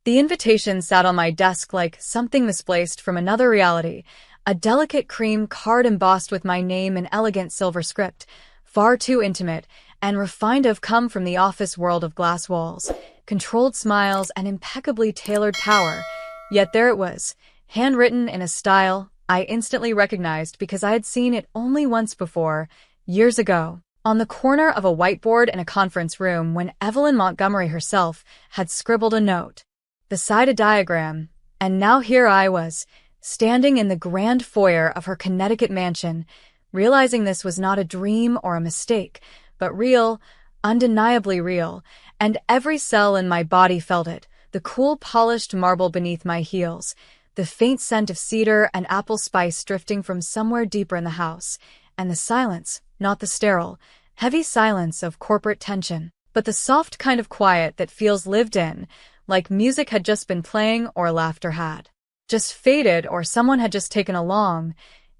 The invitation sat on my desk like something misplaced from another reality, a delicate cream card embossed with my name in elegant silver script, far too intimate and refined to have come from the office world of glass walls, controlled smiles, and impeccably tailored power. Yet there it was, handwritten in a style I instantly recognized because I had seen it only once before, years ago, on the corner of a whiteboard in a conference room when Evelyn Montgomery herself had scribbled a note beside a diagram, and now here I was, standing in the grand foyer of her Connecticut mansion, realizing this was not a dream or a mistake, but real, undeniably real, and every cell in my body felt it, the cool polished marble beneath my heels, the faint scent of cedar and apple spice drifting from somewhere deeper in the house, and the silence, not the sterile, heavy silence of corporate tension, but the soft kind of quiet that feels lived in, like music had just been playing or laughter had just faded or someone had just taken a long,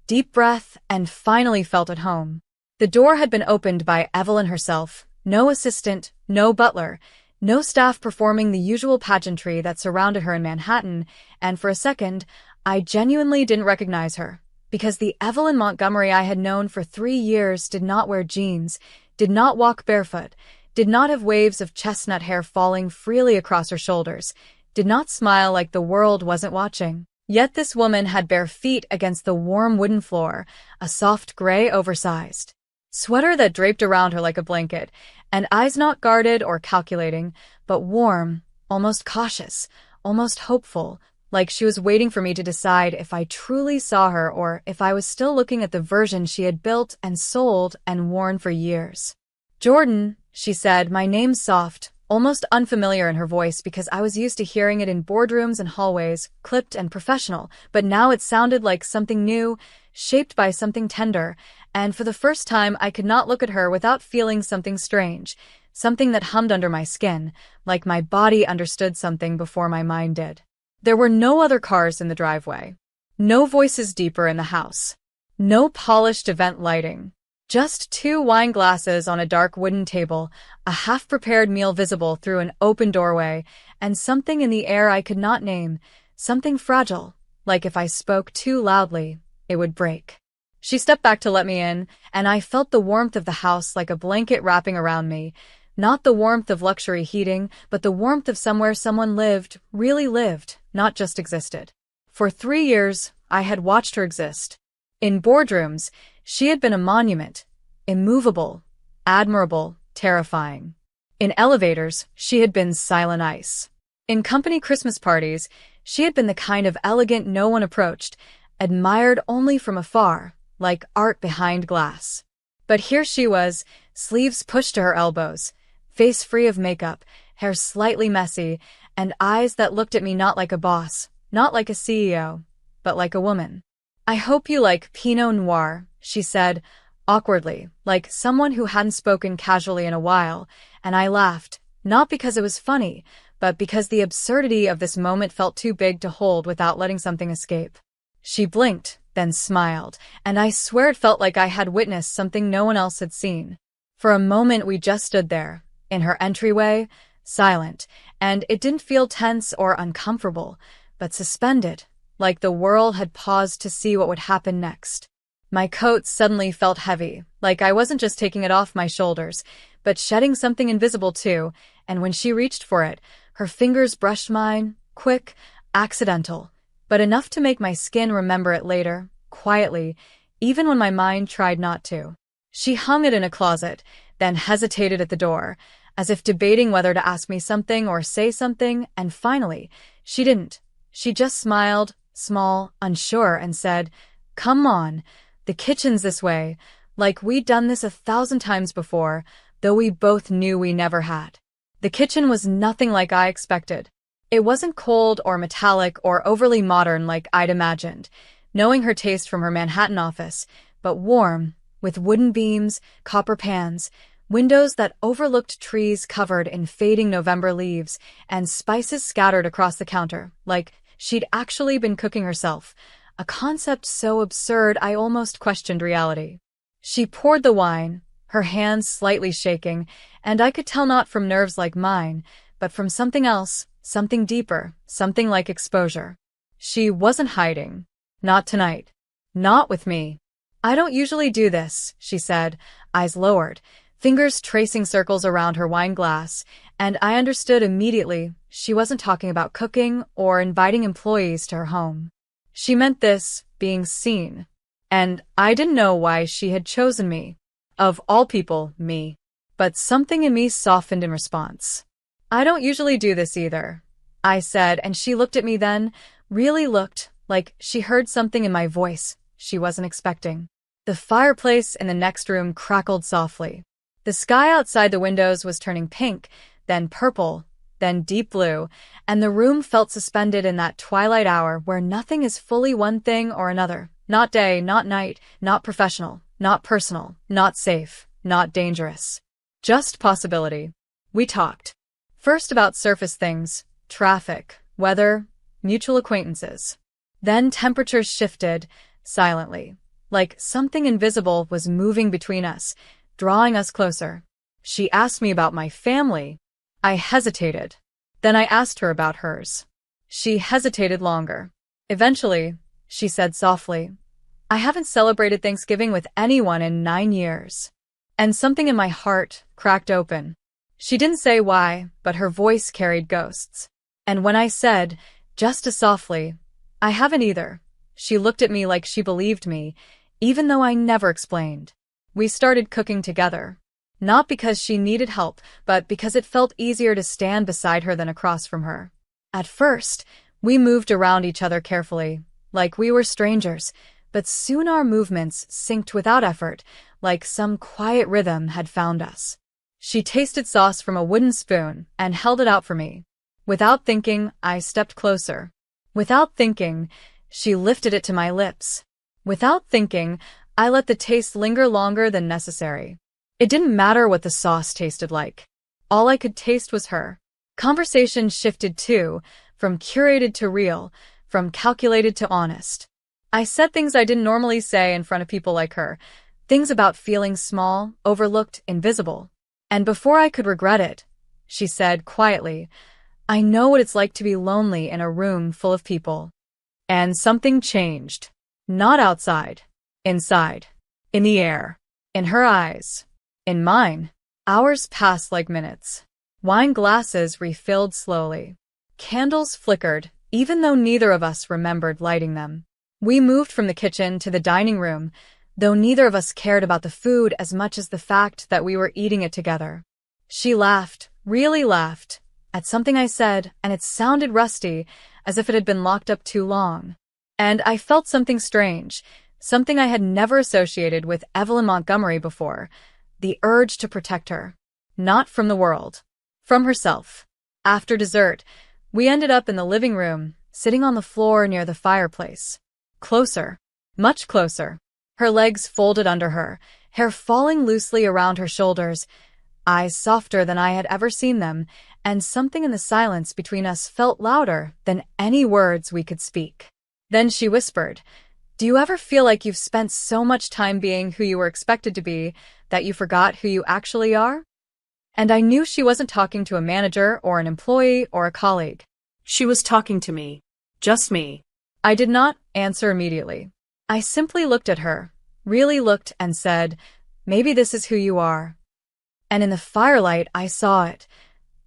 deep breath and finally felt at home. The door had been opened by Evelyn herself, no assistant, no butler, no staff performing the usual pageantry that surrounded her in Manhattan, and for a second, I genuinely didn't recognize her, because the Evelyn Montgomery I had known for 3 years did not wear jeans, did not walk barefoot, did not have waves of chestnut hair falling freely across her shoulders, did not smile like the world wasn't watching. Yet this woman had bare feet against the warm wooden floor, a soft gray oversized sweater that draped around her like a blanket, and eyes not guarded or calculating, but warm, almost cautious, almost hopeful, like she was waiting for me to decide if I truly saw her or if I was still looking at the version she had built and sold and worn for years. "Jordan," she said, my name soft, almost unfamiliar in her voice because I was used to hearing it in boardrooms and hallways, clipped and professional, but now it sounded like something new, shaped by something tender, and for the first time I could not look at her without feeling something strange, something that hummed under my skin, like my body understood something before my mind did. There were no other cars in the driveway, no voices deeper in the house, no polished event lighting. Just 2 wine glasses on a dark wooden table, a half-prepared meal visible through an open doorway, and something in the air I could not name, something fragile, like if I spoke too loudly, it would break. She stepped back to let me in, and I felt the warmth of the house like a blanket wrapping around me, not the warmth of luxury heating, but the warmth of somewhere someone lived, really lived, not just existed. For 3 years, I had watched her exist. In boardrooms, she had been a monument, immovable, admirable, terrifying. In elevators, she had been silent ice. In company Christmas parties, she had been the kind of elegant no one approached, admired only from afar, like art behind glass. But here she was, sleeves pushed to her elbows, face free of makeup, hair slightly messy, and eyes that looked at me not like a boss, not like a CEO, but like a woman. "I hope you like Pinot Noir," she said, awkwardly, like someone who hadn't spoken casually in a while, and I laughed, not because it was funny, but because the absurdity of this moment felt too big to hold without letting something escape. She blinked, then smiled, and I swear it felt like I had witnessed something no one else had seen. For a moment we just stood there, in her entryway, silent, and it didn't feel tense or uncomfortable, but suspended, like the world had paused to see what would happen next. My coat suddenly felt heavy, like I wasn't just taking it off my shoulders, but shedding something invisible too, and when she reached for it, her fingers brushed mine, quick, accidental, but enough to make my skin remember it later, quietly, even when my mind tried not to. She hung it in a closet, then hesitated at the door, as if debating whether to ask me something or say something, and finally, she didn't. She just smiled, small, unsure, and said, "Come on, the kitchen's this way," like we'd done this 1,000 times before, though we both knew we never had. The kitchen was nothing like I expected. It wasn't cold or metallic or overly modern like I'd imagined, knowing her taste from her Manhattan office, but warm, with wooden beams, copper pans, windows that overlooked trees covered in fading November leaves, and spices scattered across the counter, like she'd actually been cooking herself, a concept so absurd I almost questioned reality. She poured the wine, her hands slightly shaking, and I could tell not from nerves like mine, but from something else, something deeper, something like exposure. She wasn't hiding. Not tonight. Not with me. I don't usually do this, she said, eyes lowered, fingers tracing circles around her wine glass, and I understood immediately she wasn't talking about cooking or inviting employees to her home. She meant this, being seen. And I didn't know why she had chosen me. Of all people, me. But something in me softened in response. I don't usually do this either, I said, and she looked at me then, really looked, like she heard something in my voice she wasn't expecting. The fireplace in the next room crackled softly. The sky outside the windows was turning pink, then purple, then deep blue, and the room felt suspended in that twilight hour where nothing is fully one thing or another. Not day, not night, not professional, not personal, not safe, not dangerous. Just possibility. We talked. First about surface things, traffic, weather, mutual acquaintances. Then temperatures shifted, silently, like something invisible was moving between us, drawing us closer. She asked me about my family. I hesitated. Then I asked her about hers. She hesitated longer. Eventually, she said softly, I haven't celebrated Thanksgiving with anyone in 9 years. And something in my heart cracked open. She didn't say why, but her voice carried ghosts. And when I said, just as softly, I haven't either, she looked at me like she believed me, even though I never explained. We started cooking together. Not because she needed help, but because it felt easier to stand beside her than across from her. At first, we moved around each other carefully, like we were strangers, but soon our movements synced without effort, like some quiet rhythm had found us. She tasted sauce from a wooden spoon and held it out for me. Without thinking, I stepped closer. Without thinking, she lifted it to my lips. Without thinking, I let the taste linger longer than necessary. It didn't matter what the sauce tasted like. All I could taste was her. Conversation shifted too, from curated to real, from calculated to honest. I said things I didn't normally say in front of people like her, things about feeling small, overlooked, invisible. And before I could regret it, she said quietly, I know what it's like to be lonely in a room full of people. And something changed. Not outside. Inside. In the air. In her eyes. In mine. Hours passed like minutes. Wine glasses refilled slowly. Candles flickered, even though neither of us remembered lighting them. We moved from the kitchen to the dining room, though neither of us cared about the food as much as the fact that we were eating it together. She laughed, really laughed, at something I said, and it sounded rusty, as if it had been locked up too long. And I felt something strange, something I had never associated with Evelyn Montgomery before, the urge to protect her. Not from the world. From herself. After dessert, we ended up in the living room, sitting on the floor near the fireplace. Closer. Much closer. Her legs folded under her, hair falling loosely around her shoulders, eyes softer than I had ever seen them, and something in the silence between us felt louder than any words we could speak. Then she whispered, Do you ever feel like you've spent so much time being who you were expected to be that you forgot who you actually are? And I knew she wasn't talking to a manager or an employee or a colleague. She was talking to me. Just me. I did not answer immediately. I simply looked at her, really looked, and said, Maybe this is who you are. And in the firelight, I saw it.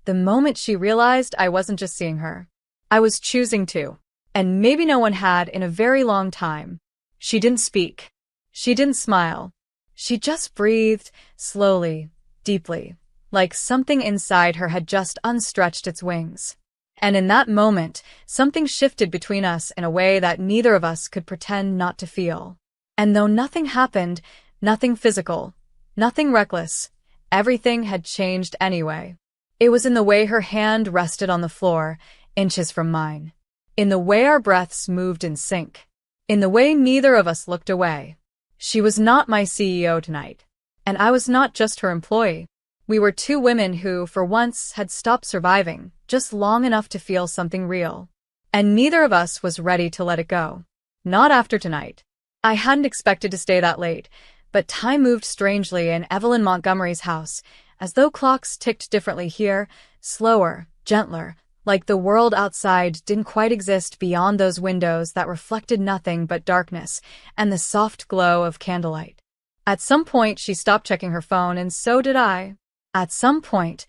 The moment she realized I wasn't just seeing her. I was choosing to. And maybe no one had in a very long time. She didn't speak. She didn't smile. She just breathed, slowly, deeply, like something inside her had just unstretched its wings. And in that moment, something shifted between us in a way that neither of us could pretend not to feel. And though nothing happened, nothing physical, nothing reckless, everything had changed anyway. It was in the way her hand rested on the floor, inches from mine. In the way our breaths moved in sync. In the way neither of us looked away. She was not my CEO tonight. And I was not just her employee. We were two women who, for once, had stopped surviving, just long enough to feel something real. And neither of us was ready to let it go. Not after tonight. I hadn't expected to stay that late, but time moved strangely in Evelyn Montgomery's house, as though clocks ticked differently here, slower, gentler, like the world outside didn't quite exist beyond those windows that reflected nothing but darkness and the soft glow of candlelight. At some point, she stopped checking her phone, and so did I. At some point,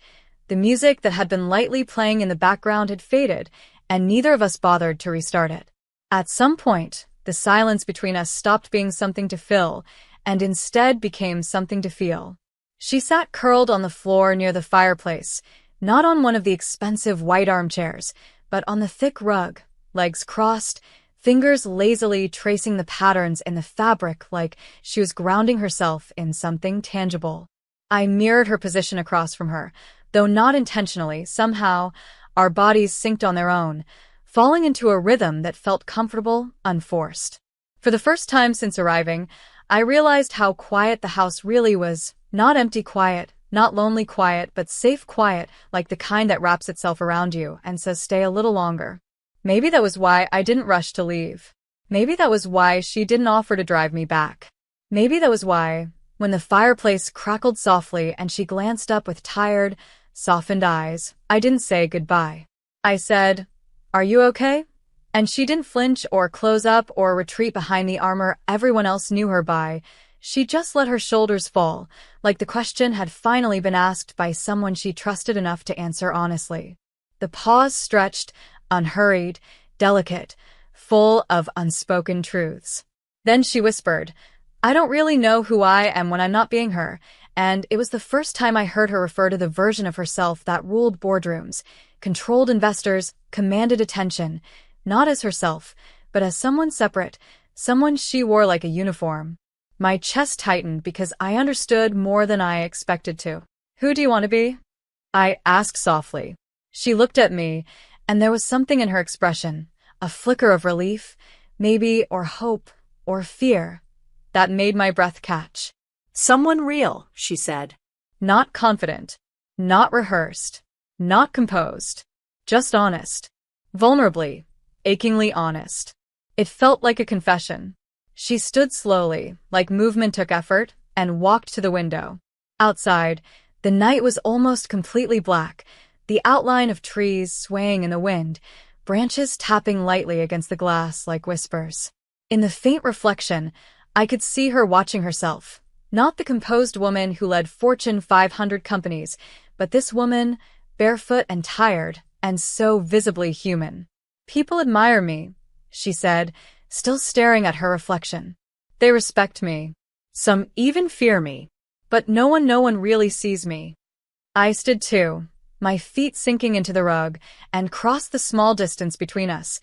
the music that had been lightly playing in the background had faded, and neither of us bothered to restart it. At some point, the silence between us stopped being something to fill, and instead became something to feel. She sat curled on the floor near the fireplace, not on one of the expensive white armchairs, but on the thick rug, legs crossed, fingers lazily tracing the patterns in the fabric like she was grounding herself in something tangible. I mirrored her position across from her, though not intentionally. Somehow, our bodies synced on their own, falling into a rhythm that felt comfortable, unforced. For the first time since arriving, I realized how quiet the house really was. Not empty quiet, not lonely quiet, but safe quiet, like the kind that wraps itself around you and says stay a little longer. Maybe that was why I didn't rush to leave. Maybe that was why she didn't offer to drive me back. Maybe that was why, when the fireplace crackled softly and she glanced up with tired, softened eyes, I didn't say goodbye. I said, "Are you okay?" And she didn't flinch or close up or retreat behind the armor everyone else knew her by. She just let her shoulders fall, like the question had finally been asked by someone she trusted enough to answer honestly. The pause stretched, unhurried, delicate, full of unspoken truths. Then she whispered, "I don't really know who I am when I'm not being her," and it was the first time I heard her refer to the version of herself that ruled boardrooms, controlled investors, commanded attention, not as herself, but as someone separate, someone she wore like a uniform. My chest tightened because I understood more than I expected to. "Who do you want to be?" I asked softly. She looked at me, and there was something in her expression, a flicker of relief, maybe, or hope, or fear, that made my breath catch. "Someone real," she said. Not confident, not rehearsed, not composed, just honest, vulnerably, achingly honest. It felt like a confession. She stood slowly, like movement took effort, and walked to the window. Outside, the night was almost completely black, the outline of trees swaying in the wind, branches tapping lightly against the glass like whispers. In the faint reflection, I could see her watching herself, not the composed woman who led Fortune 500 companies, but this woman, barefoot and tired, and so visibly human. "People admire me," she said, still staring at her reflection. "They respect me. Some even fear me. But no one really sees me." I stood too, my feet sinking into the rug, and crossed the small distance between us.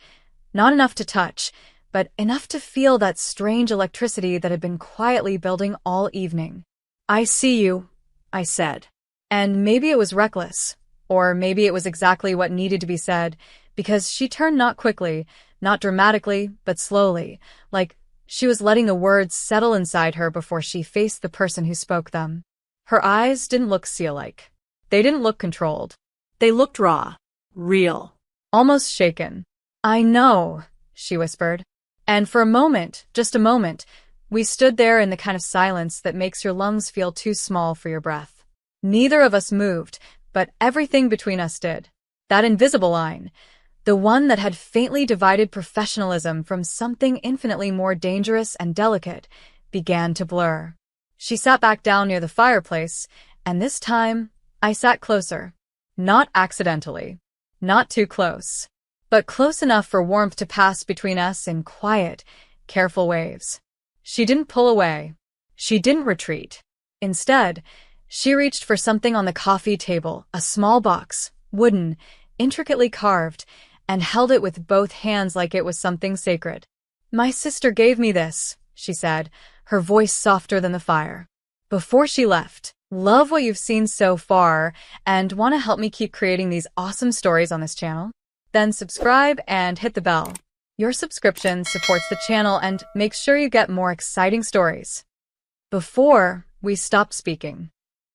Not enough to touch, but enough to feel that strange electricity that had been quietly building all evening. "I see you," I said. And maybe it was reckless, or maybe it was exactly what needed to be said, because she turned not quickly, not dramatically, but slowly, like she was letting the words settle inside her before she faced the person who spoke them. Her eyes didn't look seal-like. They didn't look controlled. They looked raw, real, almost shaken. "I know," she whispered. And for a moment, just a moment, we stood there in the kind of silence that makes your lungs feel too small for your breath. Neither of us moved, but everything between us did. That invisible line, the one that had faintly divided professionalism from something infinitely more dangerous and delicate, began to blur. She sat back down near the fireplace, and this time, I sat closer. Not accidentally. Not too close. But close enough for warmth to pass between us in quiet, careful waves. She didn't pull away. She didn't retreat. Instead, she reached for something on the coffee table, a small box, wooden, intricately carved, and held it with both hands like it was something sacred. "My sister gave me this," she said, her voice softer than the fire. "Before she left. Love what you've seen so far, and want to help me keep creating these awesome stories on this channel? Then subscribe and hit the bell. Your subscription supports the channel and makes sure you get more exciting stories." Before we stopped speaking,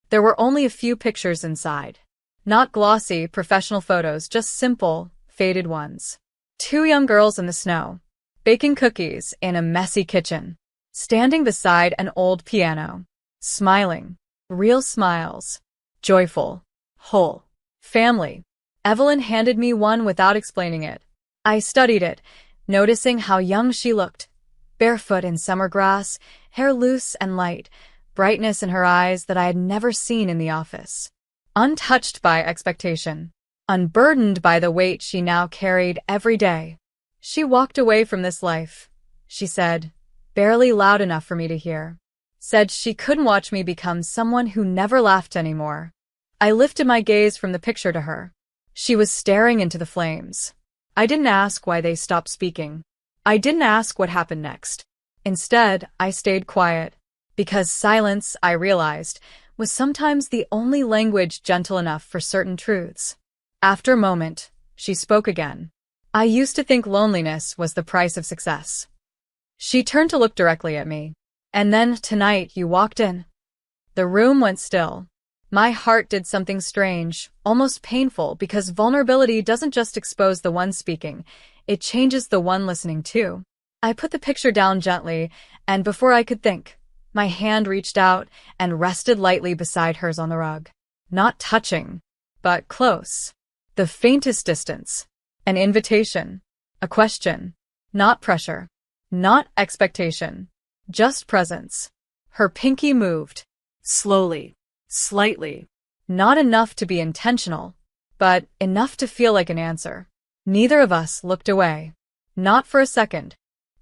there were only a few pictures inside. Not glossy, professional photos, just simple, faded ones. 2 young girls in the snow, baking cookies in a messy kitchen, standing beside an old piano, smiling, real smiles, joyful, whole, family. Evelyn handed me one without explaining it. I studied it, noticing how young she looked. Barefoot in summer grass, hair loose and light, brightness in her eyes that I had never seen in the office. Untouched by expectation, unburdened by the weight she now carried every day. She walked away from this life, she said, barely loud enough for me to hear. Said she couldn't watch me become someone who never laughed anymore. I lifted my gaze from the picture to her. She was staring into the flames. I didn't ask why they stopped speaking. I didn't ask what happened next. Instead, I stayed quiet, because silence, I realized, was sometimes the only language gentle enough for certain truths. After a moment, she spoke again. I used to think loneliness was the price of success. She turned to look directly at me. And then, tonight, you walked in. The room went still. My heart did something strange, almost painful, because vulnerability doesn't just expose the one speaking, it changes the one listening too. I put the picture down gently, and before I could think, my hand reached out and rested lightly beside hers on the rug. Not touching, but close. The faintest distance. An invitation. A question. Not pressure. Not expectation. Just presence. Her pinky moved. Slowly. Slightly. Not enough to be intentional, but enough to feel like an answer. Neither of us looked away. Not for a second.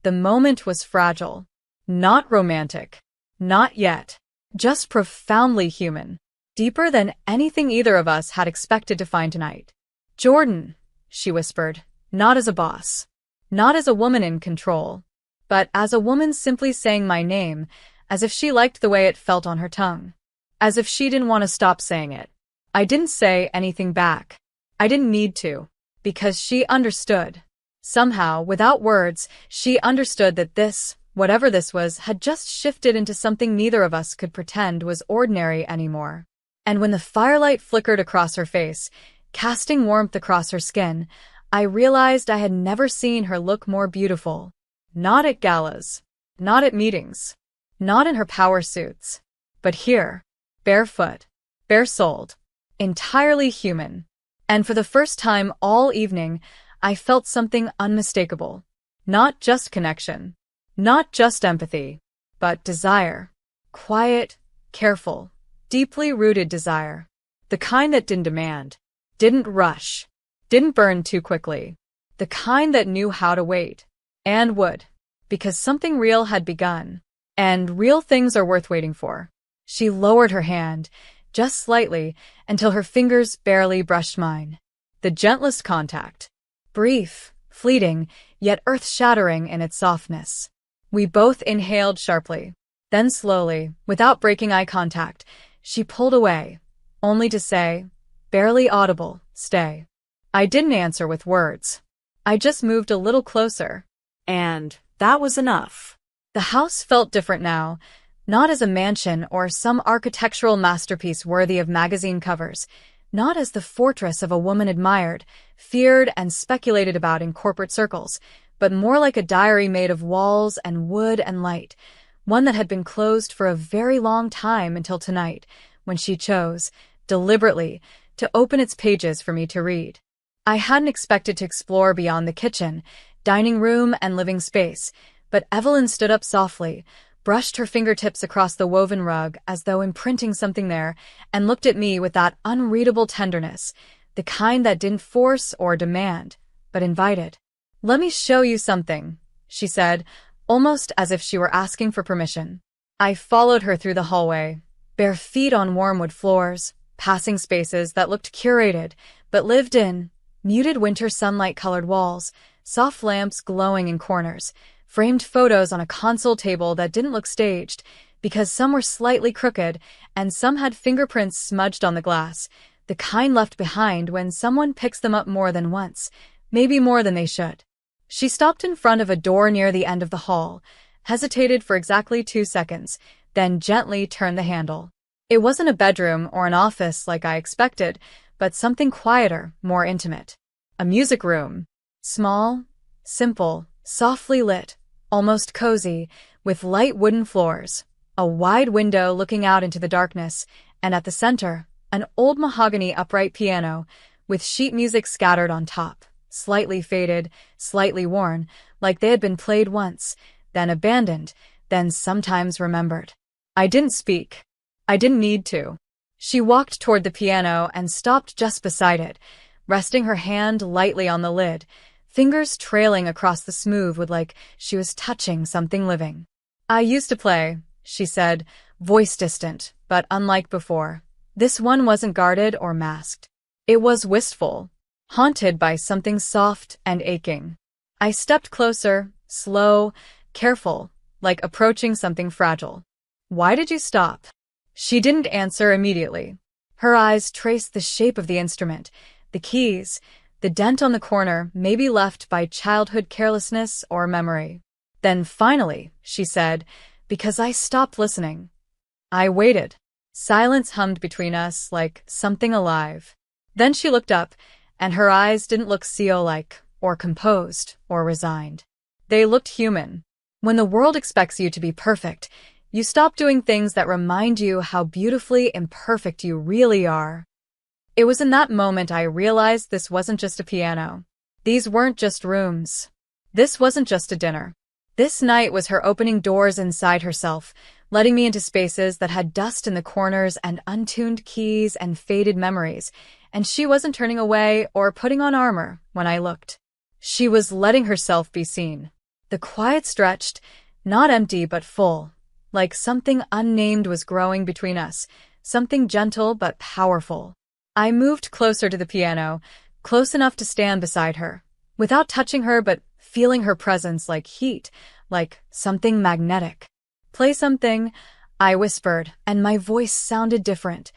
The moment was fragile. Not romantic. Not yet. Just profoundly human. Deeper than anything either of us had expected to find tonight. Jordan, she whispered, not as a boss. Not as a woman in control. But as a woman simply saying my name, as if she liked the way it felt on her tongue. As if she didn't want to stop saying it. I didn't say anything back. I didn't need to. Because she understood. Somehow, without words, she understood that this, whatever this was, had just shifted into something neither of us could pretend was ordinary anymore. And when the firelight flickered across her face, casting warmth across her skin, I realized I had never seen her look more beautiful. Not at galas. Not at meetings. Not in her power suits. But here. Barefoot. Bare-souled. Entirely human. And for the first time all evening, I felt something unmistakable. Not just connection. Not just empathy. But desire. Quiet, careful, deeply rooted desire. The kind that didn't demand. Didn't rush. Didn't burn too quickly. The kind that knew how to wait. And would. Because something real had begun. And real things are worth waiting for. She lowered her hand, just slightly, until her fingers barely brushed mine. The gentlest contact. Brief, fleeting, yet earth-shattering in its softness. We both inhaled sharply. Then slowly, without breaking eye contact, she pulled away, only to say, barely audible, stay. I didn't answer with words. I just moved a little closer. And that was enough. The house felt different now. Not as a mansion or some architectural masterpiece worthy of magazine covers, not as the fortress of a woman admired, feared, and speculated about in corporate circles, but more like a diary made of walls and wood and light, one that had been closed for a very long time until tonight, when she chose, deliberately, to open its pages for me to read. I hadn't expected to explore beyond the kitchen, dining room, and living space, but Evelyn stood up softly, brushed her fingertips across the woven rug as though imprinting something there, and looked at me with that unreadable tenderness, the kind that didn't force or demand, but invited. "Let me show you something," she said, almost as if she were asking for permission. I followed her through the hallway, bare feet on warm wood floors, passing spaces that looked curated, but lived in, muted winter sunlight-colored walls, soft lamps glowing in corners, framed photos on a console table that didn't look staged, because some were slightly crooked and some had fingerprints smudged on the glass, the kind left behind when someone picks them up more than once, maybe more than they should. She stopped in front of a door near the end of the hall, hesitated for exactly 2 seconds, then gently turned the handle. It wasn't a bedroom or an office like I expected, but something quieter, more intimate. A music room. Small, simple, softly lit, almost cozy, with light wooden floors, a wide window looking out into the darkness, and at the center, an old mahogany upright piano, with sheet music scattered on top, slightly faded, slightly worn, like they had been played once, then abandoned, then sometimes remembered. I didn't speak. I didn't need to. She walked toward the piano and stopped just beside it, resting her hand lightly on the lid, fingers trailing across the smooth wood like she was touching something living. I used to play, she said, voice distant, but unlike before. This one wasn't guarded or masked. It was wistful, haunted by something soft and aching. I stepped closer, slow, careful, like approaching something fragile. Why did you stop? She didn't answer immediately. Her eyes traced the shape of the instrument, the keys, the dent on the corner, maybe left by childhood carelessness or memory. Then finally, she said, because I stopped listening. I waited. Silence hummed between us like something alive. Then she looked up, and her eyes didn't look CEO-like, or composed, or resigned. They looked human. When the world expects you to be perfect, you stop doing things that remind you how beautifully imperfect you really are. It was in that moment I realized this wasn't just a piano. These weren't just rooms. This wasn't just a dinner. This night was her opening doors inside herself, letting me into spaces that had dust in the corners and untuned keys and faded memories, and she wasn't turning away or putting on armor when I looked. She was letting herself be seen. The quiet stretched, not empty but full, like something unnamed was growing between us, something gentle but powerful. I moved closer to the piano, close enough to stand beside her, without touching her but feeling her presence like heat, like something magnetic. Play something, I whispered, and my voice sounded different,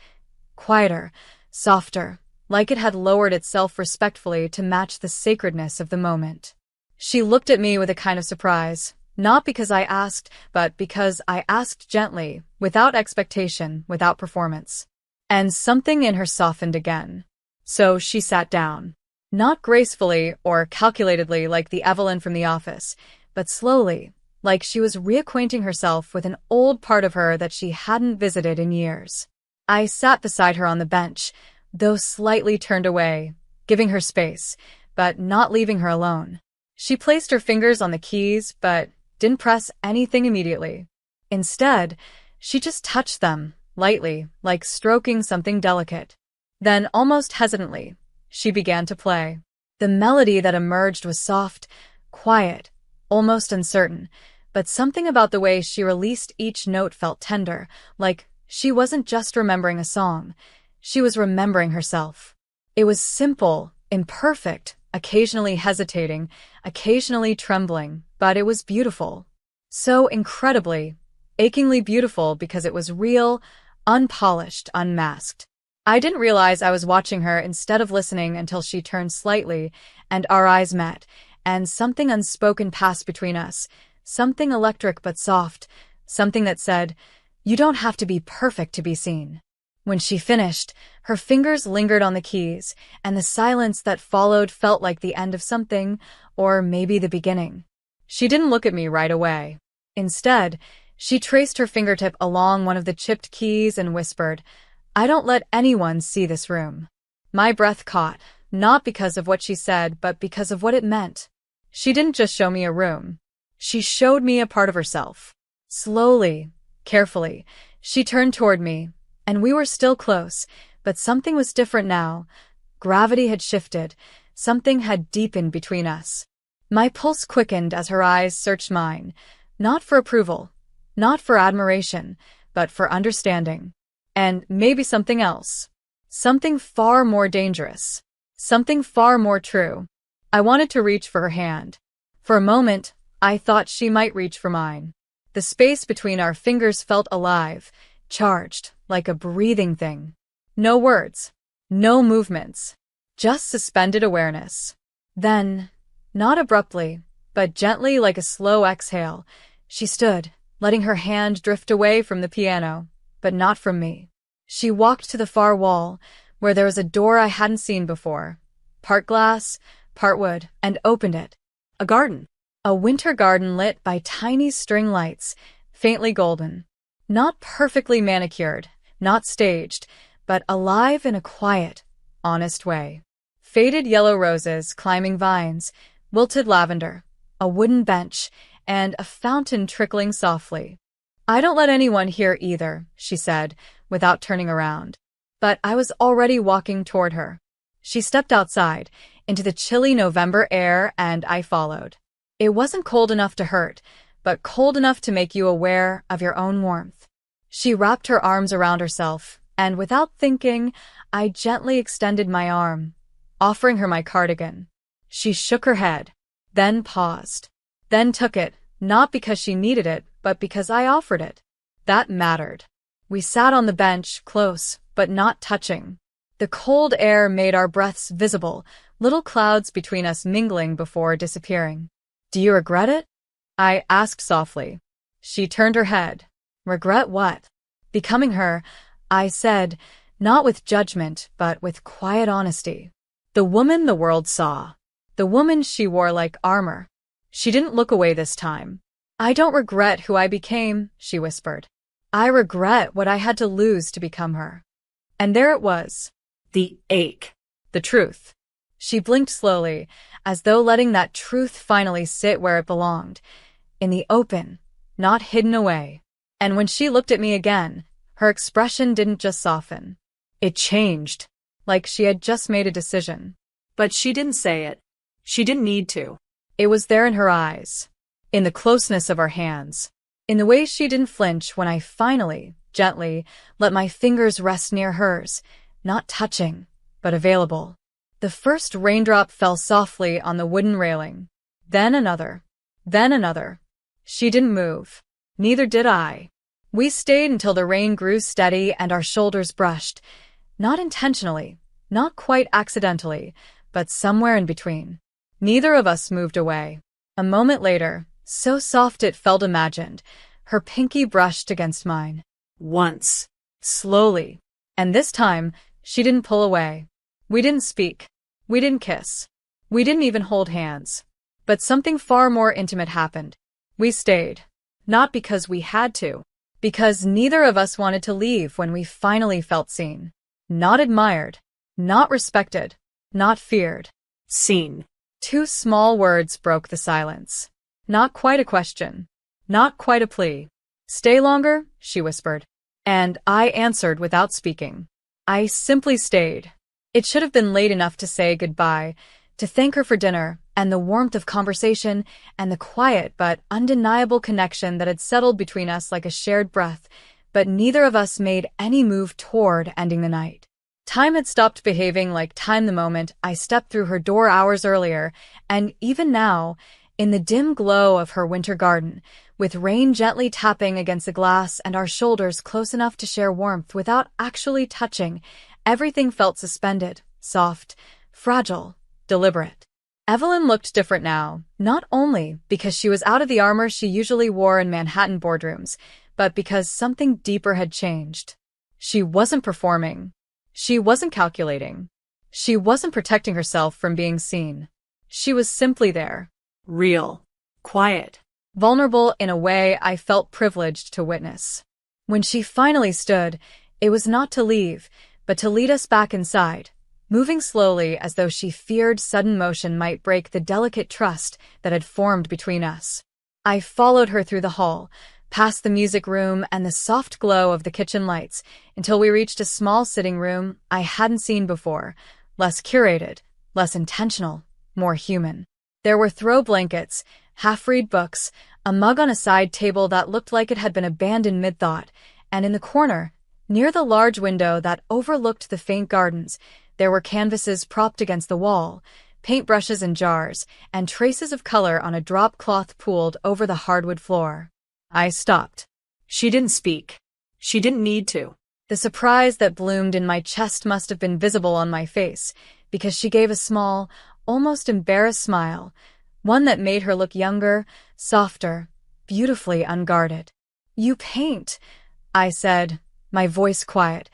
quieter, softer, like it had lowered itself respectfully to match the sacredness of the moment. She looked at me with a kind of surprise, not because I asked, but because I asked gently, without expectation, without performance. And something in her softened again. So she sat down. Not gracefully or calculatedly like the Evelyn from the office, but slowly, like she was reacquainting herself with an old part of her that she hadn't visited in years. I sat beside her on the bench, though slightly turned away, giving her space, but not leaving her alone. She placed her fingers on the keys, but didn't press anything immediately. Instead, she just touched them, lightly, like stroking something delicate. Then, almost hesitantly, she began to play. The melody that emerged was soft, quiet, almost uncertain, but something about the way she released each note felt tender, like she wasn't just remembering a song, she was remembering herself. It was simple, imperfect, occasionally hesitating, occasionally trembling, but it was beautiful. So incredibly, achingly beautiful because it was real, unpolished, unmasked. I didn't realize I was watching her instead of listening until she turned slightly, and our eyes met, and something unspoken passed between us, something electric but soft, something that said, "You don't have to be perfect to be seen." When she finished, her fingers lingered on the keys, and the silence that followed felt like the end of something, or maybe the beginning. She didn't look at me right away. Instead, she traced her fingertip along one of the chipped keys and whispered, "I don't let anyone see this room." My breath caught, not because of what she said, but because of what it meant. She didn't just show me a room. She showed me a part of herself. Slowly, carefully, she turned toward me, and we were still close, but something was different now. Gravity had shifted. Something had deepened between us. My pulse quickened as her eyes searched mine, not for approval, not for admiration, but for understanding. And maybe something else. Something far more dangerous. Something far more true. I wanted to reach for her hand. For a moment, I thought she might reach for mine. The space between our fingers felt alive, charged, like a breathing thing. No words, no movements, just suspended awareness. Then, not abruptly, but gently like a slow exhale, she stood, letting her hand drift away from the piano, but not from me. She walked to the far wall, where there was a door I hadn't seen before, part glass, part wood, and opened it. A garden. A winter garden lit by tiny string lights, faintly golden. Not perfectly manicured, not staged, but alive in a quiet, honest way. Faded yellow roses climbing vines, wilted lavender, a wooden bench, and a fountain trickling softly. I don't let anyone hear either, she said, without turning around. But I was already walking toward her. She stepped outside, into the chilly November air, and I followed. It wasn't cold enough to hurt, but cold enough to make you aware of your own warmth. She wrapped her arms around herself, and without thinking, I gently extended my arm, offering her my cardigan. She shook her head, then paused, then took it, not because she needed it, but because I offered it. That mattered. We sat on the bench, close, but not touching. The cold air made our breaths visible, little clouds between us mingling before disappearing. Do you regret it? I asked softly. She turned her head. Regret what? Becoming her, I said, not with judgment, but with quiet honesty. The woman the world saw. The woman she wore like armor. She didn't look away this time. I don't regret who I became, she whispered. I regret what I had to lose to become her. And there it was. The ache. The truth. She blinked slowly, as though letting that truth finally sit where it belonged. In the open, not hidden away. And when she looked at me again, her expression didn't just soften. It changed, like she had just made a decision. But she didn't say it. She didn't need to. It was there in her eyes, in the closeness of our hands, in the way she didn't flinch when I finally, gently, let my fingers rest near hers, not touching, but available. The first raindrop fell softly on the wooden railing. Then another. Then another. She didn't move. Neither did I. We stayed until the rain grew steady and our shoulders brushed, not intentionally, not quite accidentally, but somewhere in between. Neither of us moved away. A moment later, so soft it felt imagined, her pinky brushed against mine. Once. Slowly. And this time, she didn't pull away. We didn't speak. We didn't kiss. We didn't even hold hands. But something far more intimate happened. We stayed. Not because we had to. Because neither of us wanted to leave when we finally felt seen. Not admired. Not respected. Not feared. Seen. Two small words broke the silence. Not quite a question. Not quite a plea. Stay longer, she whispered. And I answered without speaking. I simply stayed. It should have been late enough to say goodbye, to thank her for dinner, and the warmth of conversation, and the quiet but undeniable connection that had settled between us like a shared breath, but neither of us made any move toward ending the night. Time had stopped behaving like time the moment I stepped through her door hours earlier, and even now, in the dim glow of her winter garden, with rain gently tapping against the glass and our shoulders close enough to share warmth without actually touching, everything felt suspended, soft, fragile, deliberate. Evelyn looked different now, not only because she was out of the armor she usually wore in Manhattan boardrooms, but because something deeper had changed. She wasn't performing. She wasn't calculating. She wasn't protecting herself from being seen. She was simply there. Real. Quiet. Vulnerable in a way I felt privileged to witness. When she finally stood, it was not to leave, but to lead us back inside, moving slowly as though she feared sudden motion might break the delicate trust that had formed between us. I followed her through the hall, past the music room and the soft glow of the kitchen lights, until we reached a small sitting room I hadn't seen before, less curated, less intentional, more human. There were throw blankets, half-read books, a mug on a side table that looked like it had been abandoned mid-thought, and in the corner, near the large window that overlooked the faint gardens, there were canvases propped against the wall, paintbrushes in jars, and traces of color on a drop cloth pooled over the hardwood floor. I stopped. She didn't speak. She didn't need to. The surprise that bloomed in my chest must have been visible on my face, because she gave a small, almost embarrassed smile, one that made her look younger, softer, beautifully unguarded. You paint, I said, my voice quiet,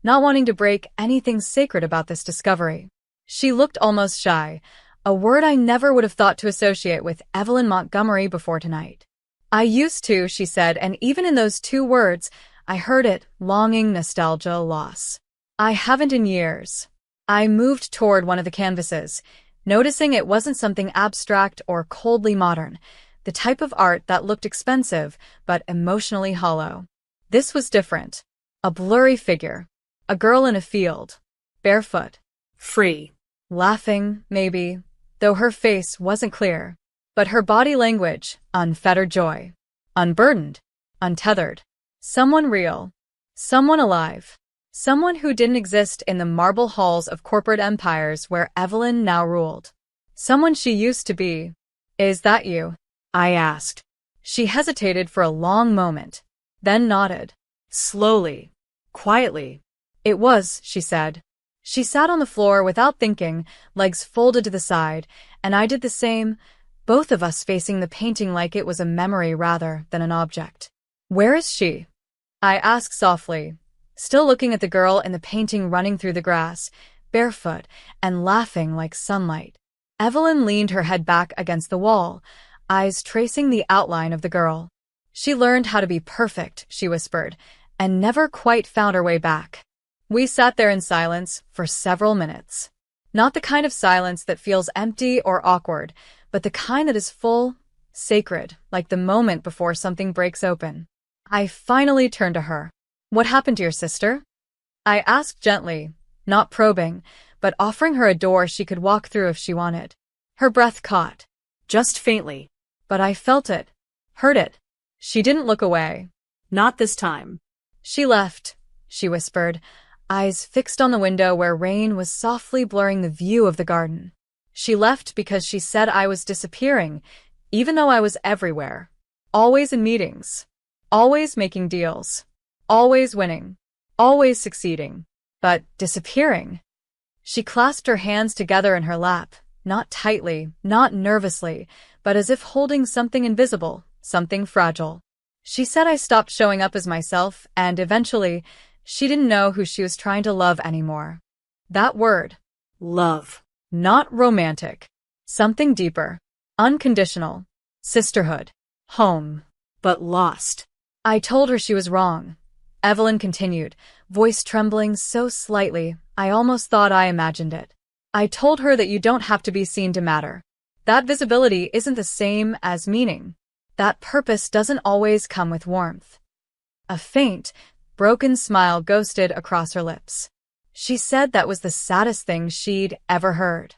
not wanting to break anything sacred about this discovery. She looked almost shy, a word I never would have thought to associate with Evelyn Montgomery before tonight. I used to, she said, and even in those two words, I heard it, longing, nostalgia, loss. I haven't in years. I moved toward one of the canvases, noticing it wasn't something abstract or coldly modern, the type of art that looked expensive but emotionally hollow. This was different. A blurry figure. A girl in a field. Barefoot. Free. Laughing, maybe, though her face wasn't clear. But her body language, unfettered joy. Unburdened. Untethered. Someone real. Someone alive. Someone who didn't exist in the marble halls of corporate empires where Evelyn now ruled. Someone she used to be. Is that you? I asked. She hesitated for a long moment, then nodded. Slowly. Quietly. It was, she said. She sat on the floor without thinking, legs folded to the side, and I did the same, both of us facing the painting like it was a memory rather than an object. Where is she? I asked softly, still looking at the girl in the painting running through the grass, barefoot and laughing like sunlight. Evelyn leaned her head back against the wall, eyes tracing the outline of the girl. She learned how to be perfect, she whispered, and never quite found her way back. We sat there in silence for several minutes. Not the kind of silence that feels empty or awkward, but the kind that is full, sacred, like the moment before something breaks open. I finally turned to her. What happened to your sister? I asked gently, not probing, but offering her a door she could walk through if she wanted. Her breath caught. Just faintly. But I felt it. Heard it. She didn't look away. Not this time. She left, she whispered, eyes fixed on the window where rain was softly blurring the view of the garden. She left because she said I was disappearing, even though I was everywhere. Always in meetings. Always making deals. Always winning. Always succeeding. But disappearing. She clasped her hands together in her lap, not tightly, not nervously, but as if holding something invisible, something fragile. She said I stopped showing up as myself, and eventually, she didn't know who she was trying to love anymore. That word. Love. Not romantic. Something deeper. Unconditional. Sisterhood. Home. But lost. I told her she was wrong. Evelyn continued, voice trembling so slightly, I almost thought I imagined it. I told her that you don't have to be seen to matter. That visibility isn't the same as meaning. That purpose doesn't always come with warmth. A faint, broken smile ghosted across her lips. She said that was the saddest thing she'd ever heard.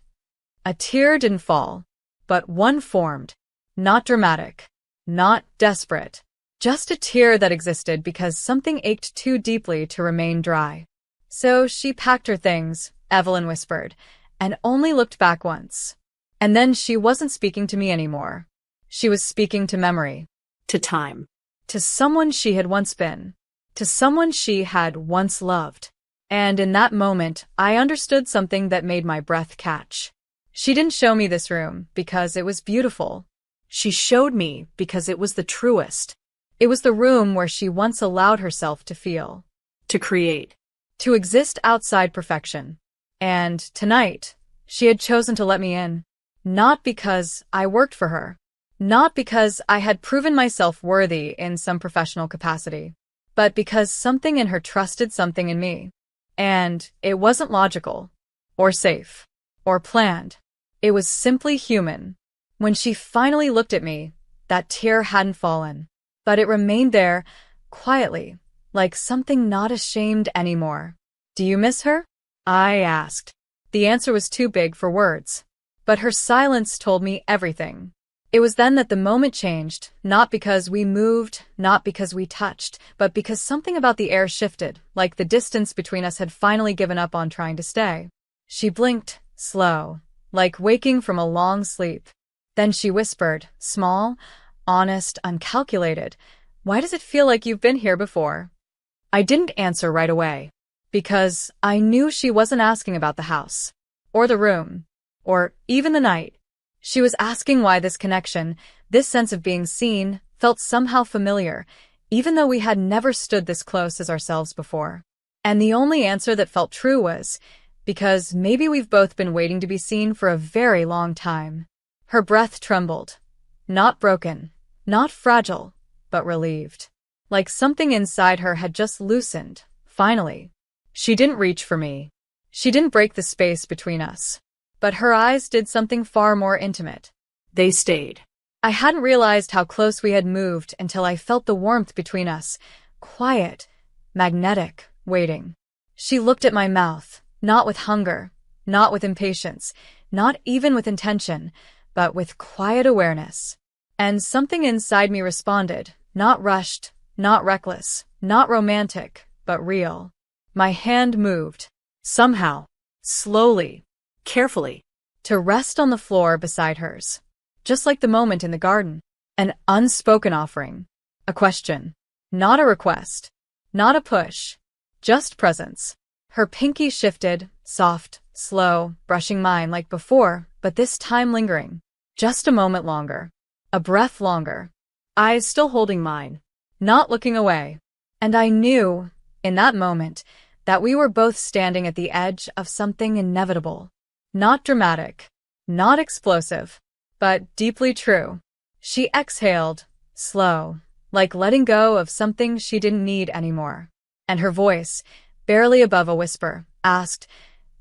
A tear didn't fall, but one formed. Not dramatic. Not desperate. Just a tear that existed because something ached too deeply to remain dry. So she packed her things, Evelyn whispered, and only looked back once. And then she wasn't speaking to me anymore. She was speaking to memory. To time. To someone she had once been. To someone she had once loved. And in that moment, I understood something that made my breath catch. She didn't show me this room because it was beautiful. She showed me because it was the truest. It was the room where she once allowed herself to feel. To create. To exist outside perfection. And tonight, she had chosen to let me in. Not because I worked for her. Not because I had proven myself worthy in some professional capacity. But because something in her trusted something in me. And it wasn't logical. Or safe. Or planned. It was simply human. When she finally looked at me, that tear hadn't fallen. But it remained there, quietly, like something not ashamed anymore. Do you miss her? I asked. The answer was too big for words. But her silence told me everything. It was then that the moment changed, not because we moved, not because we touched, but because something about the air shifted, like the distance between us had finally given up on trying to stay. She blinked, slow, like waking from a long sleep. Then she whispered, small, honest, uncalculated, why does it feel like you've been here before? I didn't answer right away. Because I knew she wasn't asking about the house. Or the room. Or even the night. She was asking why this connection, this sense of being seen, felt somehow familiar, even though we had never stood this close as ourselves before. And the only answer that felt true was, because maybe we've both been waiting to be seen for a very long time. Her breath trembled. Not broken. Not fragile, but relieved. Like something inside her had just loosened, finally. She didn't reach for me. She didn't break the space between us, but her eyes did something far more intimate. They stayed. I hadn't realized how close we had moved until I felt the warmth between us. Quiet, magnetic, waiting. She looked at my mouth, not with hunger, not with impatience, not even with intention, but with quiet awareness. And something inside me responded, not rushed, not reckless, not romantic, but real. My hand moved, somehow, slowly, Carefully. to rest on the floor beside hers. Just like the moment in the garden. An unspoken offering. A question. Not a request. Not a push. Just presence. Her pinky shifted, soft, slow, brushing mine like before, but this time lingering. Just a moment longer. A breath longer. Eyes still holding mine. Not looking away. And I knew, in that moment, that we were both standing at the edge of something inevitable. Not dramatic. Not explosive. But deeply true. She exhaled, slow, like letting go of something she didn't need anymore. And her voice, barely above a whisper, asked,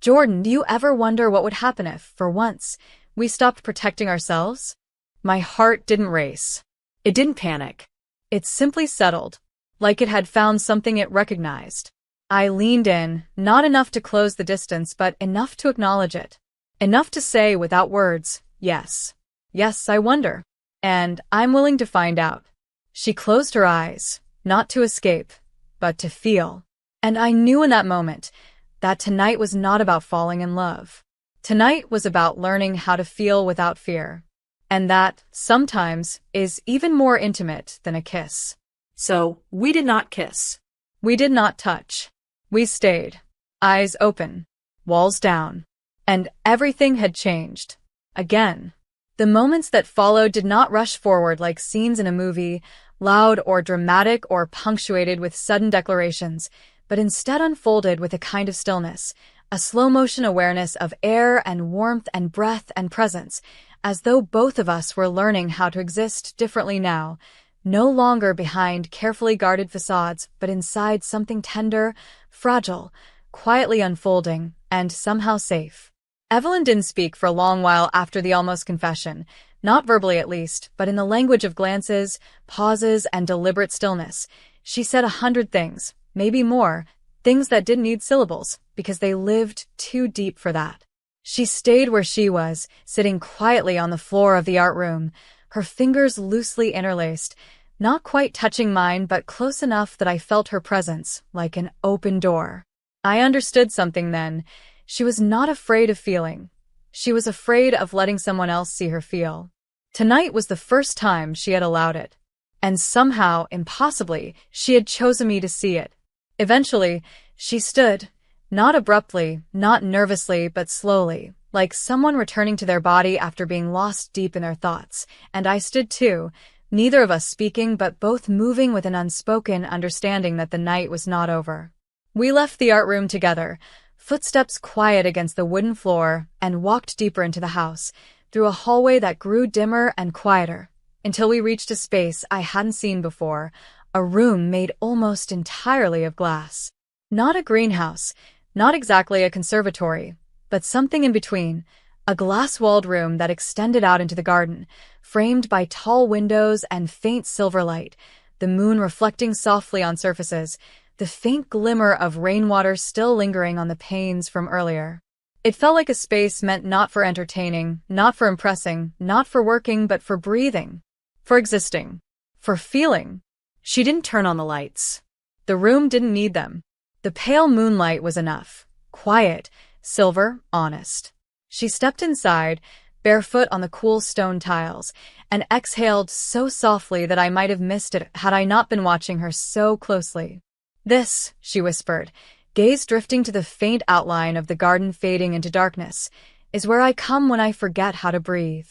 "Jordan, do you ever wonder what would happen if, for once, we stopped protecting ourselves?" My heart didn't race. It didn't panic. It simply settled, like it had found something it recognized. I leaned in, not enough to close the distance, but enough to acknowledge it. Enough to say without words, yes. Yes, I wonder. And I'm willing to find out. She closed her eyes, not to escape, but to feel. And I knew in that moment that tonight was not about falling in love. Tonight was about learning how to feel without fear. And that, sometimes, is even more intimate than a kiss. So, we did not kiss. We did not touch. We stayed, eyes open, walls down. And everything had changed. Again. The moments that followed did not rush forward like scenes in a movie, loud or dramatic or punctuated with sudden declarations, but instead unfolded with a kind of stillness, a slow-motion awareness of air and warmth and breath and presence, as though both of us were learning how to exist differently now, no longer behind carefully guarded facades, but inside something tender, fragile, quietly unfolding, and somehow safe. Evelyn didn't speak for a long while after the almost confession, not verbally at least, but in the language of glances, pauses, and deliberate stillness. She said 100 things, maybe more, things that didn't need syllables, because they lived too deep for that. She stayed where she was, sitting quietly on the floor of the art room, her fingers loosely interlaced, not quite touching mine but close enough that I felt her presence, like an open door. I understood something then. She was not afraid of feeling. She was afraid of letting someone else see her feel. Tonight was the first time she had allowed it. And somehow, impossibly, she had chosen me to see it. Eventually, she stood, not abruptly, not nervously, but slowly, like someone returning to their body after being lost deep in their thoughts. And I stood too, neither of us speaking, but both moving with an unspoken understanding that the night was not over. We left the art room together, footsteps quiet against the wooden floor, and walked deeper into the house, through a hallway that grew dimmer and quieter, until we reached a space I hadn't seen before, a room made almost entirely of glass. Not a greenhouse, not exactly a conservatory, but something in between, a glass-walled room that extended out into the garden, framed by tall windows and faint silver light, the moon reflecting softly on surfaces, the faint glimmer of rainwater still lingering on the panes from earlier. It felt like a space meant not for entertaining, not for impressing, not for working, but for breathing, for existing, for feeling. She didn't turn on the lights. The room didn't need them. The pale moonlight was enough. Quiet, silver, honest. She stepped inside, barefoot on the cool stone tiles, and exhaled so softly that I might have missed it had I not been watching her so closely. "This," she whispered, gaze drifting to the faint outline of the garden fading into darkness, "is where I come when I forget how to breathe."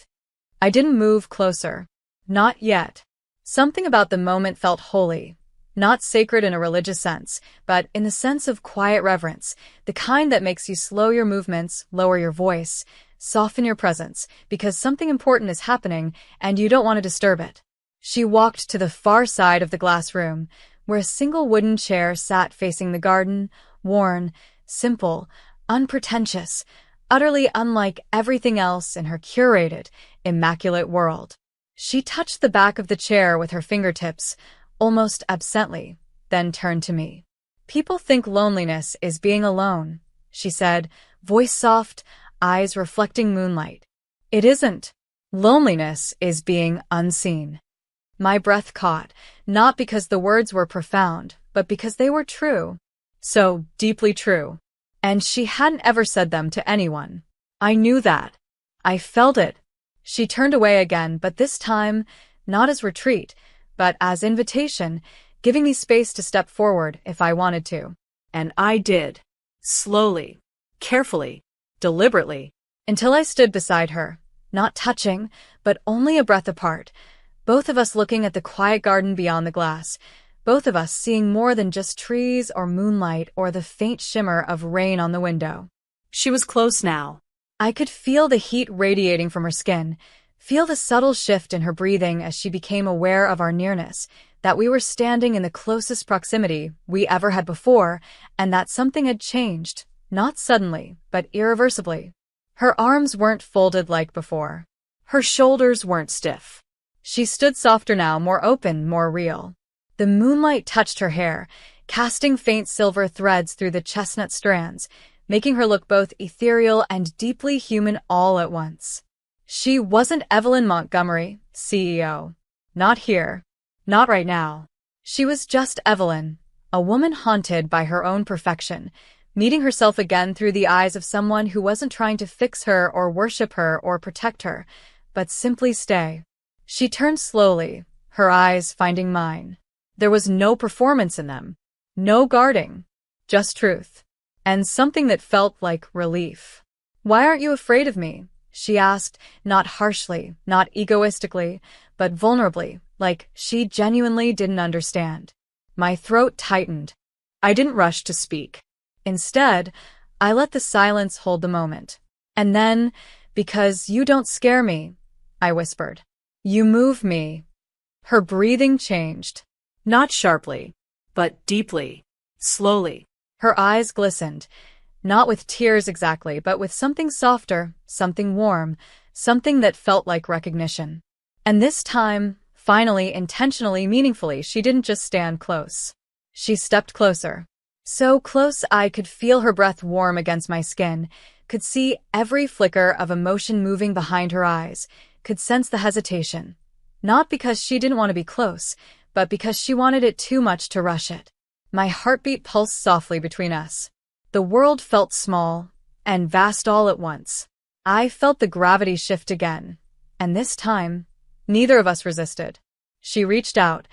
I didn't move closer. Not yet. Something about the moment felt holy. Not sacred in a religious sense, but in the sense of quiet reverence, the kind that makes you slow your movements, lower your voice, soften your presence, because something important is happening and you don't want to disturb it. She walked to the far side of the glass room, where a single wooden chair sat facing the garden, worn, simple, a glass unpretentious, utterly unlike everything else in her curated, immaculate world. She touched the back of the chair with her fingertips, almost absently, then turned to me. "People think loneliness is being alone," she said, voice soft, eyes reflecting moonlight. "It isn't. Loneliness is being unseen." My breath caught, not because the words were profound, but because they were true. So deeply true. And she hadn't ever said them to anyone. I knew that. I felt it. She turned away again, but this time, not as retreat, but as invitation, giving me space to step forward if I wanted to. And I did. Slowly, carefully, deliberately. Until I stood beside her, not touching, but only a breath apart, both of us looking at the quiet garden beyond the glass, both of us seeing more than just trees or moonlight or the faint shimmer of rain on the window. She was close now. I could feel the heat radiating from her skin, feel the subtle shift in her breathing as she became aware of our nearness, that we were standing in the closest proximity we ever had before, and that something had changed, not suddenly, but irreversibly. Her arms weren't folded like before. Her shoulders weren't stiff. She stood softer now, more open, more real. The moonlight touched her hair, casting faint silver threads through the chestnut strands, making her look both ethereal and deeply human all at once. She wasn't Evelyn Montgomery, CEO. Not here. Not right now. She was just Evelyn, a woman haunted by her own perfection, meeting herself again through the eyes of someone who wasn't trying to fix her or worship her or protect her, but simply stay. She turned slowly, her eyes finding mine. There was no performance in them, no guarding, just truth. And something that felt like relief. "Why aren't you afraid of me?" she asked, not harshly, not egoistically, but vulnerably, like she genuinely didn't understand. My throat tightened. I didn't rush to speak. Instead, I let the silence hold the moment. And then, "Because you don't scare me," I whispered. "You move me." Her breathing changed. Not sharply, but deeply, slowly. Her eyes glistened, not with tears exactly, but with something softer, something warm, something that felt like recognition. And this time, finally, intentionally, meaningfully, she didn't just stand close. She stepped closer. So close I could feel her breath warm against my skin, could see every flicker of emotion moving behind her eyes, could sense the hesitation. Not because she didn't want to be close, but because she wanted it too much to rush it. My heartbeat pulsed softly between us. The world felt small and vast all at once. I felt the gravity shift again, and this time, neither of us resisted. She reached out,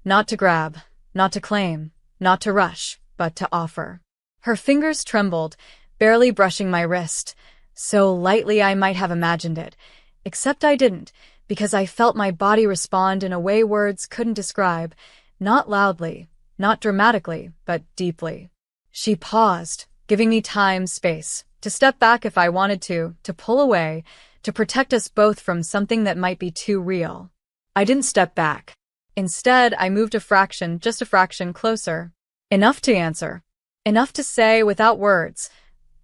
not to grab, not to claim, not to rush, but to offer. Her fingers trembled, barely brushing my wrist, so lightly I might have imagined it, except I didn't, because I felt my body respond in a way words couldn't describe, not loudly, not dramatically, but deeply. She paused, giving me time, space, to step back if I wanted to pull away, to protect us both from something that might be too real. I didn't step back. Instead, I moved a fraction, just a fraction closer. Enough to answer. Enough to say without words,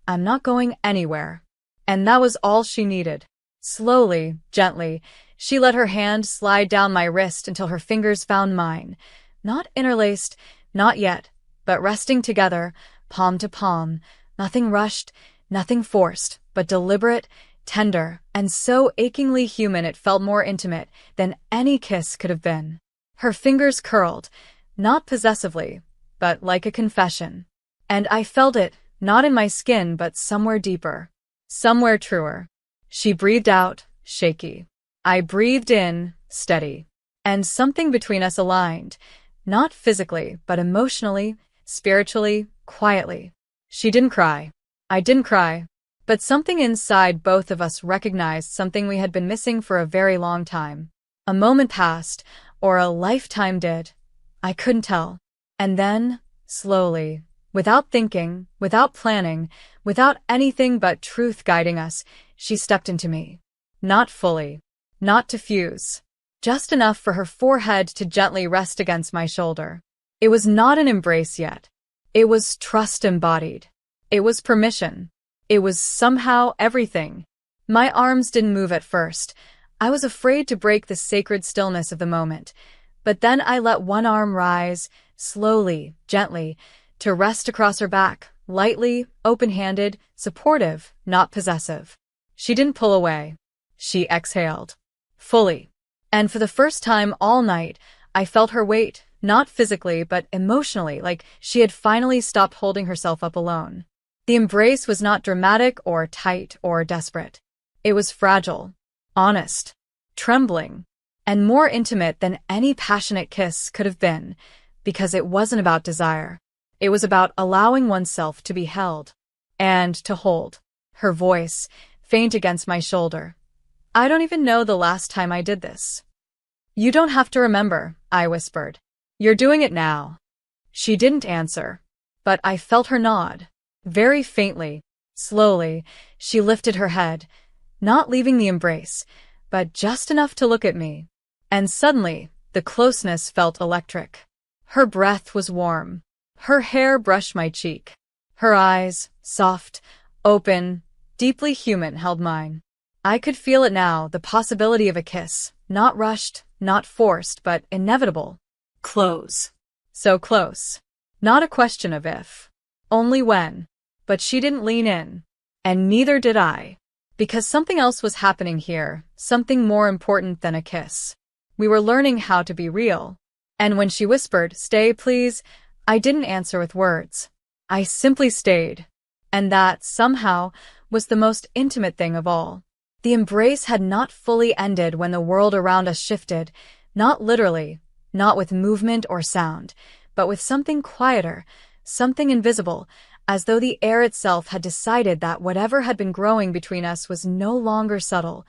"I'm not going anywhere." And that was all she needed. Slowly, gently, she let her hand slide down my wrist until her fingers found mine. Not interlaced, not yet, but resting together, palm to palm, nothing rushed, nothing forced, but deliberate, tender, and so achingly human it felt more intimate than any kiss could have been. Her fingers curled, not possessively, but like a confession. And I felt it, not in my skin but somewhere deeper, somewhere truer. She breathed out, shaky. I breathed in, steady. And something between us aligned, not physically, but emotionally, spiritually, quietly. She didn't cry. I didn't cry. But something inside both of us recognized something we had been missing for a very long time. A moment passed, or a lifetime did. I couldn't tell. And then, slowly, without thinking, without planning, without anything but truth guiding us, she stepped into me. Not fully. Not to fuse. Just enough for her forehead to gently rest against my shoulder. It was not an embrace yet. It was trust embodied. It was permission. It was somehow everything. My arms didn't move at first. I was afraid to break the sacred stillness of the moment. But then I let one arm rise, slowly, gently, to rest across her back, lightly, open-handed, supportive, not possessive. She didn't pull away. She exhaled. Fully. And for the first time all night, I felt her weight, not physically, but emotionally, like she had finally stopped holding herself up alone. The embrace was not dramatic or tight or desperate. It was fragile, honest, trembling, and more intimate than any passionate kiss could have been, because it wasn't about desire. It was about allowing oneself to be held and to hold. Her voice, faint against my shoulder. I don't even know the last time I did this. You don't have to remember, I whispered. You're doing it now. She didn't answer, but I felt her nod. Very faintly, slowly, she lifted her head, not leaving the embrace, but just enough to look at me. And suddenly, the closeness felt electric. Her breath was warm. Her hair brushed my cheek. Her eyes, soft, open, deeply human, held mine. I could feel it now, the possibility of a kiss, not rushed, not forced, but inevitable. Close. So close. Not a question of if, only when. But she didn't lean in. And neither did I. Because something else was happening here, something more important than a kiss. We were learning how to be real. And when she whispered, "Stay, please," I didn't answer with words. I simply stayed. And that, somehow, was the most intimate thing of all. The embrace had not fully ended when the world around us shifted, not literally, not with movement or sound, but with something quieter, something invisible, as though the air itself had decided that whatever had been growing between us was no longer subtle,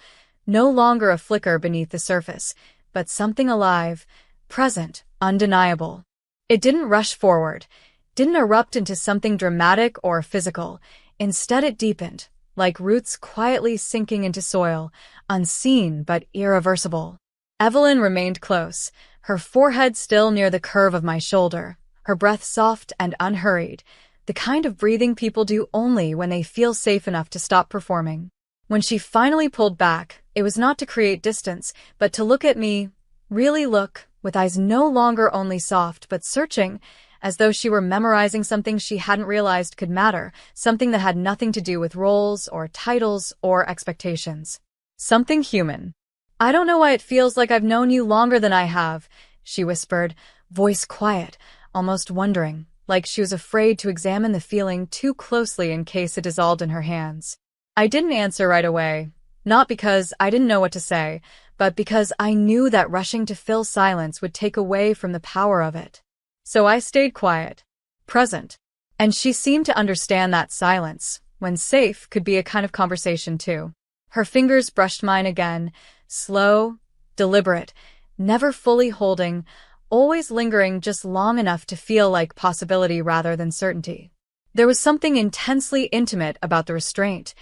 no longer a flicker beneath the surface, but something alive, present, undeniable. It didn't rush forward, didn't erupt into something dramatic or physical. Instead it deepened, like roots quietly sinking into soil, unseen but irreversible. Evelyn remained close, her forehead still near the curve of my shoulder, her breath soft and unhurried, the kind of breathing people do only when they feel safe enough to stop performing. When she finally pulled back, it was not to create distance, but to look at me, really look, with eyes no longer only soft but searching, as though she were memorizing something she hadn't realized could matter, something that had nothing to do with roles or titles or expectations. Something human. "I don't know why it feels like I've known you longer than I have," she whispered, voice quiet, almost wondering, like she was afraid to examine the feeling too closely in case it dissolved in her hands. I didn't answer right away, not because I didn't know what to say, but because I knew that rushing to fill silence would take away from the power of it. So I stayed quiet, present, and she seemed to understand that silence, when safe, could be a kind of conversation too. Her fingers brushed mine again, slow, deliberate, never fully holding, always lingering just long enough to feel like possibility rather than certainty. There was something intensely intimate about the restraint,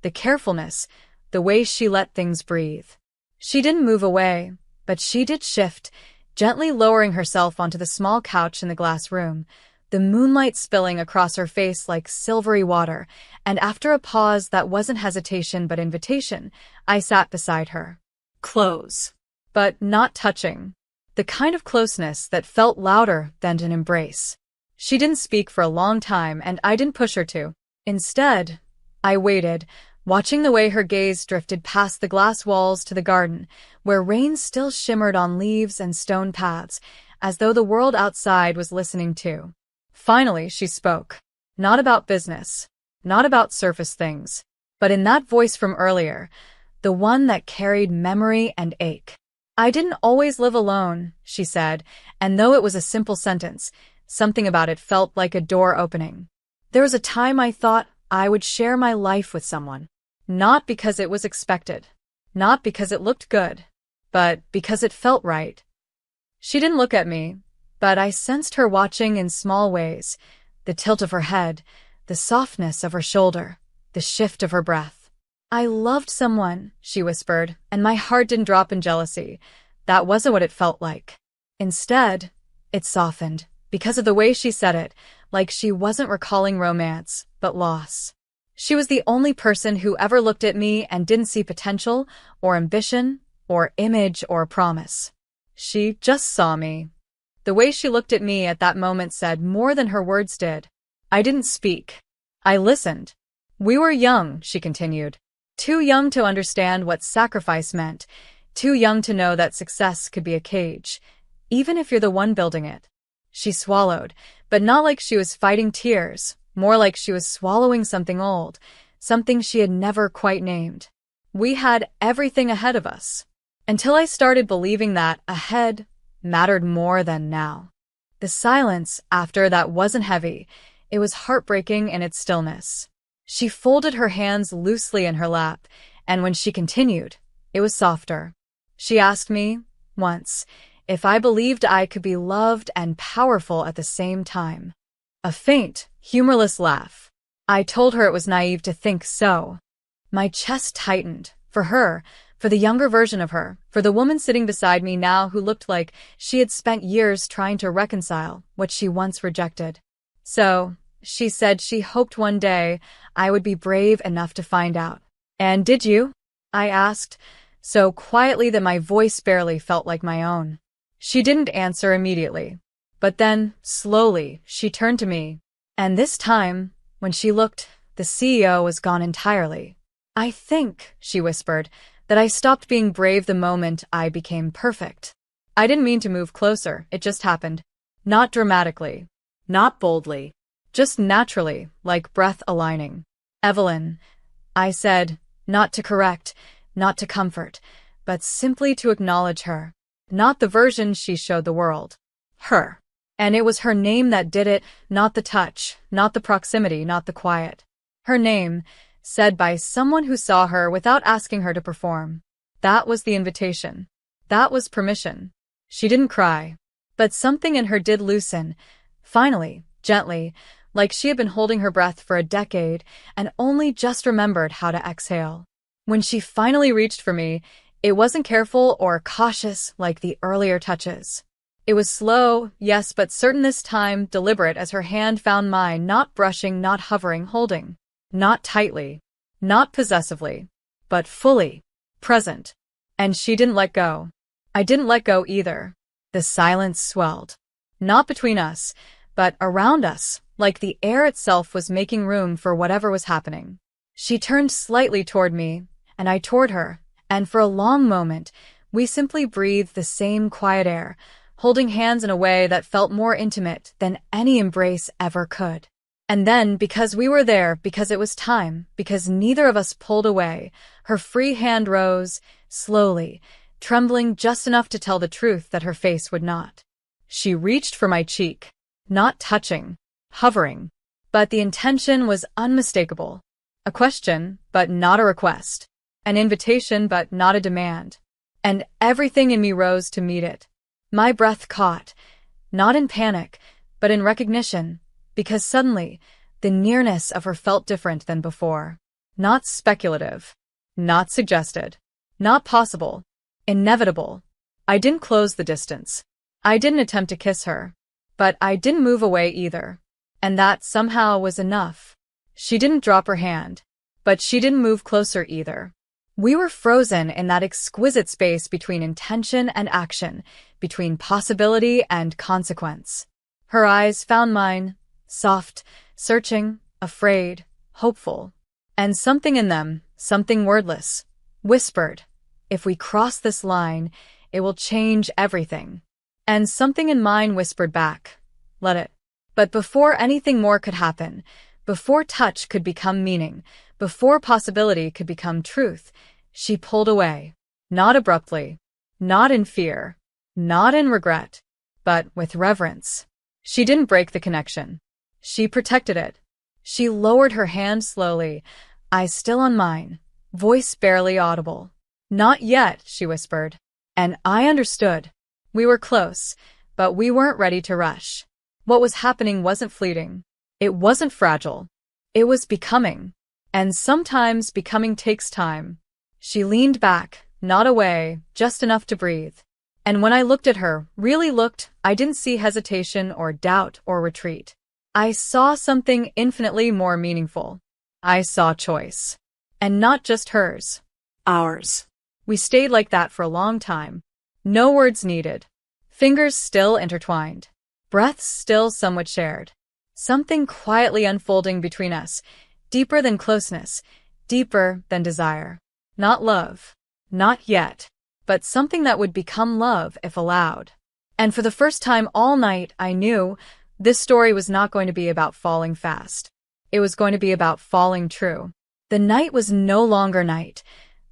the carefulness, the way she let things breathe. She didn't move away, but she did shift, gently lowering herself onto the small couch in the glass room, the moonlight spilling across her face like silvery water, and after a pause that wasn't hesitation but invitation, I sat beside her. Close. But not touching. The kind of closeness that felt louder than an embrace. She didn't speak for a long time, and I didn't push her to. Instead, I waited, watching the way her gaze drifted past the glass walls to the garden, where rain still shimmered on leaves and stone paths, as though the world outside was listening too. Finally, she spoke. Not about business, not about surface things, but in that voice from earlier, the one that carried memory and ache. "I didn't always live alone," she said, and though it was a simple sentence, something about it felt like a door opening. "There was a time I thought I would share my life with someone. Not because it was expected, not because it looked good, but because it felt right." She didn't look at me, but I sensed her watching in small ways, the tilt of her head, the softness of her shoulder, the shift of her breath. "I loved someone," she whispered, and my heart didn't drop in jealousy. That wasn't what it felt like. Instead, it softened, because of the way she said it, like she wasn't recalling romance, but loss. She was the only person who ever looked at me and didn't see potential, or ambition, or image, or promise. She just saw me. The way she looked at me at that moment said more than her words did. I didn't speak. I listened. We were young, she continued. Too young to understand what sacrifice meant. Too young to know that success could be a cage, even if you're the one building it. She swallowed, but not like she was fighting tears, more like she was swallowing something old, something she had never quite named. We had everything ahead of us. Until I started believing that ahead mattered more than now. The silence after that wasn't heavy. It was heartbreaking in its stillness. She folded her hands loosely in her lap, and when she continued, it was softer. She asked me, once, if I believed I could be loved and powerful at the same time. A faint, humorless laugh. I told her it was naive to think so. My chest tightened. For her, for the younger version of her, for the woman sitting beside me now who looked like she had spent years trying to reconcile what she once rejected. So, she said she hoped one day I would be brave enough to find out. And did you? I asked, so quietly that my voice barely felt like my own. She didn't answer immediately. But then, slowly, she turned to me. And this time, when she looked, the CEO was gone entirely. I think, she whispered, that I stopped being brave the moment I became perfect. I didn't mean to move closer, it just happened. Not dramatically. Not boldly. Just naturally, like breath aligning. Evelyn, I said, not to correct, not to comfort, but simply to acknowledge her. Not the version she showed the world. Her. And it was her name that did it, not the touch, not the proximity, not the quiet. Her name, said by someone who saw her without asking her to perform. That was the invitation. That was permission. She didn't cry. But something in her did loosen. Finally, gently, like she had been holding her breath for a decade and only just remembered how to exhale. When she finally reached for me, it wasn't careful or cautious like the earlier touches. It was slow, yes, but certain this time, deliberate as her hand found mine, not brushing, not hovering, holding. Not tightly, not possessively, but fully, present. And she didn't let go. I didn't let go either. The silence swelled. Not between us, but around us, like the air itself was making room for whatever was happening. She turned slightly toward me, and I toward her, and for a long moment, we simply breathed the same quiet air, holding hands in a way that felt more intimate than any embrace ever could. And then, because we were there, because it was time, because neither of us pulled away, her free hand rose, slowly, trembling just enough to tell the truth that her face would not. She reached for my cheek, not touching, hovering, but the intention was unmistakable. A question, but not a request. An invitation, but not a demand. And everything in me rose to meet it. My breath caught, not in panic, but in recognition, because suddenly, the nearness of her felt different than before. Not speculative, not suggested, not possible, inevitable. I didn't close the distance. I didn't attempt to kiss her, but I didn't move away either. And that somehow was enough. She didn't drop her hand, but she didn't move closer either. We were frozen in that exquisite space between intention and action, between possibility and consequence. Her eyes found mine, soft, searching, afraid, hopeful. And something in them, something wordless, whispered, if we cross this line, it will change everything. And something in mine whispered back, let it. But before anything more could happen, before touch could become meaning, before possibility could become truth, she pulled away. Not abruptly, not in fear, not in regret, but with reverence. She didn't break the connection. She protected it. She lowered her hand slowly, eyes still on mine, voice barely audible. Not yet, she whispered. And I understood. We were close, but we weren't ready to rush. What was happening wasn't fleeting. It wasn't fragile. It was becoming. And sometimes becoming takes time. She leaned back, not away, just enough to breathe. And when I looked at her, really looked, I didn't see hesitation or doubt or retreat. I saw something infinitely more meaningful. I saw choice. And not just hers. Ours. We stayed like that for a long time. No words needed. Fingers still intertwined. Breaths still somewhat shared. Something quietly unfolding between us, deeper than closeness, deeper than desire. Not love. Not yet. But something that would become love if allowed. And for the first time all night, I knew this story was not going to be about falling fast. It was going to be about falling true. The night was no longer night.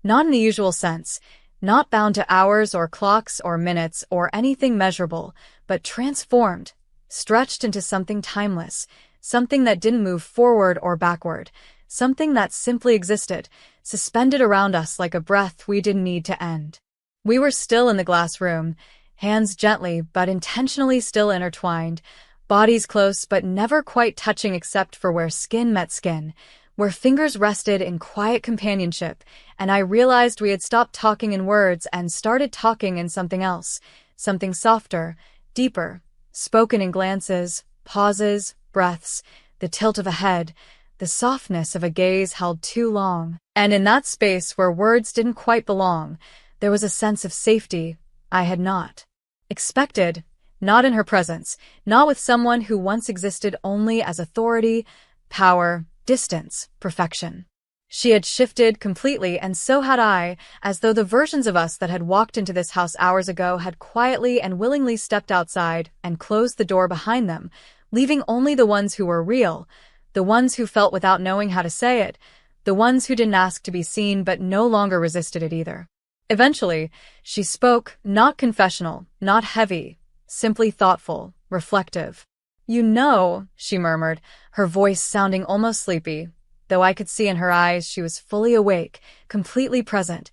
Not in the usual sense. Not bound to hours or clocks or minutes or anything measurable, but transformed, stretched into something timeless, something that didn't move forward or backward, something that simply existed, suspended around us like a breath we didn't need to end. We were still in the glass room, hands gently but intentionally still intertwined, bodies close but never quite touching except for where skin met skin, where fingers rested in quiet companionship, and I realized we had stopped talking in words and started talking in something else, something softer, deeper, spoken in glances, pauses, breaths, the tilt of a head, the softness of a gaze held too long. And in that space where words didn't quite belong, there was a sense of safety I had not expected, not in her presence, not with someone who once existed only as authority, power, distance, perfection. She had shifted completely, and so had I, as though the versions of us that had walked into this house hours ago had quietly and willingly stepped outside and closed the door behind them, leaving only the ones who were real, the ones who felt without knowing how to say it, the ones who didn't ask to be seen but no longer resisted it either. Eventually, she spoke, not confessional, not heavy, simply thoughtful, reflective. "You know," she murmured, her voice sounding almost sleepy, though I could see in her eyes she was fully awake, completely present.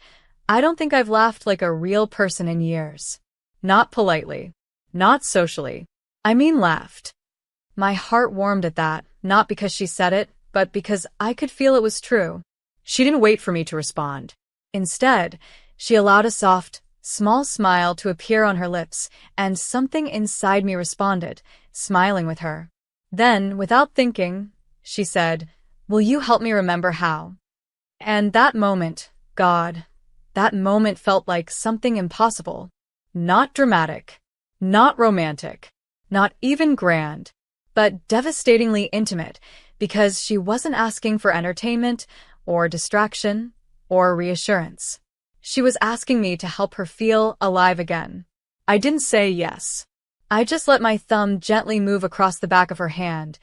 "I don't think I've laughed like a real person in years. Not politely. Not socially. I mean laughed." My heart warmed at that, not because she said it, but because I could feel it was true. She didn't wait for me to respond. Instead, she allowed a soft, small smile to appear on her lips, and something inside me responded, smiling with her. Then, without thinking, she said, "Will you help me remember how?" And that moment, God, that moment felt like something impossible. Not dramatic, not romantic, not even grand, but devastatingly intimate, because she wasn't asking for entertainment, or distraction, or reassurance. She was asking me to help her feel alive again. I didn't say yes. I just let my thumb gently move across the back of her hand,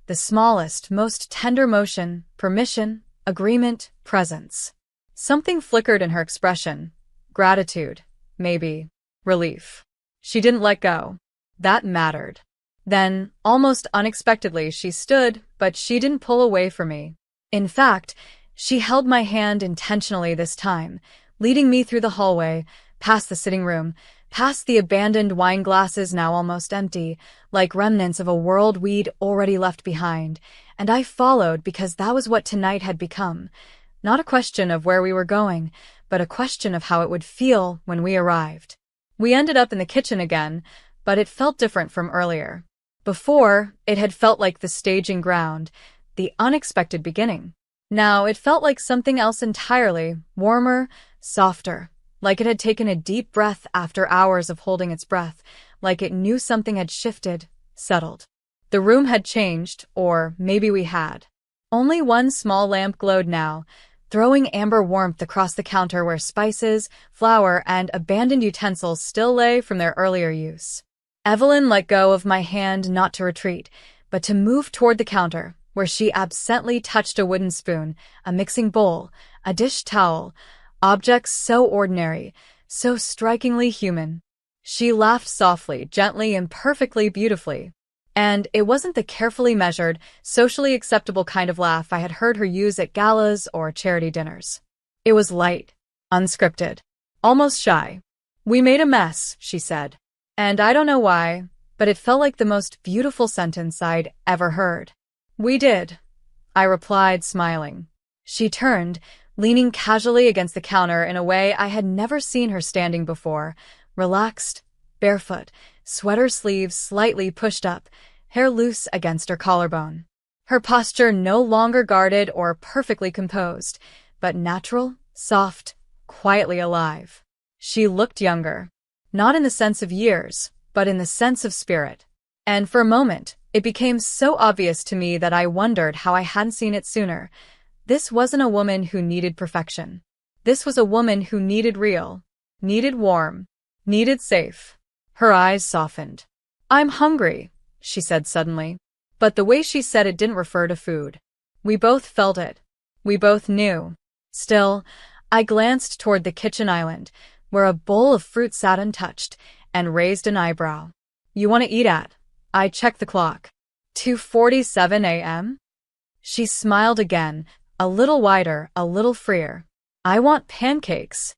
the smallest, most tender motion, permission, agreement, presence. Something flickered in her expression. Gratitude, maybe, relief. She didn't let go. That mattered. Then, almost unexpectedly, she stood, but she didn't pull away from me. In fact, she held my hand intentionally this time, leading me through the hallway, past the sitting room, past the abandoned wine glasses now almost empty, like remnants of a world we'd already left behind, and I followed because that was what tonight had become. Not a question of where we were going, but a question of how it would feel when we arrived. We ended up in the kitchen again, but it felt different from earlier. Before, it had felt like the staging ground, the unexpected beginning. Now it felt like something else entirely, warmer, softer, like it had taken a deep breath after hours of holding its breath, like it knew something had shifted, settled. The room had changed, or maybe we had. Only one small lamp glowed now, throwing amber warmth across the counter where spices, flour, and abandoned utensils still lay from their earlier use. Evelyn let go of my hand not to retreat, but to move toward the counter, where she absently touched a wooden spoon, a mixing bowl, a dish towel, objects so ordinary, so strikingly human. She laughed softly, gently, and perfectly beautifully. And it wasn't the carefully measured, socially acceptable kind of laugh I had heard her use at galas or charity dinners. It was light, unscripted, almost shy. "We made a mess," she said. And I don't know why, but it felt like the most beautiful sentence I'd ever heard. "We did," I replied, smiling. She turned, leaning casually against the counter in a way I had never seen her standing before, relaxed, barefoot, sweater sleeves slightly pushed up, hair loose against her collarbone. Her posture no longer guarded or perfectly composed, but natural, soft, quietly alive. She looked younger, not in the sense of years, but in the sense of spirit. And for a moment, it became so obvious to me that I wondered how I hadn't seen it sooner. This wasn't a woman who needed perfection. This was a woman who needed real, needed warm, needed safe. Her eyes softened. "I'm hungry," she said suddenly. But the way she said it didn't refer to food. We both felt it. We both knew. Still, I glanced toward the kitchen island, where a bowl of fruit sat untouched, and raised an eyebrow. "You want to eat at?" I checked the clock. 2:47 a.m.? She smiled again, a little wider, a little freer. "I want pancakes."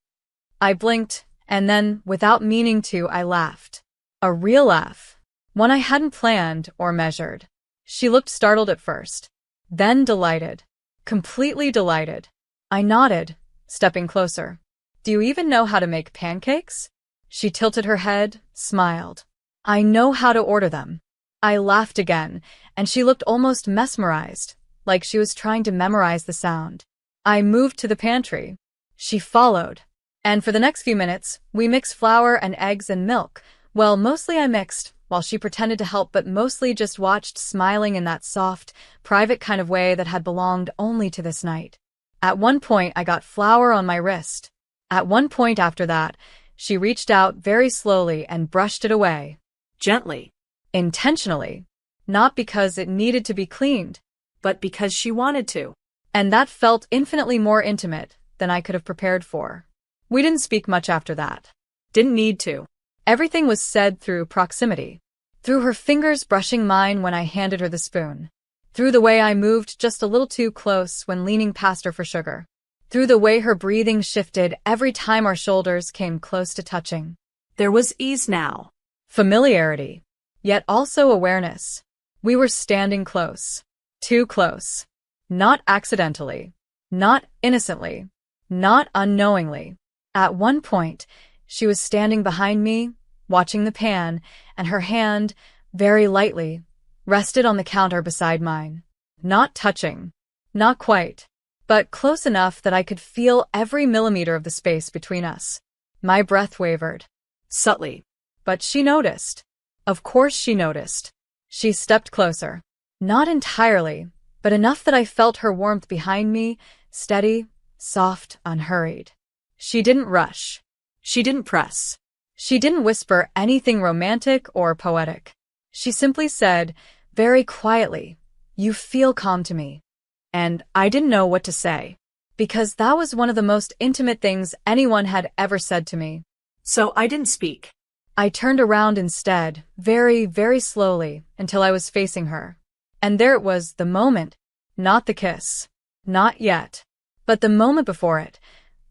I blinked, and then, without meaning to, I laughed. A real laugh. One I hadn't planned or measured. She looked startled at first, then delighted. Completely delighted. I nodded, stepping closer. "Do you even know how to make pancakes?" She tilted her head, smiled. "I know how to order them." I laughed again, and she looked almost mesmerized, like she was trying to memorize the sound. I moved to the pantry. She followed. And for the next few minutes, we mixed flour and eggs and milk. Well, mostly I mixed, while she pretended to help but mostly just watched, smiling in that soft, private kind of way that had belonged only to this night. At one point, I got flour on my wrist. At one point after that, she reached out very slowly and brushed it away. Gently. Intentionally. Not because it needed to be cleaned, But because she wanted to. and that felt infinitely more intimate than I could have prepared for. We didn't speak much after that. Didn't need to. Everything was said through proximity. Through her fingers brushing mine when I handed her the spoon. Through the way I moved just a little too close when leaning past her for sugar. Through the way her breathing shifted every time our shoulders came close to touching. There was ease now. Familiarity. Yet also awareness. We were standing close. Too close. Not accidentally. Not innocently. Not unknowingly. At one point, she was standing behind me, watching the pan, and her hand, very lightly, rested on the counter beside mine. Not touching. Not quite. But close enough that I could feel every millimeter of the space between us. My breath wavered. Subtly. But she noticed. Of course she noticed. She stepped closer. Not entirely, but enough that I felt her warmth behind me, steady, soft, unhurried. She didn't rush. She didn't press. She didn't whisper anything romantic or poetic. She simply said, very quietly, "You feel calm to me." And I didn't know what to say, because that was one of the most intimate things anyone had ever said to me. So I didn't speak. I turned around instead, very, very slowly, until I was facing her. And there it was, the moment. Not the kiss. Not yet. But the moment before it.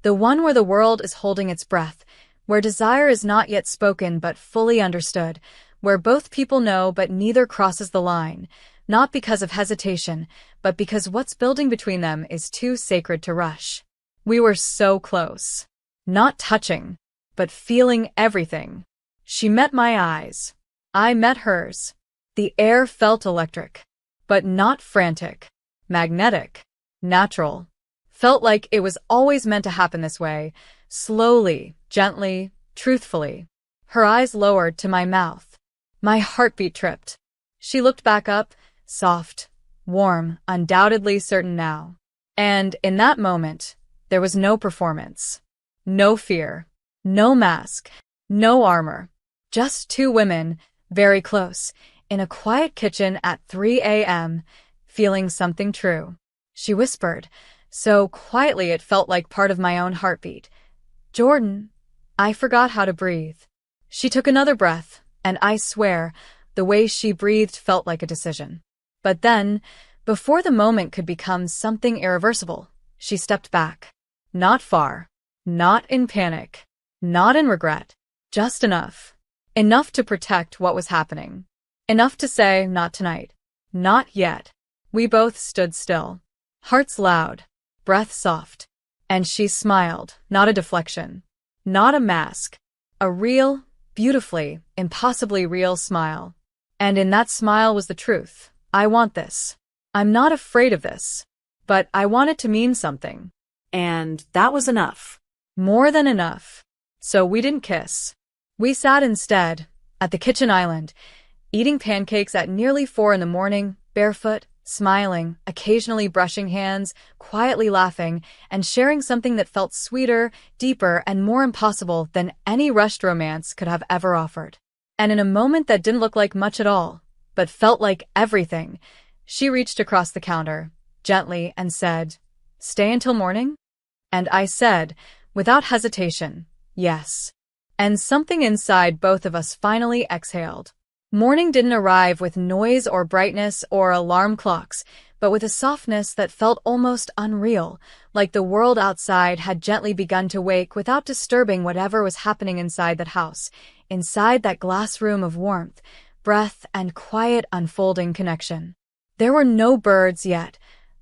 The one where the world is holding its breath, where desire is not yet spoken but fully understood, where both people know but neither crosses the line, not because of hesitation, but because what's building between them is too sacred to rush. We were so close. Not touching, but feeling everything. She met my eyes. I met hers. The air felt electric, but not frantic. Magnetic. Natural. Felt like it was always meant to happen this way, slowly, gently, truthfully. Her eyes lowered to my mouth. My heartbeat tripped. She looked back up, soft, warm, undoubtedly certain now. And in that moment, there was no performance. No fear. No mask. No armor. Just two women, very close, in a quiet kitchen at 3 a.m., feeling something true. She whispered, so quietly it felt like part of my own heartbeat. "Jordan." I forgot how to breathe. She took another breath, and I swear, the way she breathed felt like a decision. But then, before the moment could become something irreversible, she stepped back. Not far. Not in panic. Not in regret. Just enough. Enough to protect what was happening. Enough to say, not tonight. Not yet. We both stood still. Hearts loud. Breath soft. And she smiled, not a deflection. Not a mask. A real, beautifully, impossibly real smile. And in that smile was the truth. I want this. I'm not afraid of this. But I want it to mean something. And that was enough. More than enough. So we didn't kiss. We sat instead, at the kitchen island, eating pancakes at nearly 4 in the morning, barefoot, smiling, occasionally brushing hands, quietly laughing, and sharing something that felt sweeter, deeper, and more impossible than any rushed romance could have ever offered. And in a moment that didn't look like much at all, but felt like everything, she reached across the counter, gently, and said, "Stay until morning?" And I said, without hesitation, yes. And something inside both of us finally exhaled. Morning didn't arrive with noise or brightness or alarm clocks, but with a softness that felt almost unreal, like the world outside had gently begun to wake without disturbing whatever was happening inside that house, inside that glass room of warmth, breath, and quiet unfolding connection. There were no birds yet,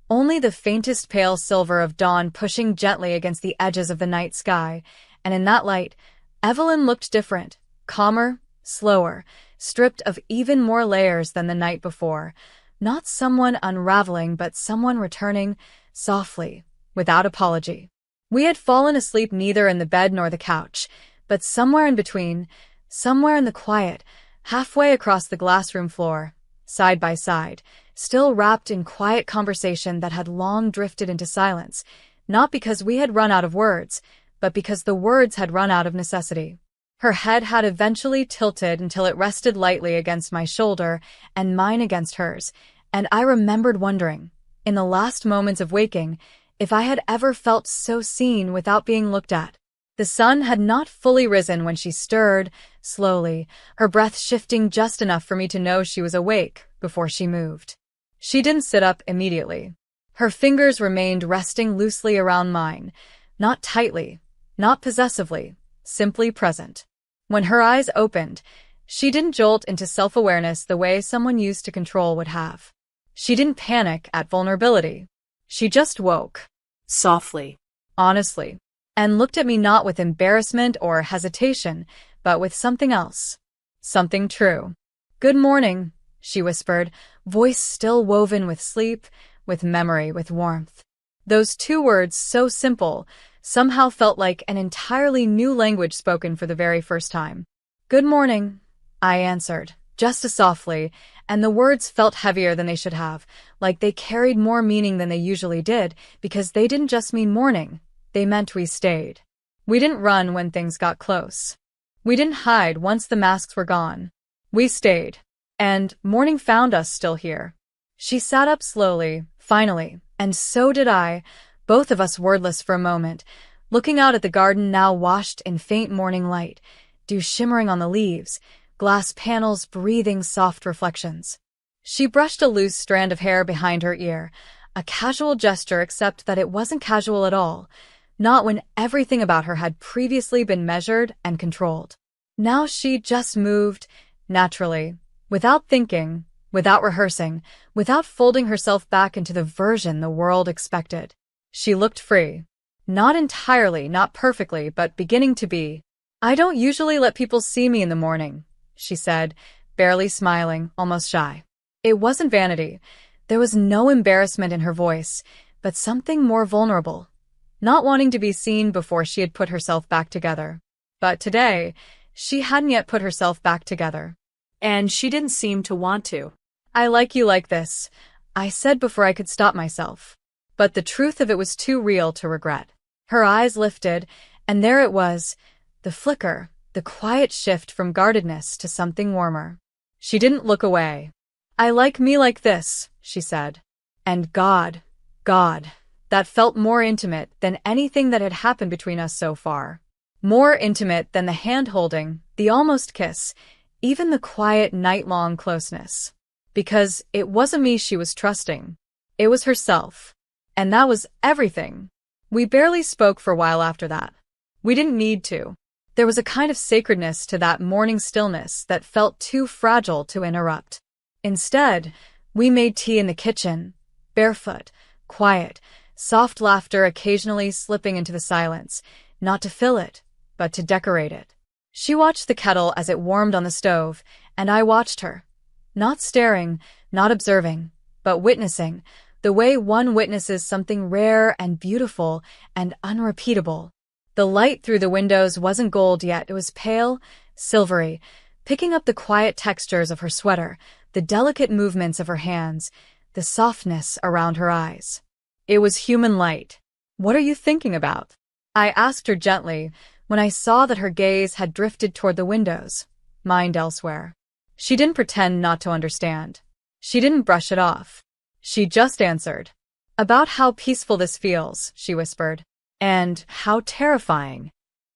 only the faintest pale silver of dawn pushing gently against the edges of the night sky, and in that light, Evelyn looked different, calmer, slower, stripped of even more layers than the night before. Not someone unraveling, but someone returning, softly, without apology. We had fallen asleep neither in the bed nor the couch, but somewhere in between, somewhere in the quiet, halfway across the glassroom floor, side by side, still wrapped in quiet conversation that had long drifted into silence, not because we had run out of words, but because the words had run out of necessity. Her head had eventually tilted until it rested lightly against my shoulder and mine against hers, and I remembered wondering, in the last moments of waking, if I had ever felt so seen without being looked at. The sun had not fully risen when she stirred, slowly, her breath shifting just enough for me to know she was awake before she moved. She didn't sit up immediately. Her fingers remained resting loosely around mine, not tightly, not possessively, simply present. When her eyes opened, she didn't jolt into self-awareness the way someone used to control would have. She didn't panic at vulnerability. She just woke. Softly. Honestly. And looked at me not with embarrassment or hesitation, but with something else. Something true. "Good morning," she whispered, voice still woven with sleep, with memory, with warmth. Those two words, so simple, somehow felt like an entirely new language spoken for the very first time. "Good morning," I answered, just as softly, and the words felt heavier than they should have, like they carried more meaning than they usually did, because they didn't just mean morning, they meant we stayed. We didn't run when things got close. We didn't hide once the masks were gone. We stayed. And morning found us still here. She sat up slowly, finally, and so did I, both of us wordless for a moment, looking out at the garden now washed in faint morning light, dew shimmering on the leaves, glass panels breathing soft reflections. She brushed a loose strand of hair behind her ear, a casual gesture except that it wasn't casual at all, not when everything about her had previously been measured and controlled. Now she just moved, naturally, without thinking, without rehearsing, without folding herself back into the version the world expected. She looked free. Not entirely, not perfectly, but beginning to be. "I don't usually let people see me in the morning," she said, barely smiling, almost shy. It wasn't vanity. There was no embarrassment in her voice, but something more vulnerable. Not wanting to be seen before she had put herself back together. But today, she hadn't yet put herself back together. And she didn't seem to want to. "I like you like this," I said before I could stop myself. But the truth of it was too real to regret. Her eyes lifted, and there it was, the flicker, the quiet shift from guardedness to something warmer. She didn't look away. "I like me like this," she said. And God, that felt more intimate than anything that had happened between us so far. More intimate than the hand-holding, the almost kiss, even the quiet night-long closeness. Because it wasn't me she was trusting. It was herself. And that was everything. We barely spoke for a while after that. We didn't need to. There was a kind of sacredness to that morning stillness that felt too fragile to interrupt. Instead, we made tea in the kitchen, barefoot, quiet, soft laughter occasionally slipping into the silence, not to fill it, but to decorate it. She watched the kettle as it warmed on the stove, and I watched her. Not staring, not observing, but witnessing, the way one witnesses something rare and beautiful and unrepeatable. The light through the windows wasn't gold yet, it was pale, silvery, picking up the quiet textures of her sweater, the delicate movements of her hands, the softness around her eyes. It was human light. "What are you thinking about?" I asked her gently, when I saw that her gaze had drifted toward the windows, mind elsewhere. She didn't pretend not to understand. She didn't brush it off. She just answered. "About how peaceful this feels," she whispered. "And how terrifying."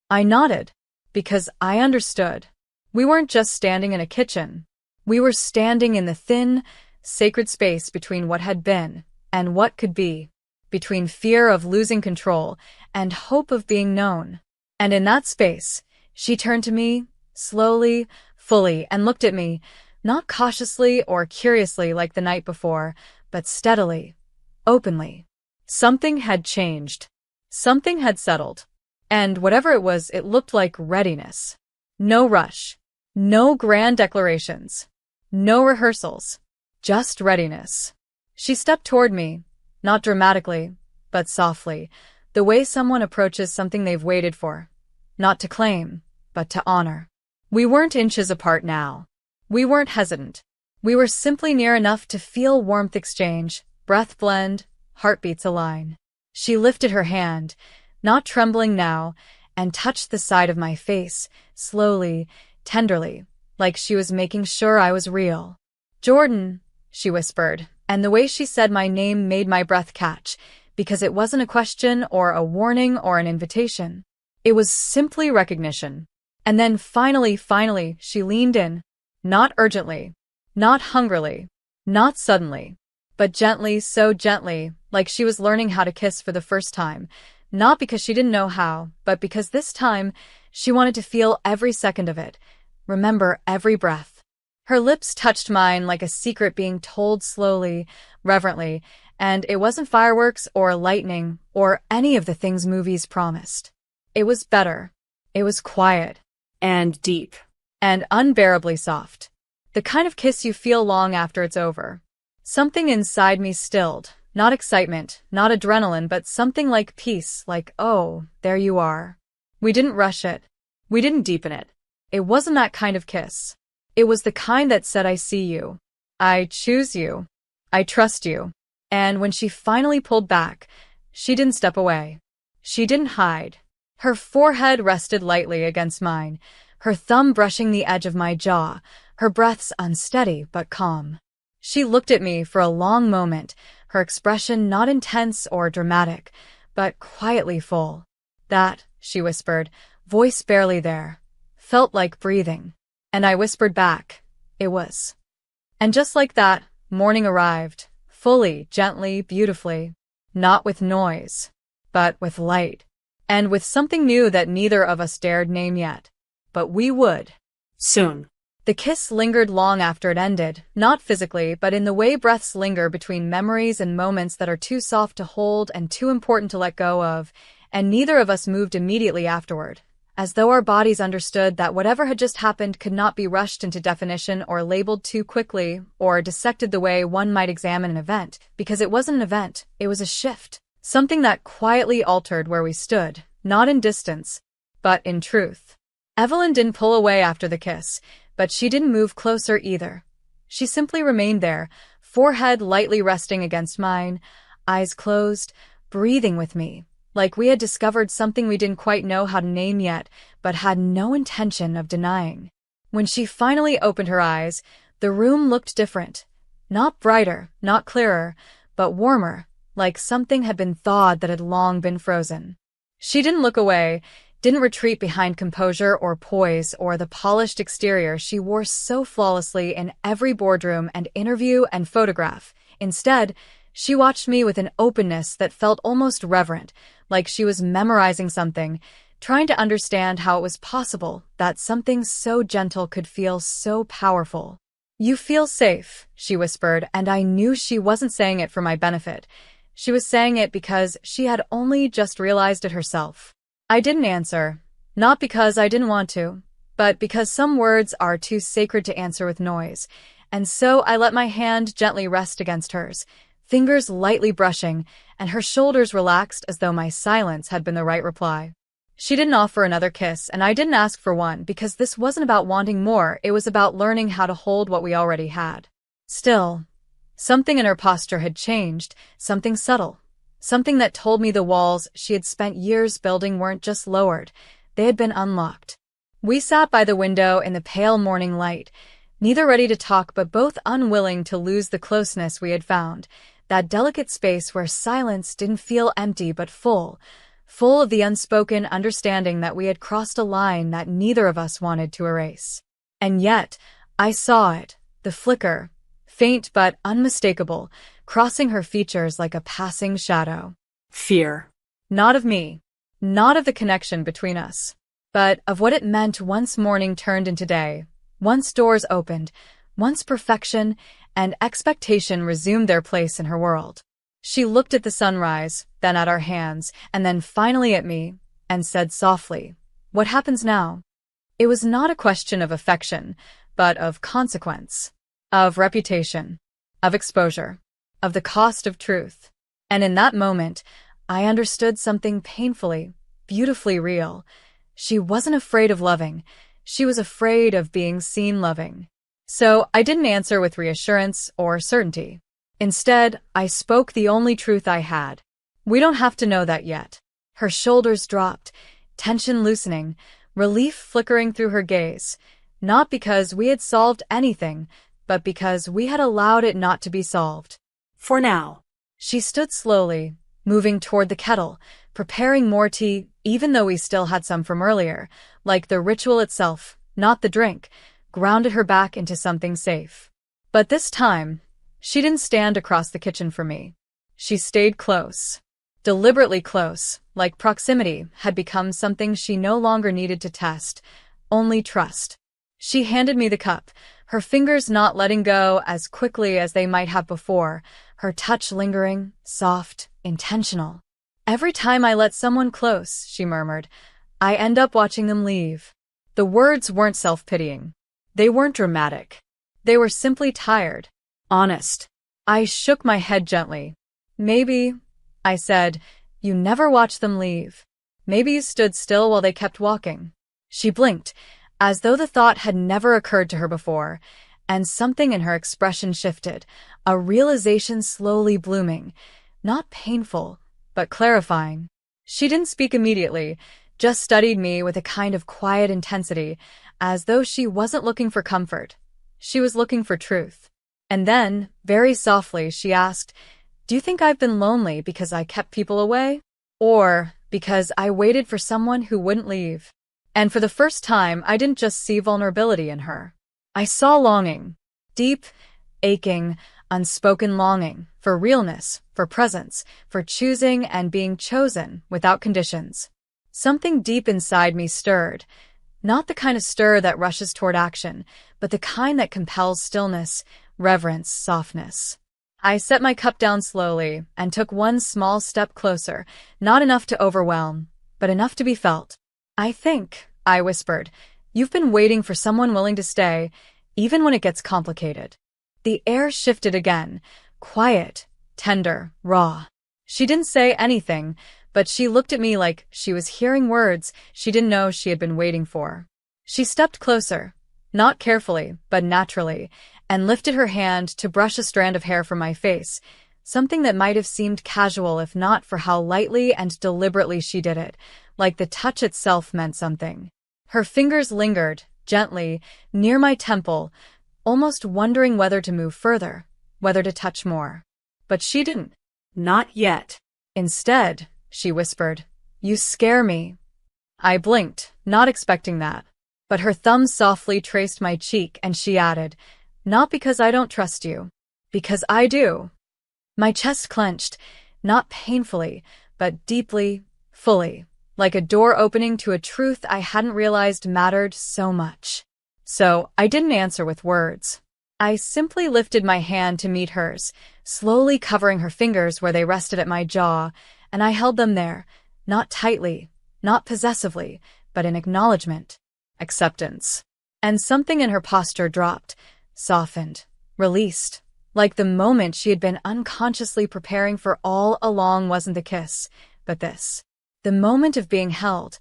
I nodded, because I understood. We weren't just standing in a kitchen. We were standing in the thin, sacred space between what had been and what could be, between fear of losing control and hope of being known. And in that space, she turned to me, slowly, fully, and looked at me, not cautiously or curiously like the night before, but steadily, openly. Something had changed. Something had settled. And whatever it was, it looked like readiness. No rush. No grand declarations. No rehearsals. Just readiness. She stepped toward me, not dramatically, but softly, the way someone approaches something they've waited for. Not to claim, but to honor. We weren't inches apart now. We weren't hesitant. We were simply near enough to feel warmth exchange, breath blend, heartbeats align. She lifted her hand, not trembling now, and touched the side of my face, slowly, tenderly, like she was making sure I was real. "Jordan," she whispered, and the way she said my name made my breath catch, because it wasn't a question or a warning or an invitation. It was simply recognition. And then finally, she leaned in, not urgently, not hungrily, not suddenly, but gently, so gently, like she was learning how to kiss for the first time, not because she didn't know how, but because this time she wanted to feel every second of it, remember every breath. Her lips touched mine like a secret being told slowly, reverently, and it wasn't fireworks or lightning or any of the things movies promised. It was better. It was quiet. And deep. And unbearably soft. The kind of kiss you feel long after it's over. Something inside me stilled. Not excitement, not adrenaline, but something like peace, like, oh, there you are. We didn't rush it. We didn't deepen it. It wasn't that kind of kiss. It was the kind that said, I see you. I choose you. I trust you. And when she finally pulled back, she didn't step away. She didn't hide. Her forehead rested lightly against mine, her thumb brushing the edge of my jaw, her breaths unsteady but calm. She looked at me for a long moment, her expression not intense or dramatic, but quietly full. "That," she whispered, voice barely there, "felt like breathing." And I whispered back, "It was." And just like that, morning arrived, fully, gently, beautifully, not with noise, but with light. And with something new that neither of us dared name yet. But we would. Soon. The kiss lingered long after it ended, not physically, but in the way breaths linger between memories and moments that are too soft to hold and too important to let go of, and neither of us moved immediately afterward, as though our bodies understood that whatever had just happened could not be rushed into definition or labeled too quickly, or dissected the way one might examine an event, because it wasn't an event, it was a shift. Something that quietly altered where we stood, not in distance, but in truth. Evelyn didn't pull away after the kiss, but she didn't move closer either. She simply remained there, forehead lightly resting against mine, eyes closed, breathing with me, like we had discovered something we didn't quite know how to name yet, but had no intention of denying. When she finally opened her eyes, the room looked different. Not brighter, not clearer, but warmer, like something had been thawed that had long been frozen. She didn't look away, didn't retreat behind composure or poise or the polished exterior she wore so flawlessly in every boardroom and interview and photograph. Instead, she watched me with an openness that felt almost reverent, like she was memorizing something, trying to understand how it was possible that something so gentle could feel so powerful. "You feel safe," she whispered, and I knew she wasn't saying it for my benefit. She was saying it because she had only just realized it herself. I didn't answer, not because I didn't want to, but because some words are too sacred to answer with noise, And so I let my hand gently rest against hers, fingers lightly brushing, and her shoulders relaxed as though my silence had been the right reply. She didn't offer another kiss, and I didn't ask for one because this wasn't about wanting more, it was about learning how to hold what we already had. Still, something in her posture had changed, something subtle, something that told me the walls she had spent years building weren't just lowered, they had been unlocked. We sat by the window in the pale morning light, neither ready to talk but both unwilling to lose the closeness we had found, that delicate space where silence didn't feel empty but full of the unspoken understanding that we had crossed a line that neither of us wanted to erase. And yet, I saw it, the flicker, faint but unmistakable, crossing her features like a passing shadow. Fear. Not of me, not of the connection between us, but of what it meant once morning turned into day, once doors opened, once perfection and expectation resumed their place in her world. She looked at the sunrise, then at our hands, and then finally at me, and said softly, "What happens now?" It was not a question of affection, but of consequence, of reputation, of exposure, of the cost of truth. And in that moment, I understood something painfully, beautifully real. She wasn't afraid of loving, she was afraid of being seen loving. So I didn't answer with reassurance or certainty. Instead, I spoke the only truth I had. We don't have to know that yet. Her shoulders dropped, tension loosening, relief flickering through her gaze, not because we had solved anything, but because we had allowed it not to be solved. For now. She stood slowly, moving toward the kettle, preparing more tea, even though we still had some from earlier, like the ritual itself, not the drink, grounded her back into something safe. But this time, she didn't stand across the kitchen from me. She stayed close. Deliberately close, like proximity had become something she no longer needed to test, only trust. She handed me the cup, her fingers not letting go as quickly as they might have before, her touch lingering, soft, intentional. "Every time I let someone close," she murmured, "I end up watching them leave." The words weren't self-pitying. They weren't dramatic. They were simply tired. Honest. I shook my head gently. "Maybe," I said, "you never watched them leave. Maybe you stood still while they kept walking." She blinked, as though the thought had never occurred to her before, and something in her expression shifted, a realization slowly blooming, not painful, but clarifying. She didn't speak immediately, just studied me with a kind of quiet intensity, as though she wasn't looking for comfort. She was looking for truth. And then, very softly, she asked, "Do you think I've been lonely because I kept people away? Or because I waited for someone who wouldn't leave?" And for the first time, I didn't just see vulnerability in her. I saw longing. Deep, aching, unspoken longing for realness, for presence, for choosing and being chosen without conditions. Something deep inside me stirred. Not the kind of stir that rushes toward action, but the kind that compels stillness, reverence, softness. I set my cup down slowly and took one small step closer, not enough to overwhelm, but enough to be felt. "I think," I whispered, "you've been waiting for someone willing to stay, even when it gets complicated." The air shifted again, quiet, tender, raw. She didn't say anything, but she looked at me like she was hearing words she didn't know she had been waiting for. She stepped closer, not carefully, but naturally, and lifted her hand to brush a strand of hair from my face, something that might have seemed casual if not for how lightly and deliberately she did it, like the touch itself meant something. Her fingers lingered, gently, near my temple, almost wondering whether to move further, whether to touch more. But she didn't. Not yet. "Instead," she whispered, "you scare me." I blinked, not expecting that. But her thumb softly traced my cheek and she added, "Not because I don't trust you. Because I do." My chest clenched, not painfully, but deeply, fully, like a door opening to a truth I hadn't realized mattered so much. So I didn't answer with words. I simply lifted my hand to meet hers, slowly covering her fingers where they rested at my jaw, and I held them there, not tightly, not possessively, but in acknowledgement, acceptance. And something in her posture dropped, softened, released. Like the moment she had been unconsciously preparing for all along wasn't the kiss, but this. The moment of being held,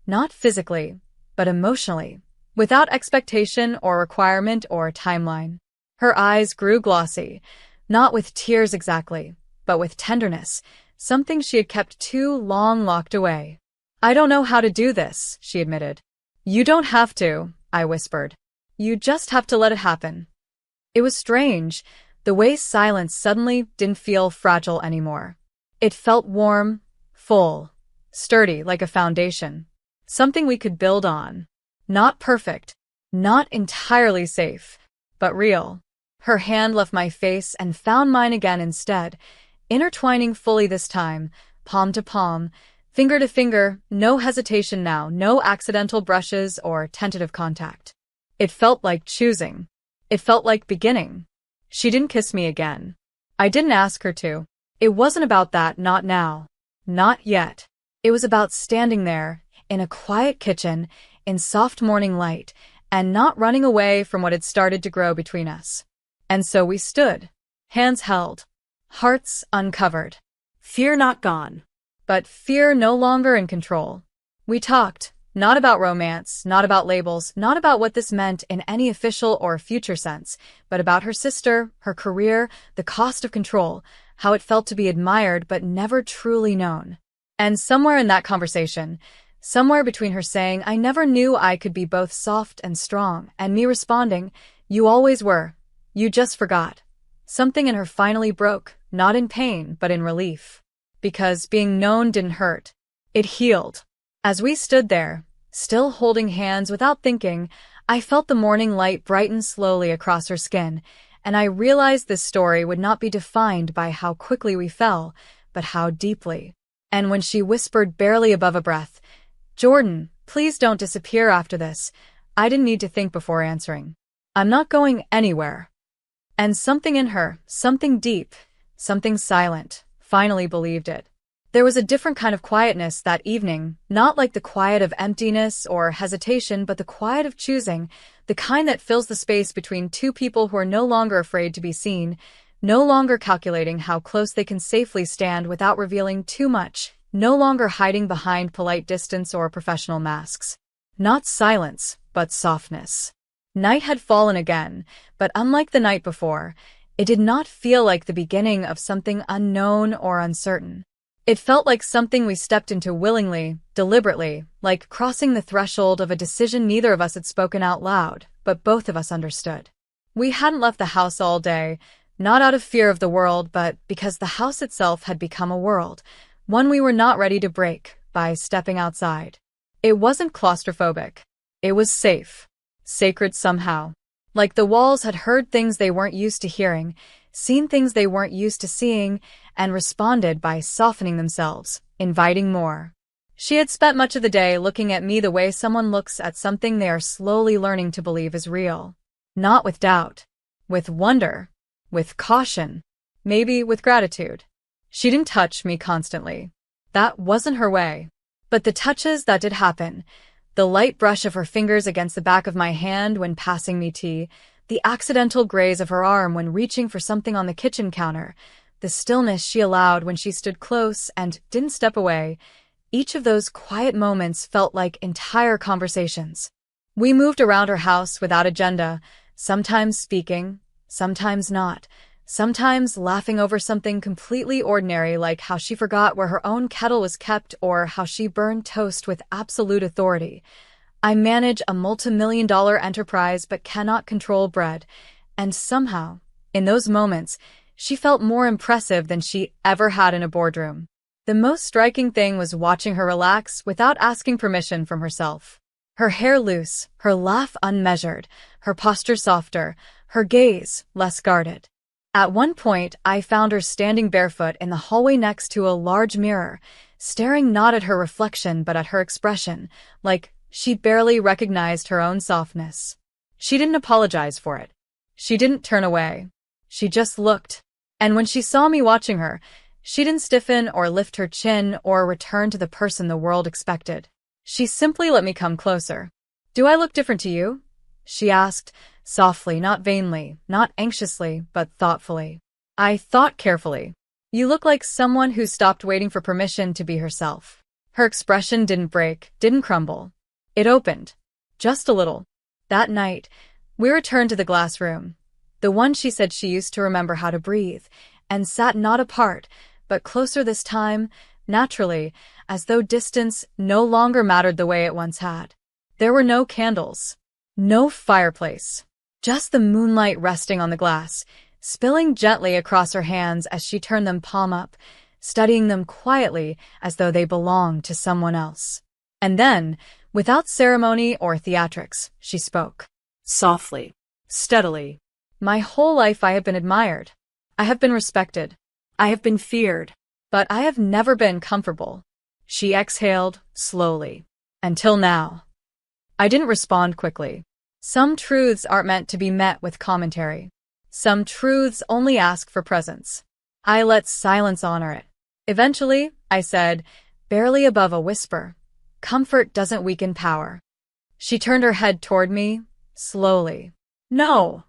not physically, but emotionally, without expectation or requirement or timeline. Her eyes grew glossy, not with tears exactly, but with tenderness, something she had kept too long locked away. "I don't know how to do this," she admitted. "You don't have to," I whispered. "You just have to let it happen." It was strange, the way silence suddenly didn't feel fragile anymore. It felt warm, full, sturdy like a foundation. Something we could build on. Not perfect, not entirely safe, but real. Her hand left my face and found mine again instead, intertwining fully this time, palm to palm, finger to finger, no hesitation now, no accidental brushes or tentative contact. It felt like choosing. It felt like beginning. She didn't kiss me again. I didn't ask her to. It wasn't about that, not now. Not yet. It was about standing there, in a quiet kitchen, in soft morning light, and not running away from what had started to grow between us. And so we stood, hands held, hearts uncovered. Fear not gone. But fear no longer in control. We talked, not about romance, not about labels, not about what this meant in any official or future sense, but about her sister, her career, the cost of control, how it felt to be admired but never truly known. And somewhere in that conversation, somewhere between her saying, "I never knew I could be both soft and strong," and me responding, "You always were. You just forgot," something in her finally broke, not in pain, but in relief. Because being known didn't hurt. It healed. As we stood there, still holding hands without thinking, I felt the morning light brighten slowly across her skin, and I realized this story would not be defined by how quickly we fell, but how deeply. And when she whispered barely above a breath, "Jordan, please don't disappear after this," I didn't need to think before answering. "I'm not going anywhere." And something in her, something deep, something silent, finally believed it. There was a different kind of quietness that evening, not like the quiet of emptiness or hesitation, but the quiet of choosing, the kind that fills the space between two people who are no longer afraid to be seen, no longer calculating how close they can safely stand without revealing too much, no longer hiding behind polite distance or professional masks. Not silence, but softness. Night had fallen again, but unlike the night before, it did not feel like the beginning of something unknown or uncertain. It felt like something we stepped into willingly, deliberately, like crossing the threshold of a decision neither of us had spoken out loud, but both of us understood. We hadn't left the house all day, not out of fear of the world, but because the house itself had become a world, one we were not ready to break by stepping outside. It wasn't claustrophobic. It was safe. Sacred somehow. Like the walls had heard things they weren't used to hearing, seen things they weren't used to seeing, and responded by softening themselves, inviting more. She had spent much of the day looking at me the way someone looks at something they are slowly learning to believe is real. Not with doubt. With wonder. With caution. Maybe with gratitude. She didn't touch me constantly. That wasn't her way. But the touches that did happen, the light brush of her fingers against the back of my hand when passing me tea, the accidental graze of her arm when reaching for something on the kitchen counter, the stillness she allowed when she stood close and didn't step away, each of those quiet moments felt like entire conversations. We moved around her house without agenda, sometimes speaking, sometimes not, sometimes laughing over something completely ordinary like how she forgot where her own kettle was kept or how she burned toast with absolute authority. I manage a multi-million-dollar enterprise but cannot control bread, and somehow, in those moments, she felt more impressive than she ever had in a boardroom. The most striking thing was watching her relax without asking permission from herself. Her hair loose, her laugh unmeasured, her posture softer, her gaze less guarded. At one point, I found her standing barefoot in the hallway next to a large mirror, staring not at her reflection but at her expression, like she barely recognized her own softness. She didn't apologize for it. She didn't turn away. She just looked. And when she saw me watching her, she didn't stiffen or lift her chin or return to the person the world expected. She simply let me come closer. "Do I look different to you?" she asked, softly, not vainly, not anxiously, but thoughtfully. I thought carefully. You look like someone who stopped waiting for permission to be herself. Her expression didn't break, didn't crumble. It opened. Just a little. That night, we returned to the glass room, the one she said she used to remember how to breathe, and sat not apart, but closer this time, naturally, as though distance no longer mattered the way it once had. There were no candles, no fireplace, just the moonlight resting on the glass, spilling gently across her hands as she turned them palm up, studying them quietly as though they belonged to someone else. And then, without ceremony or theatrics, she spoke. Softly. Steadily. My whole life I have been admired. I have been respected. I have been feared. But I have never been comfortable. She exhaled, slowly. Until now. I didn't respond quickly. Some truths aren't meant to be met with commentary. Some truths only ask for presence. I let silence honor it. Eventually, I said, barely above a whisper, comfort doesn't weaken power. She turned her head toward me, slowly. No.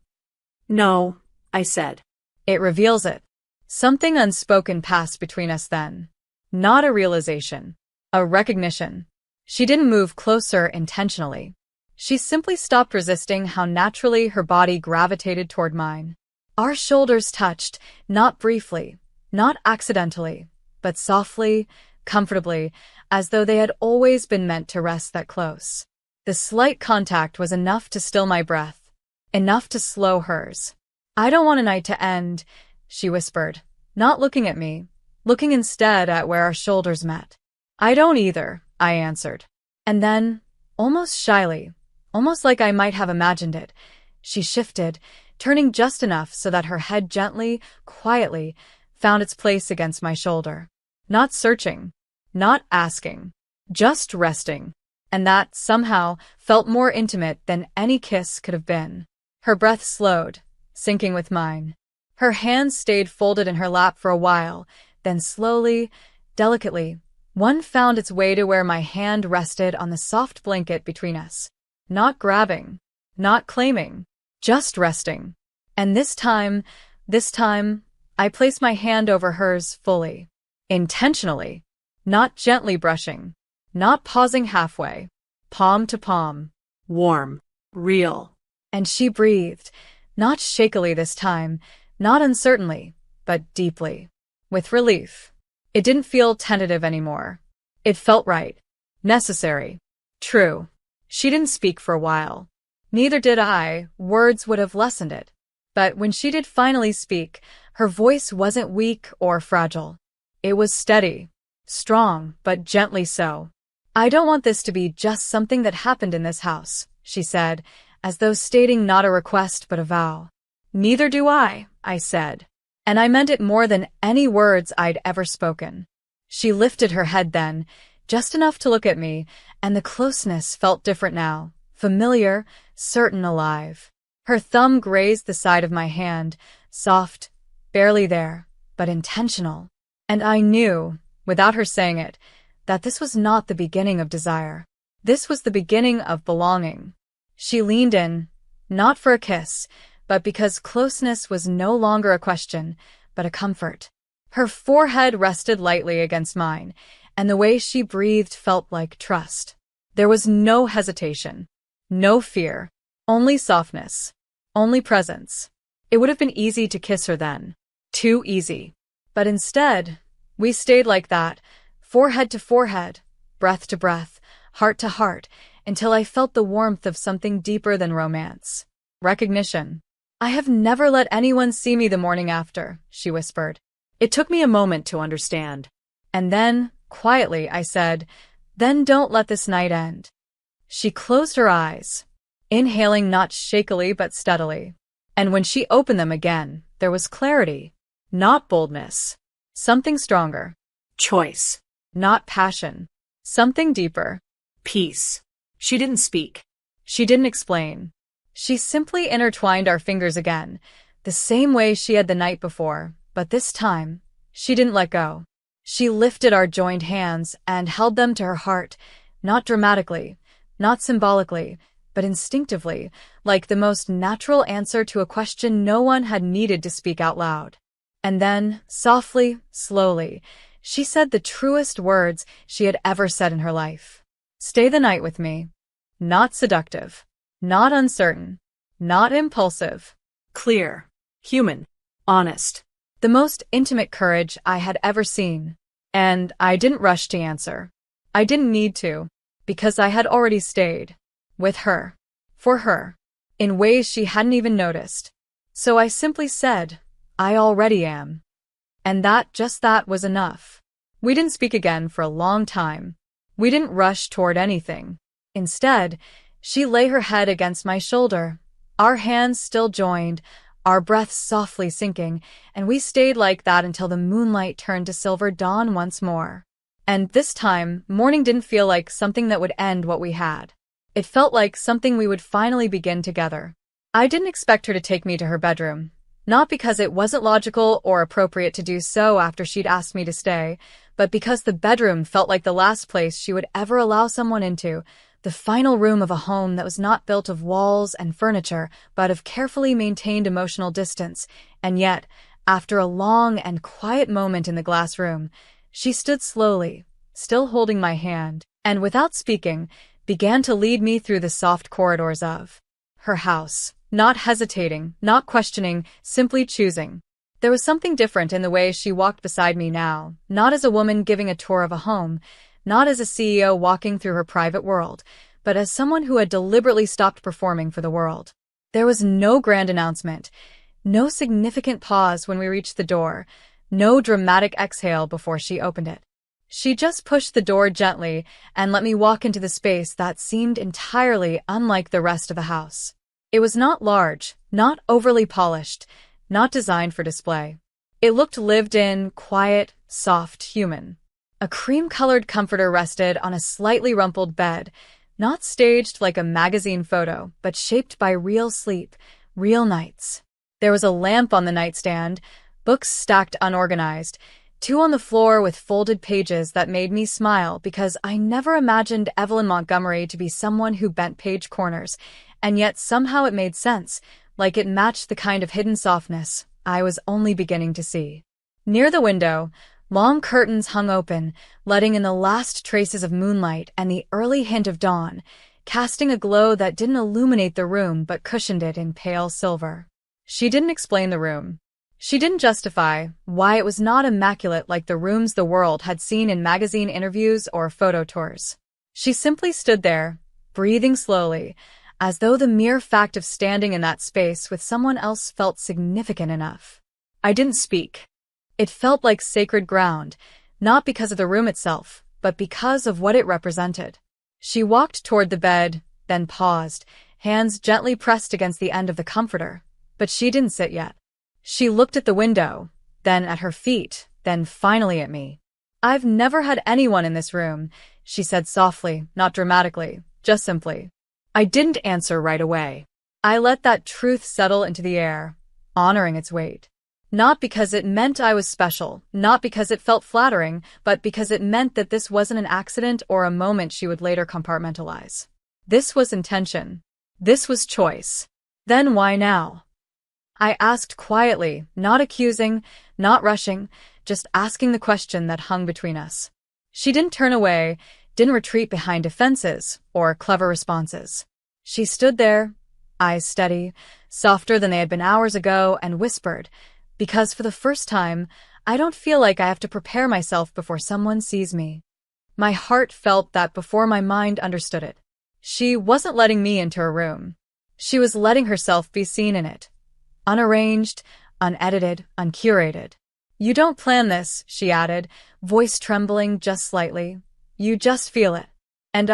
No, I said. It reveals it. Something unspoken passed between us then. Not a realization. A recognition. She didn't move closer intentionally. She simply stopped resisting how naturally her body gravitated toward mine. Our shoulders touched, not briefly, not accidentally, but softly, comfortably, as though they had always been meant to rest that close. The slight contact was enough to still my breath, enough to slow hers. I don't want a night to end, she whispered, not looking at me, looking instead at where our shoulders met. I don't either, I answered. And then, almost shyly, almost like I might have imagined it, she shifted, turning just enough so that her head gently, quietly, found its place against my shoulder. Not searching, not asking, just resting. And that, somehow, felt more intimate than any kiss could have been. Her breath slowed, syncing with mine. Her hands stayed folded in her lap for a while, then slowly, delicately, one found its way to where my hand rested on the soft blanket between us. Not grabbing, not claiming, just resting. And this time, I placed my hand over hers fully. Intentionally. Not gently brushing. Not pausing halfway. Palm to palm. Warm. Real. And she breathed. Not shakily this time. Not uncertainly, but deeply. With relief. It didn't feel tentative anymore. It felt right. Necessary. True. She didn't speak for a while. Neither did I. Words would have lessened it. But when she did finally speak, her voice wasn't weak or fragile. It was steady. Strong, but gently so. I don't want this to be just something that happened in this house, she said, as though stating not a request but a vow. Neither do I said. And I meant it more than any words I'd ever spoken. She lifted her head then, just enough to look at me, and the closeness felt different now, familiar, certain, alive. Her thumb grazed the side of my hand, soft, barely there, but intentional. And I knew, without her saying it, that this was not the beginning of desire. This was the beginning of belonging. She leaned in, not for a kiss, but because closeness was no longer a question, but a comfort. Her forehead rested lightly against mine, and the way she breathed felt like trust. There was no hesitation, no fear, only softness, only presence. It would have been easy to kiss her then. Too easy. But instead, we stayed like that, forehead to forehead, breath to breath, heart to heart, until I felt the warmth of something deeper than romance. Recognition. I have never let anyone see me the morning after, she whispered. It took me a moment to understand. And then, quietly, I said, then don't let this night end. She closed her eyes, inhaling not shakily but steadily. And when she opened them again, there was clarity, not boldness. Something stronger. Choice. Not passion. Something deeper. Peace. She didn't speak. She didn't explain. She simply intertwined our fingers again, the same way she had the night before, but this time, she didn't let go. She lifted our joined hands and held them to her heart, not dramatically, not symbolically, but instinctively, like the most natural answer to a question no one had needed to speak out loud. And then, softly, slowly, she said the truest words she had ever said in her life. "Stay the night with me." Not seductive. Not uncertain. Not impulsive. Clear. Human. Honest. The most intimate courage I had ever seen. And I didn't rush to answer. I didn't need to, because I had already stayed. With her. For her. In ways she hadn't even noticed. So I simply said, "I already am." And just that was enough. We didn't speak again for a long time. We didn't rush toward anything. Instead, she lay her head against my shoulder, our hands still joined, our breaths softly sinking, and we stayed like that until the moonlight turned to silver dawn once more. And this time, morning didn't feel like something that would end what we had. It felt like something we would finally begin together. I didn't expect her to take me to her bedroom. Not because it wasn't logical or appropriate to do so after she'd asked me to stay, but because the bedroom felt like the last place she would ever allow someone into, the final room of a home that was not built of walls and furniture, but of carefully maintained emotional distance. And yet, after a long and quiet moment in the glass room, she stood slowly, still holding my hand, and without speaking, began to lead me through the soft corridors of her house, not hesitating, not questioning, simply choosing. There was something different in the way she walked beside me now, not as a woman giving a tour of a home, not as a CEO walking through her private world, but as someone who had deliberately stopped performing for the world. There was no grand announcement, no significant pause when we reached the door, no dramatic exhale before she opened it. She just pushed the door gently and let me walk into the space that seemed entirely unlike the rest of the house. It was not large, not overly polished, not designed for display. It looked lived in, quiet, soft, human. A cream-colored comforter rested on a slightly rumpled bed, not staged like a magazine photo, but shaped by real sleep, real nights. There was a lamp on the nightstand, books stacked unorganized, two on the floor with folded pages that made me smile because I never imagined Evelyn Montgomery to be someone who bent page corners, and yet somehow it made sense, like it matched the kind of hidden softness I was only beginning to see. Near the window, long curtains hung open, letting in the last traces of moonlight and the early hint of dawn, casting a glow that didn't illuminate the room but cushioned it in pale silver. She didn't explain the room. She didn't justify why it was not immaculate like the rooms the world had seen in magazine interviews or photo tours. She simply stood there, breathing slowly, as though the mere fact of standing in that space with someone else felt significant enough. I didn't speak. It felt like sacred ground, not because of the room itself, but because of what it represented. She walked toward the bed, then paused, hands gently pressed against the end of the comforter, but she didn't sit yet. She looked at the window, then at her feet, then finally at me. "I've never had anyone in this room," she said softly, not dramatically, just simply. I didn't answer right away. I let that truth settle into the air, honoring its weight. Not because it meant I was special, not because it felt flattering, but because it meant that this wasn't an accident or a moment she would later compartmentalize. This was intention. This was choice. Then why now? I asked quietly, not accusing, not rushing, just asking the question that hung between us. She didn't turn away, didn't retreat behind defenses or clever responses. She stood there, eyes steady, softer than they had been hours ago, and whispered, "Because for the first time, I don't feel like I have to prepare myself before someone sees me." My heart felt that before my mind understood it. She wasn't letting me into her room. She was letting herself be seen in it. Unarranged, unedited, uncurated. "You don't plan this," she added, voice trembling just slightly. "You just feel it." And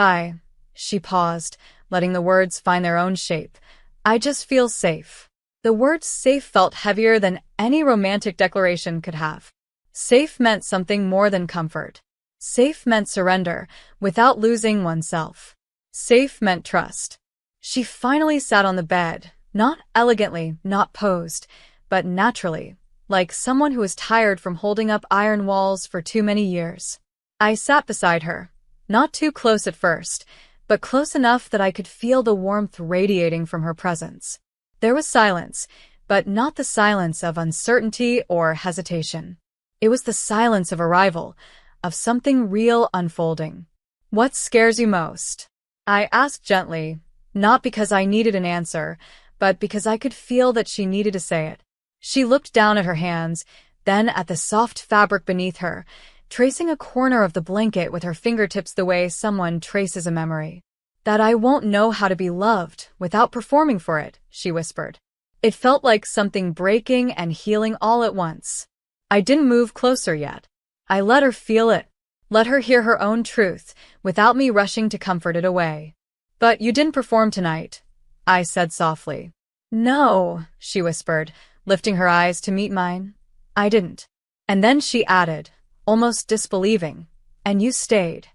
she paused, letting the words find their own shape. "I just feel safe." The word safe felt heavier than any romantic declaration could have. Safe meant something more than comfort. Safe meant surrender, without losing oneself. Safe meant trust. She finally sat on the bed, not elegantly, not posed, but naturally, like someone who was tired from holding up iron walls for too many years. I sat beside her, not too close at first, but close enough that I could feel the warmth radiating from her presence. There was silence, but not the silence of uncertainty or hesitation. It was the silence of arrival, of something real unfolding. "What scares you most?" I asked gently, not because I needed an answer, but because I could feel that she needed to say it. She looked down at her hands, then at the soft fabric beneath her, tracing a corner of the blanket with her fingertips the way someone traces a memory. "That I won't know how to be loved without performing for it," she whispered. It felt like something breaking and healing all at once. I didn't move closer yet. I let her feel it, let her hear her own truth, without me rushing to comfort it away. "But you didn't perform tonight," I said softly. "No," she whispered, lifting her eyes to meet mine. "I didn't." And then she added, almost disbelieving, "And you stayed."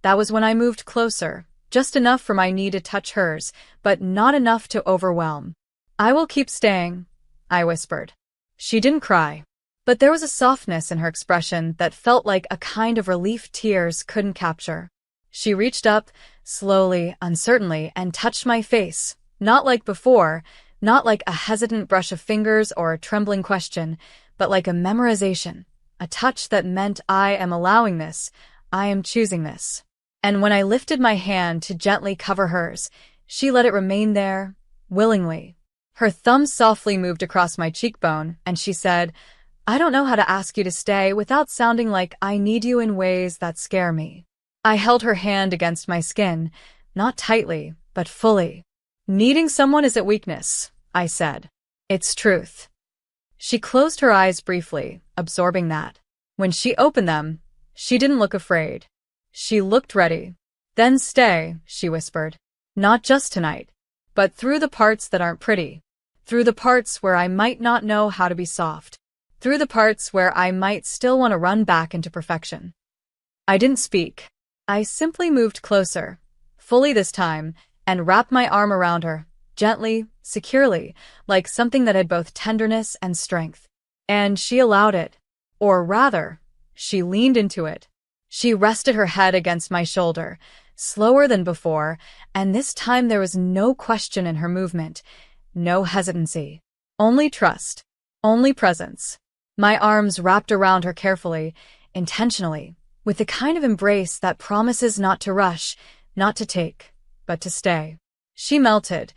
That was when I moved closer, just enough for my knee to touch hers, but not enough to overwhelm. "I will keep staying," I whispered. She didn't cry, but there was a softness in her expression that felt like a kind of relief tears couldn't capture. She reached up, slowly, uncertainly, and touched my face, not like before, not like a hesitant brush of fingers or a trembling question, but like a memorization, a touch that meant I am allowing this, I am choosing this. And when I lifted my hand to gently cover hers, she let it remain there, willingly. Her thumb softly moved across my cheekbone, and she said, "I don't know how to ask you to stay without sounding like I need you in ways that scare me." I held her hand against my skin, not tightly, but fully. "Needing someone isn't weakness," I said. "It's truth." She closed her eyes briefly, absorbing that. When she opened them, she didn't look afraid. She looked ready. "Then stay," she whispered. "Not just tonight, but through the parts that aren't pretty. Through the parts where I might not know how to be soft. Through the parts where I might still want to run back into perfection." I didn't speak. I simply moved closer, fully this time, and wrapped my arm around her, gently, securely, like something that had both tenderness and strength. And she allowed it. Or rather, she leaned into it. She rested her head against my shoulder, slower than before, and this time there was no question in her movement, no hesitancy. Only trust. Only presence. My arms wrapped around her carefully, intentionally, with the kind of embrace that promises not to rush, not to take, but to stay. She melted,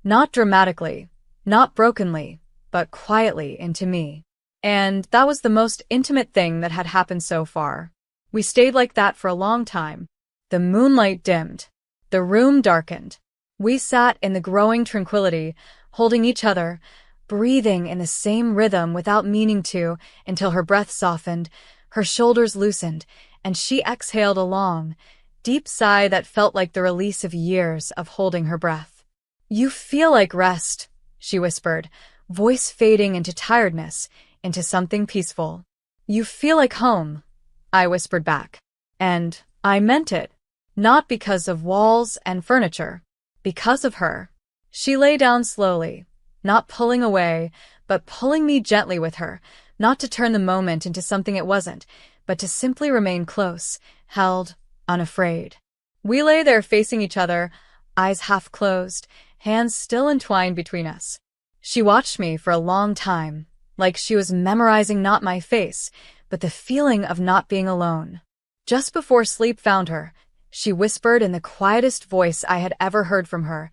not dramatically, not brokenly, but quietly into me. And that was the most intimate thing that had happened so far. We stayed like that for a long time. The moonlight dimmed. The room darkened. We sat in the growing tranquility, holding each other, breathing in the same rhythm without meaning to, until her breath softened, her shoulders loosened, and she exhaled a long, deep sigh that felt like the release of years of holding her breath. "You feel like rest," she whispered, voice fading into tiredness, into something peaceful. "You feel like home," I whispered back. And I meant it. Not because of walls and furniture. Because of her. She lay down slowly, not pulling away, but pulling me gently with her, not to turn the moment into something it wasn't, but to simply remain close, held, unafraid. We lay there facing each other, eyes half closed, hands still entwined between us. She watched me for a long time, like she was memorizing not my face, but the feeling of not being alone. Just before sleep found her, she whispered in the quietest voice I had ever heard from her,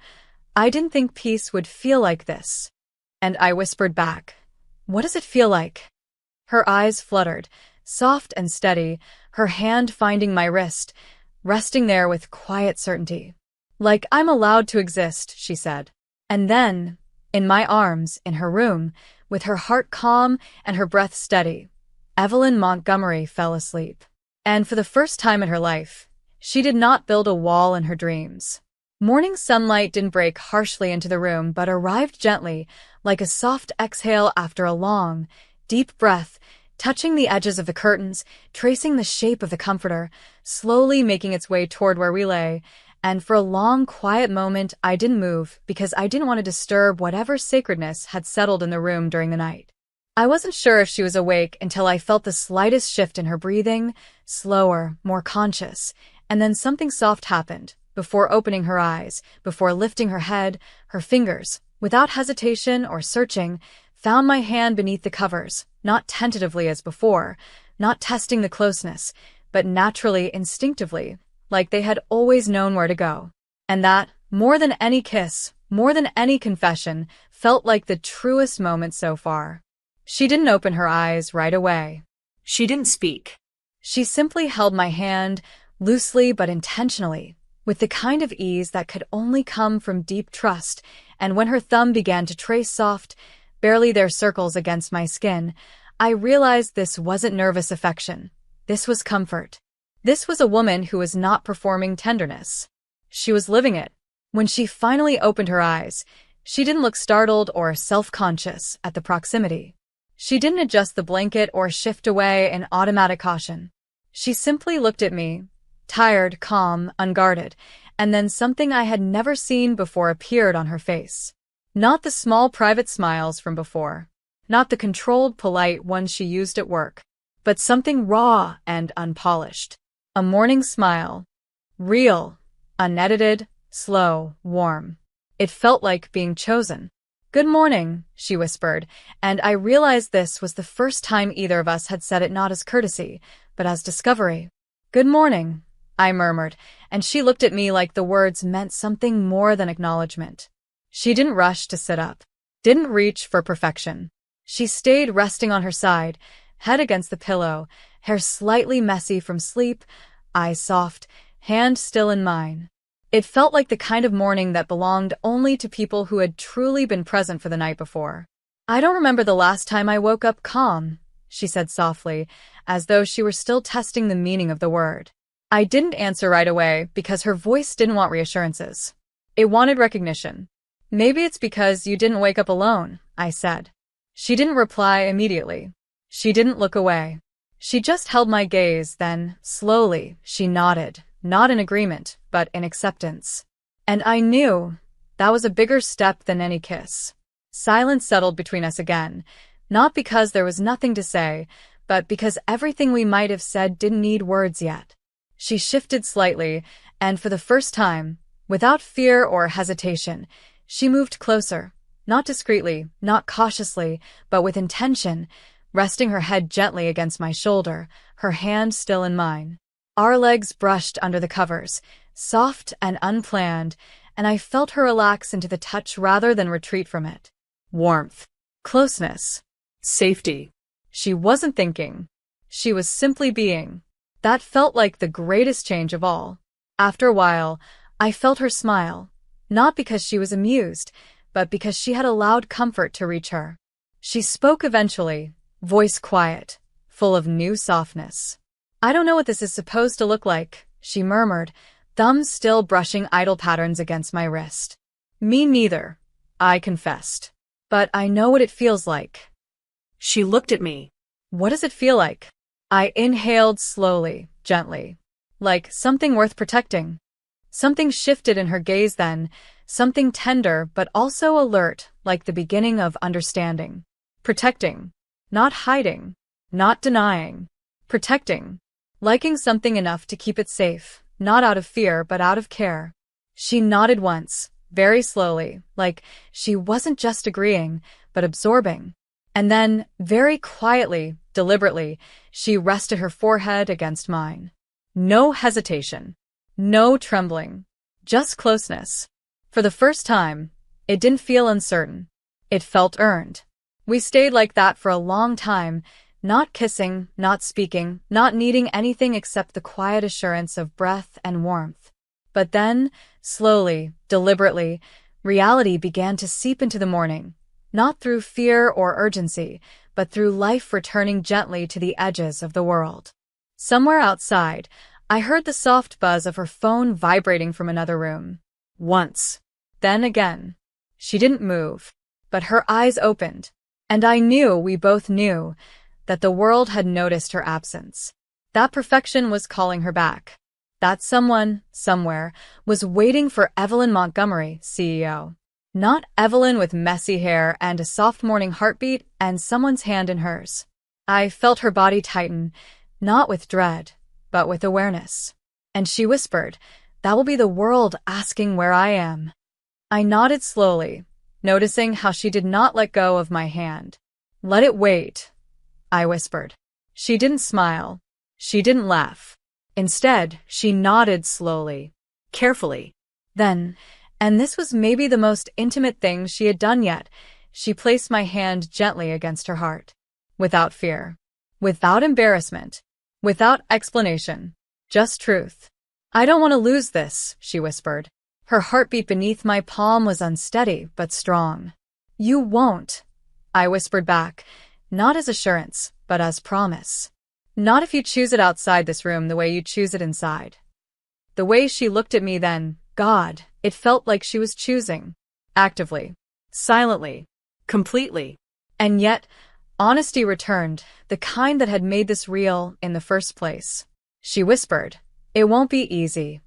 "I didn't think peace would feel like this." And I whispered back, "What does it feel like?" Her eyes fluttered, soft and steady, her hand finding my wrist, resting there with quiet certainty. "Like I'm allowed to exist," she said. And then, in my arms, in her room, with her heart calm and her breath steady, Evelyn Montgomery fell asleep. And for the first time in her life, she did not build a wall in her dreams. Morning sunlight didn't break harshly into the room but arrived gently, like a soft exhale after a long, deep breath, touching the edges of the curtains, tracing the shape of the comforter, slowly making its way toward where we lay, and for a long, quiet moment I didn't move because I didn't want to disturb whatever sacredness had settled in the room during the night. I wasn't sure if she was awake until I felt the slightest shift in her breathing, slower, more conscious, and then something soft happened, before opening her eyes, before lifting her head, her fingers, without hesitation or searching, found my hand beneath the covers, not tentatively as before, not testing the closeness, but naturally, instinctively, like they had always known where to go. And that, more than any kiss, more than any confession, felt like the truest moment so far. She didn't open her eyes right away. She didn't speak. She simply held my hand, loosely but intentionally, with the kind of ease that could only come from deep trust, and when her thumb began to trace soft, barely there circles against my skin, I realized this wasn't nervous affection. This was comfort. This was a woman who was not performing tenderness. She was living it. When she finally opened her eyes, she didn't look startled or self-conscious at the proximity. She didn't adjust the blanket or shift away in automatic caution. She simply looked at me, tired, calm, unguarded, and then something I had never seen before appeared on her face. Not the small private smiles from before, not the controlled, polite ones she used at work, but something raw and unpolished. A morning smile. Real, unedited, slow, warm. It felt like being chosen. "Good morning," she whispered, and I realized this was the first time either of us had said it not as courtesy, but as discovery. "Good morning," I murmured, and she looked at me like the words meant something more than acknowledgement. She didn't rush to sit up, didn't reach for perfection. She stayed resting on her side, head against the pillow, hair slightly messy from sleep, eyes soft, hand still in mine. It felt like the kind of morning that belonged only to people who had truly been present for the night before. "I don't remember the last time I woke up calm," she said softly, as though she were still testing the meaning of the word. I didn't answer right away because her voice didn't want reassurances. It wanted recognition. "Maybe it's because you didn't wake up alone," I said. She didn't reply immediately. She didn't look away. She just held my gaze, then, slowly, she nodded, not in agreement, but in acceptance. And I knew that was a bigger step than any kiss. Silence settled between us again, not because there was nothing to say, but because everything we might have said didn't need words yet. She shifted slightly, and for the first time, without fear or hesitation, she moved closer, not discreetly, not cautiously, but with intention, resting her head gently against my shoulder, her hand still in mine. Our legs brushed under the covers, soft and unplanned, and I felt her relax into the touch rather than retreat from it. Warmth. Closeness. Safety. She wasn't thinking. She was simply being. That felt like the greatest change of all. After a while, I felt her smile, not because she was amused, but because she had allowed comfort to reach her. She spoke eventually, voice quiet, full of new softness. "I don't know what this is supposed to look like," she murmured, thumbs still brushing idle patterns against my wrist. "Me neither," I confessed. "But I know what it feels like." She looked at me. "What does it feel like?" I inhaled slowly, gently, like something worth protecting. Something shifted in her gaze then, something tender but also alert, like the beginning of understanding. Protecting. Not hiding. Not denying. Protecting. Liking something enough to keep it safe, not out of fear but out of care. She nodded once, very slowly, like she wasn't just agreeing, but absorbing. And then, very quietly, deliberately, she rested her forehead against mine. No hesitation. No trembling. Just closeness. For the first time, it didn't feel uncertain. It felt earned. We stayed like that for a long time, not kissing, not speaking, not needing anything except the quiet assurance of breath and warmth. But then, slowly, deliberately, reality began to seep into the morning, not through fear or urgency, but through life returning gently to the edges of the world. Somewhere outside, I heard the soft buzz of her phone vibrating from another room. Once. Then again. She didn't move, but her eyes opened, and I knew, we both knew, that the world had noticed her absence. That perfection was calling her back. That someone, somewhere, was waiting for Evelyn Montgomery, CEO. Not Evelyn with messy hair and a soft morning heartbeat and someone's hand in hers. I felt her body tighten, not with dread, but with awareness. And she whispered, that will be the world asking where I am. I nodded slowly, noticing how she did not let go of my hand. Let it wait, I whispered. She didn't smile. She didn't laugh. Instead, she nodded slowly, carefully. Then, and this was maybe the most intimate thing she had done yet, she placed my hand gently against her heart. Without fear. Without embarrassment. Without explanation. Just truth. I don't want to lose this, she whispered. Her heartbeat beneath my palm was unsteady but strong. You won't, I whispered back, not as assurance, but as promise. Not if you choose it outside this room the way you choose it inside. The way she looked at me then, God, it felt like she was choosing. Actively. Silently. Completely. And yet, honesty returned, the kind that had made this real in the first place. She whispered, "It won't be easy."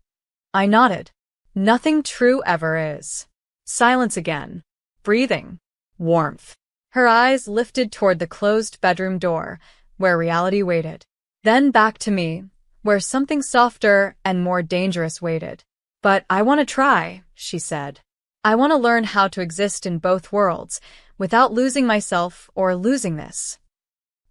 I nodded. Nothing true ever is. Silence again. Breathing. Warmth. Her eyes lifted toward the closed bedroom door, where reality waited. Then back to me, where something softer and more dangerous waited. But I want to try, she said. I want to learn how to exist in both worlds, without losing myself or losing this.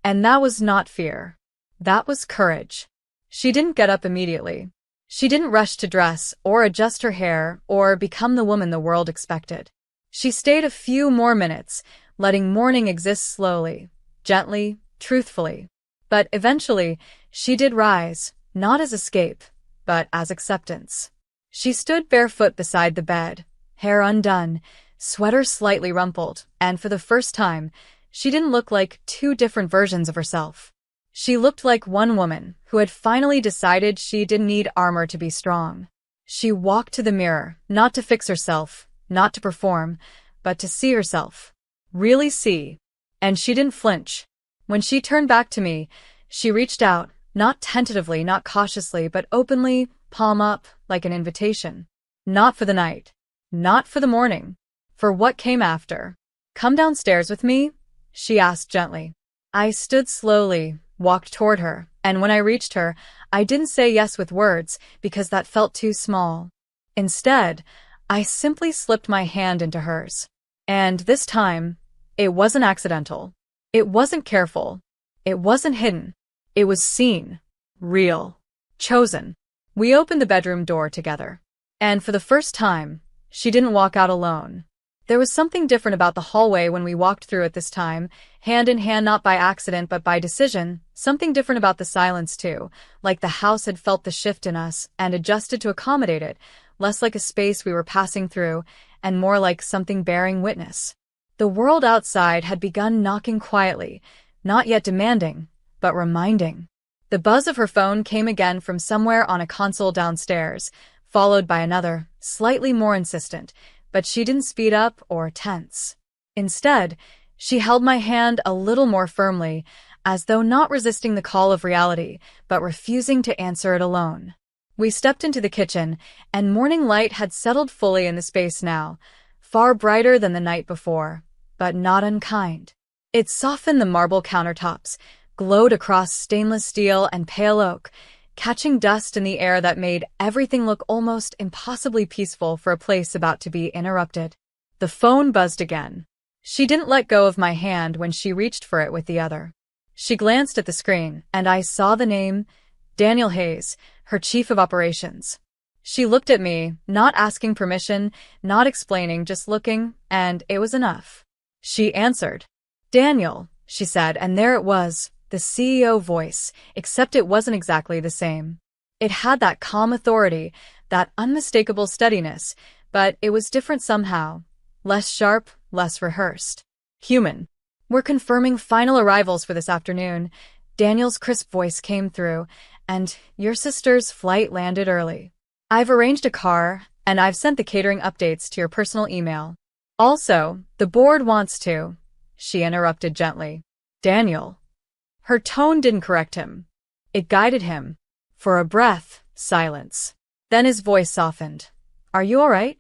And that was not fear. That was courage. She didn't get up immediately. She didn't rush to dress or adjust her hair or become the woman the world expected. She stayed a few more minutes, letting morning exist slowly, gently, truthfully. But eventually, she did rise, not as escape, but as acceptance. She stood barefoot beside the bed, hair undone, sweater slightly rumpled, and for the first time, she didn't look like two different versions of herself. She looked like one woman who had finally decided she didn't need armor to be strong. She walked to the mirror, not to fix herself, not to perform, but to see herself. Really see. And she didn't flinch. When she turned back to me, she reached out, not tentatively, not cautiously, but openly, palm up, like an invitation. Not for the night. Not for the morning. For what came after. "Come downstairs with me?" she asked gently. I stood slowly, walked toward her, and when I reached her, I didn't say yes with words because that felt too small. Instead, I simply slipped my hand into hers. And this time, it wasn't accidental. It wasn't careful. It wasn't hidden. It was seen. Real. Chosen. We opened the bedroom door together. And for the first time, she didn't walk out alone. There was something different about the hallway when we walked through it this time, hand in hand not by accident but by decision, something different about the silence too, like the house had felt the shift in us and adjusted to accommodate it, less like a space we were passing through, and more like something bearing witness. The world outside had begun knocking quietly, not yet demanding, but reminding. The buzz of her phone came again from somewhere on a console downstairs, followed by another, slightly more insistent, but she didn't speed up or tense. Instead, she held my hand a little more firmly, as though not resisting the call of reality, but refusing to answer it alone. We stepped into the kitchen, and morning light had settled fully in the space now, far brighter than the night before, but not unkind. It softened the marble countertops, glowed across stainless steel and pale oak, catching dust in the air that made everything look almost impossibly peaceful for a place about to be interrupted. The phone buzzed again. She didn't let go of my hand when she reached for it with the other. She glanced at the screen, and I saw the name, Daniel Hayes, her chief of operations. She looked at me, not asking permission, not explaining, just looking, and it was enough. She answered. "Daniel," she said, and there it was. The CEO voice, except it wasn't exactly the same. It had that calm authority, that unmistakable steadiness, but it was different somehow. Less sharp, less rehearsed. Human. "We're confirming final arrivals for this afternoon." Daniel's crisp voice came through, "and your sister's flight landed early. I've arranged a car, and I've sent the catering updates to your personal email. Also, the board wants to," she interrupted gently. "Daniel." Her tone didn't correct him. It guided him. For a breath, silence. Then his voice softened. "Are you all right?"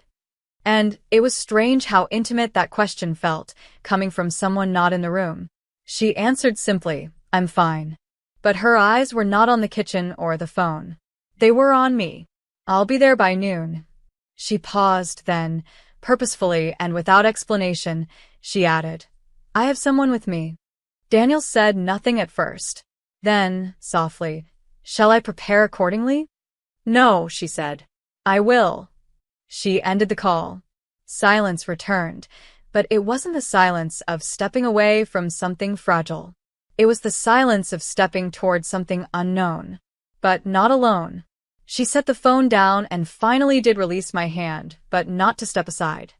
And it was strange how intimate that question felt, coming from someone not in the room. She answered simply, "I'm fine." But her eyes were not on the kitchen or the phone. They were on me. I'll be there by noon. She paused, then, purposefully and without explanation, she added, I have someone with me. Daniel said nothing at first. Then, softly, shall I prepare accordingly? No, she said. I will. She ended the call. Silence returned, but it wasn't the silence of stepping away from something fragile. It was the silence of stepping toward something unknown. But not alone. She set the phone down and finally did release my hand, but not to step aside.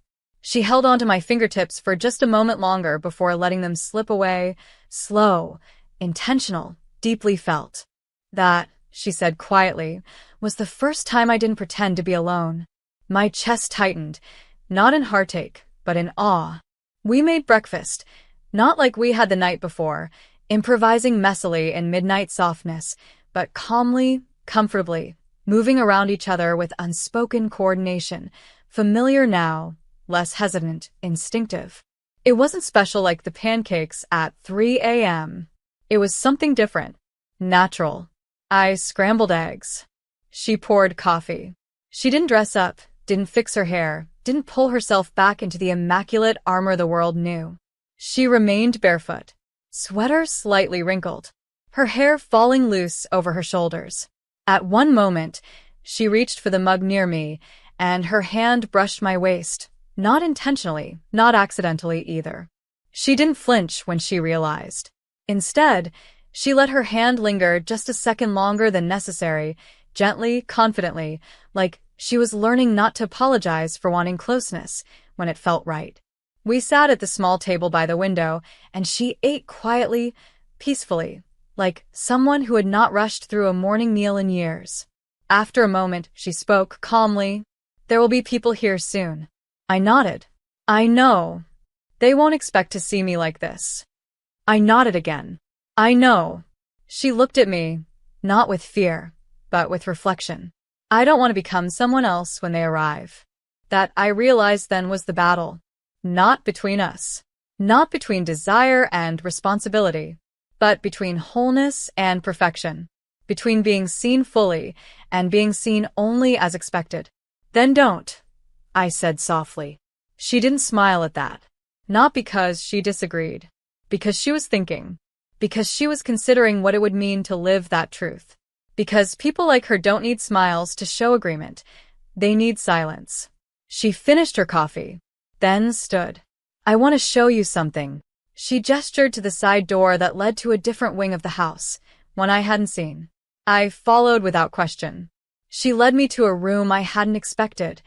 She held onto my fingertips for just a moment longer before letting them slip away, slow, intentional, deeply felt. That, she said quietly, was the first time I didn't pretend to be alone. My chest tightened, not in heartache, but in awe. We made breakfast, not like we had the night before, improvising messily in midnight softness, but calmly, comfortably, moving around each other with unspoken coordination, familiar now, less hesitant, instinctive. It wasn't special like the pancakes at 3 a.m. It was something different, natural. I scrambled eggs. She poured coffee. She didn't dress up, didn't fix her hair, didn't pull herself back into the immaculate armor the world knew. She remained barefoot, sweater slightly wrinkled, her hair falling loose over her shoulders. At one moment, she reached for the mug near me, and her hand brushed my waist, not intentionally, not accidentally either. She didn't flinch when she realized. Instead, she let her hand linger just a second longer than necessary, gently, confidently, like she was learning not to apologize for wanting closeness when it felt right. We sat at the small table by the window, and she ate quietly, peacefully, like someone who had not rushed through a morning meal in years. After a moment, she spoke calmly. There will be people here soon. I nodded. I know. They won't expect to see me like this. I nodded again. I know. She looked at me, not with fear, but with reflection. I don't want to become someone else when they arrive. That, I realized then, was the battle. Not between us. Not between desire and responsibility, but between wholeness and perfection. Between being seen fully and being seen only as expected. Then don't, I said softly. She didn't smile at that. Not because she disagreed. Because she was thinking. Because she was considering what it would mean to live that truth. Because people like her don't need smiles to show agreement. They need silence. She finished her coffee, then stood. I want to show you something. She gestured to the side door that led to a different wing of the house, one I hadn't seen. I followed without question. She led me to a room I hadn't expected.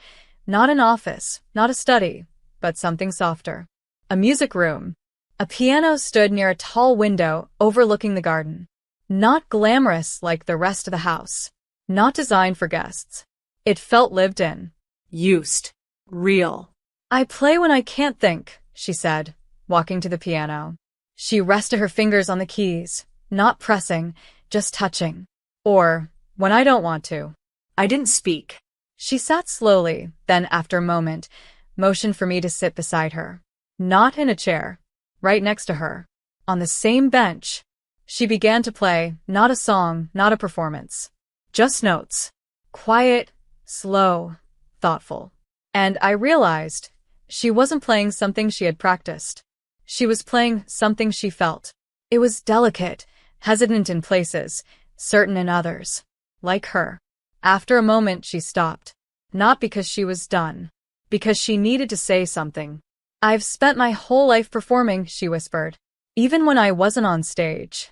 Not an office, not a study, but something softer. A music room. A piano stood near a tall window overlooking the garden. Not glamorous like the rest of the house. Not designed for guests. It felt lived in. Used. Real. I play when I can't think, she said, walking to the piano. She rested her fingers on the keys, not pressing, just touching. Or, when I don't want to. I didn't speak. She sat slowly, then after a moment, motioned for me to sit beside her. Not in a chair. Right next to her. On the same bench. She began to play, not a song, not a performance. Just notes. Quiet, slow, thoughtful. And I realized she wasn't playing something she had practiced. She was playing something she felt. It was delicate, hesitant in places, certain in others. Like her. After a moment she stopped. Not because she was done. Because she needed to say something. I've spent my whole life performing, she whispered. Even when I wasn't on stage.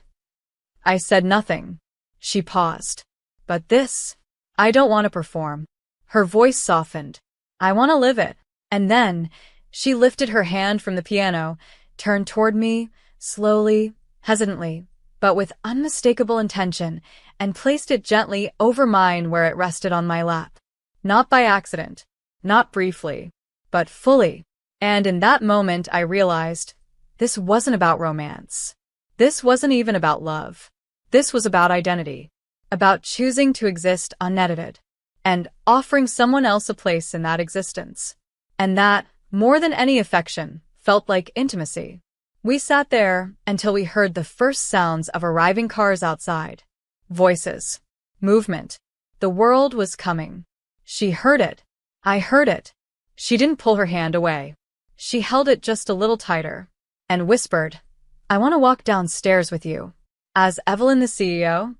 I said nothing. She paused. But this, I don't want to perform. Her voice softened. I want to live it. And then, she lifted her hand from the piano, turned toward me, slowly, hesitantly, but with unmistakable intention, and placed it gently over mine where it rested on my lap. Not by accident, not briefly, but fully. And in that moment I realized, this wasn't about romance. This wasn't even about love. This was about identity. About choosing to exist unedited. And offering someone else a place in that existence. And that, more than any affection, felt like intimacy. We sat there until we heard the first sounds of arriving cars outside. Voices. Movement. The world was coming. She heard it. I heard it. She didn't pull her hand away. She held it just a little tighter and whispered, "I want to walk downstairs with you." "As Evelyn the CEO?"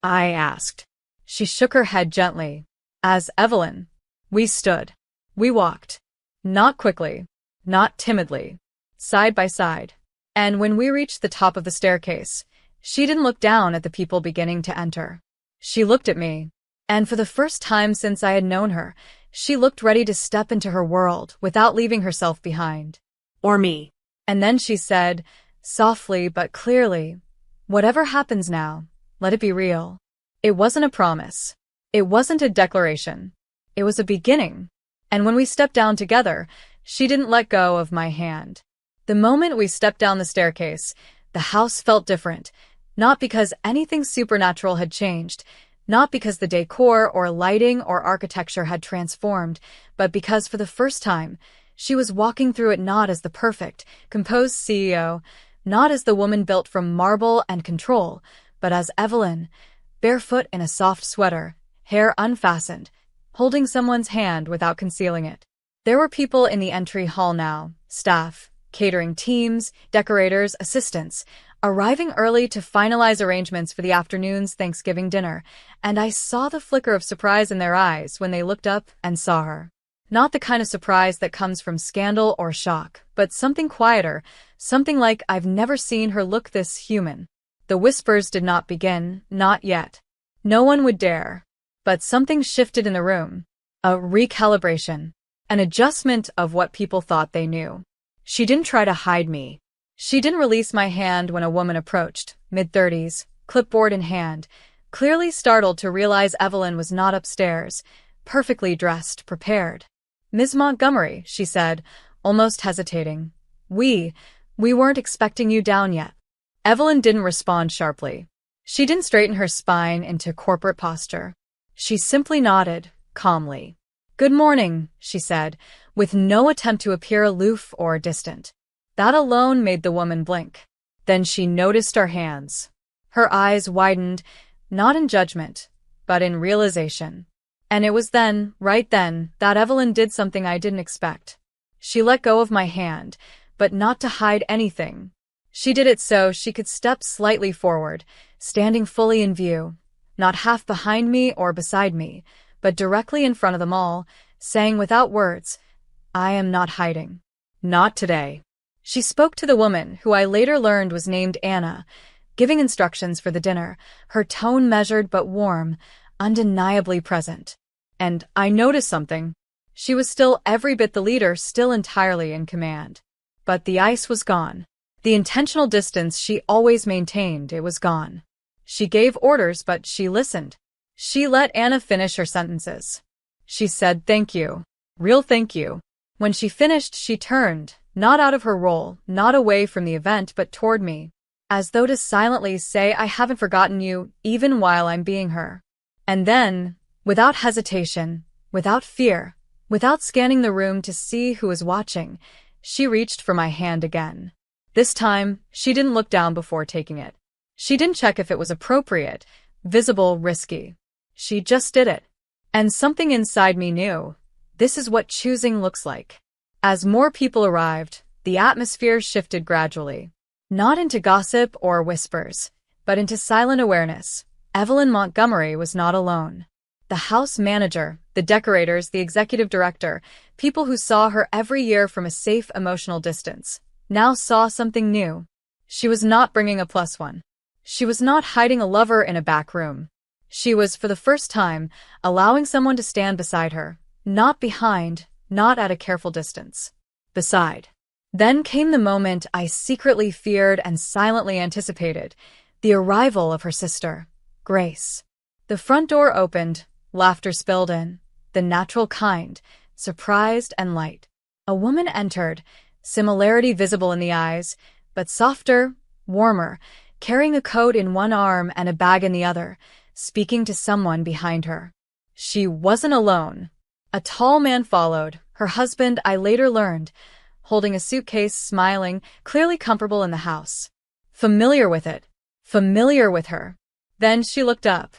I asked. She shook her head gently. "As Evelyn." We stood. We walked. Not quickly. Not timidly. Side by side. And when we reached the top of the staircase, she didn't look down at the people beginning to enter. She looked at me. And for the first time since I had known her, she looked ready to step into her world without leaving herself behind. Or me. And then she said, softly but clearly, "Whatever happens now, let it be real." It wasn't a promise. It wasn't a declaration. It was a beginning. And when we stepped down together, she didn't let go of my hand. The moment we stepped down the staircase, the house felt different, not because anything supernatural had changed, not because the decor or lighting or architecture had transformed, but because for the first time, she was walking through it not as the perfect, composed CEO, not as the woman built from marble and control, but as Evelyn, barefoot in a soft sweater, hair unfastened, holding someone's hand without concealing it. There were people in the entry hall now, staff, catering teams, decorators, assistants, arriving early to finalize arrangements for the afternoon's Thanksgiving dinner, and I saw the flicker of surprise in their eyes when they looked up and saw her. Not the kind of surprise that comes from scandal or shock, but something quieter, something like I've never seen her look this human. The whispers did not begin, not yet. No one would dare. But something shifted in the room. A recalibration. An adjustment of what people thought they knew. She didn't try to hide me. She didn't release my hand when a woman approached, mid-30s, clipboard in hand, clearly startled to realize Evelyn was not upstairs, perfectly dressed, prepared. "Ms. Montgomery," she said, almost hesitating. We weren't expecting you down yet." Evelyn didn't respond sharply. She didn't straighten her spine into corporate posture. She simply nodded, calmly. "Good morning," she said, with no attempt to appear aloof or distant. That alone made the woman blink. Then she noticed our hands. Her eyes widened, not in judgment, but in realization. And it was then, right then, that Evelyn did something I didn't expect. She let go of my hand, but not to hide anything. She did it so she could step slightly forward, standing fully in view, not half behind me or beside me, but directly in front of them all, saying without words, "I am not hiding. Not today." She spoke to the woman, who I later learned was named Anna, giving instructions for the dinner, her tone measured but warm, undeniably present. And I noticed something. She was still every bit the leader, still entirely in command. But the ice was gone. The intentional distance she always maintained, it was gone. She gave orders, but she listened. She let Anna finish her sentences. She said, "Thank you. Real thank you." When she finished, she turned, not out of her role, not away from the event, but toward me, as though to silently say, "I haven't forgotten you, even while I'm being her." And then, without hesitation, without fear, without scanning the room to see who was watching, she reached for my hand again. This time, she didn't look down before taking it. She didn't check if it was appropriate, visible, risky. She just did it. And something inside me knew, this is what choosing looks like. As more people arrived, the atmosphere shifted gradually. Not into gossip or whispers, but into silent awareness. Evelyn Montgomery was not alone. The house manager, the decorators, the executive director, people who saw her every year from a safe emotional distance, now saw something new. She was not bringing a plus one. She was not hiding a lover in a back room. She was, for the first time, allowing someone to stand beside her, not behind, not at a careful distance. Beside. Then came the moment I secretly feared and silently anticipated, the arrival of her sister, Grace. The front door opened, laughter spilled in, the natural kind, surprised and light. A woman entered, similarity visible in the eyes, but softer, warmer, carrying a coat in one arm and a bag in the other, speaking to someone behind her. She wasn't alone. A tall man followed, her husband, I later learned, holding a suitcase, smiling, clearly comfortable in the house. Familiar with it. Familiar with her. Then she looked up.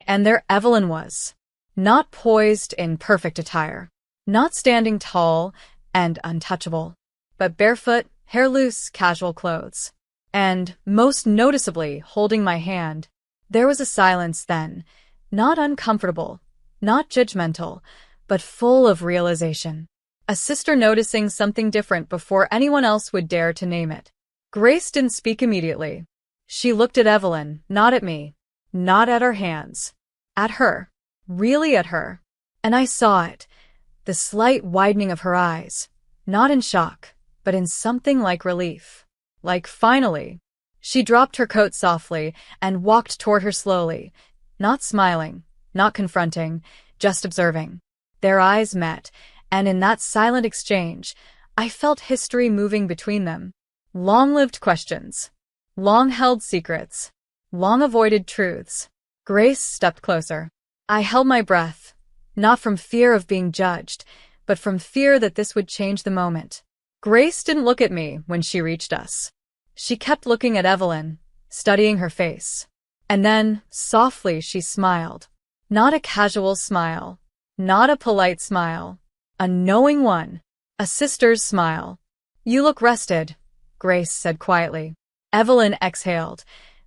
And there Evelyn was. Not poised in perfect attire. Not standing tall and untouchable. But barefoot, hair loose, casual clothes. And, most noticeably, holding my hand. There was a silence then, not uncomfortable, not judgmental, but full of realization. A sister noticing something different before anyone else would dare to name it. Grace didn't speak immediately. She looked at Evelyn, not at me, not at our hands. At her. Really at her. And I saw it. The slight widening of her eyes. Not in shock, but in something like relief. Like finally. She dropped her coat softly and walked toward her slowly. Not smiling, not confronting, just observing. Their eyes met, and in that silent exchange, I felt history moving between them. Long-lived questions. Long-held secrets. Long-avoided truths. Grace stepped closer. I held my breath, not from fear of being judged, but from fear that this would change the moment. Grace didn't look at me when she reached us. She kept looking at Evelyn, studying her face. And then, softly, she smiled. Not a casual smile. Not a polite smile. A knowing one. A sister's smile. You look rested, Grace said quietly. Evelyn exhaled.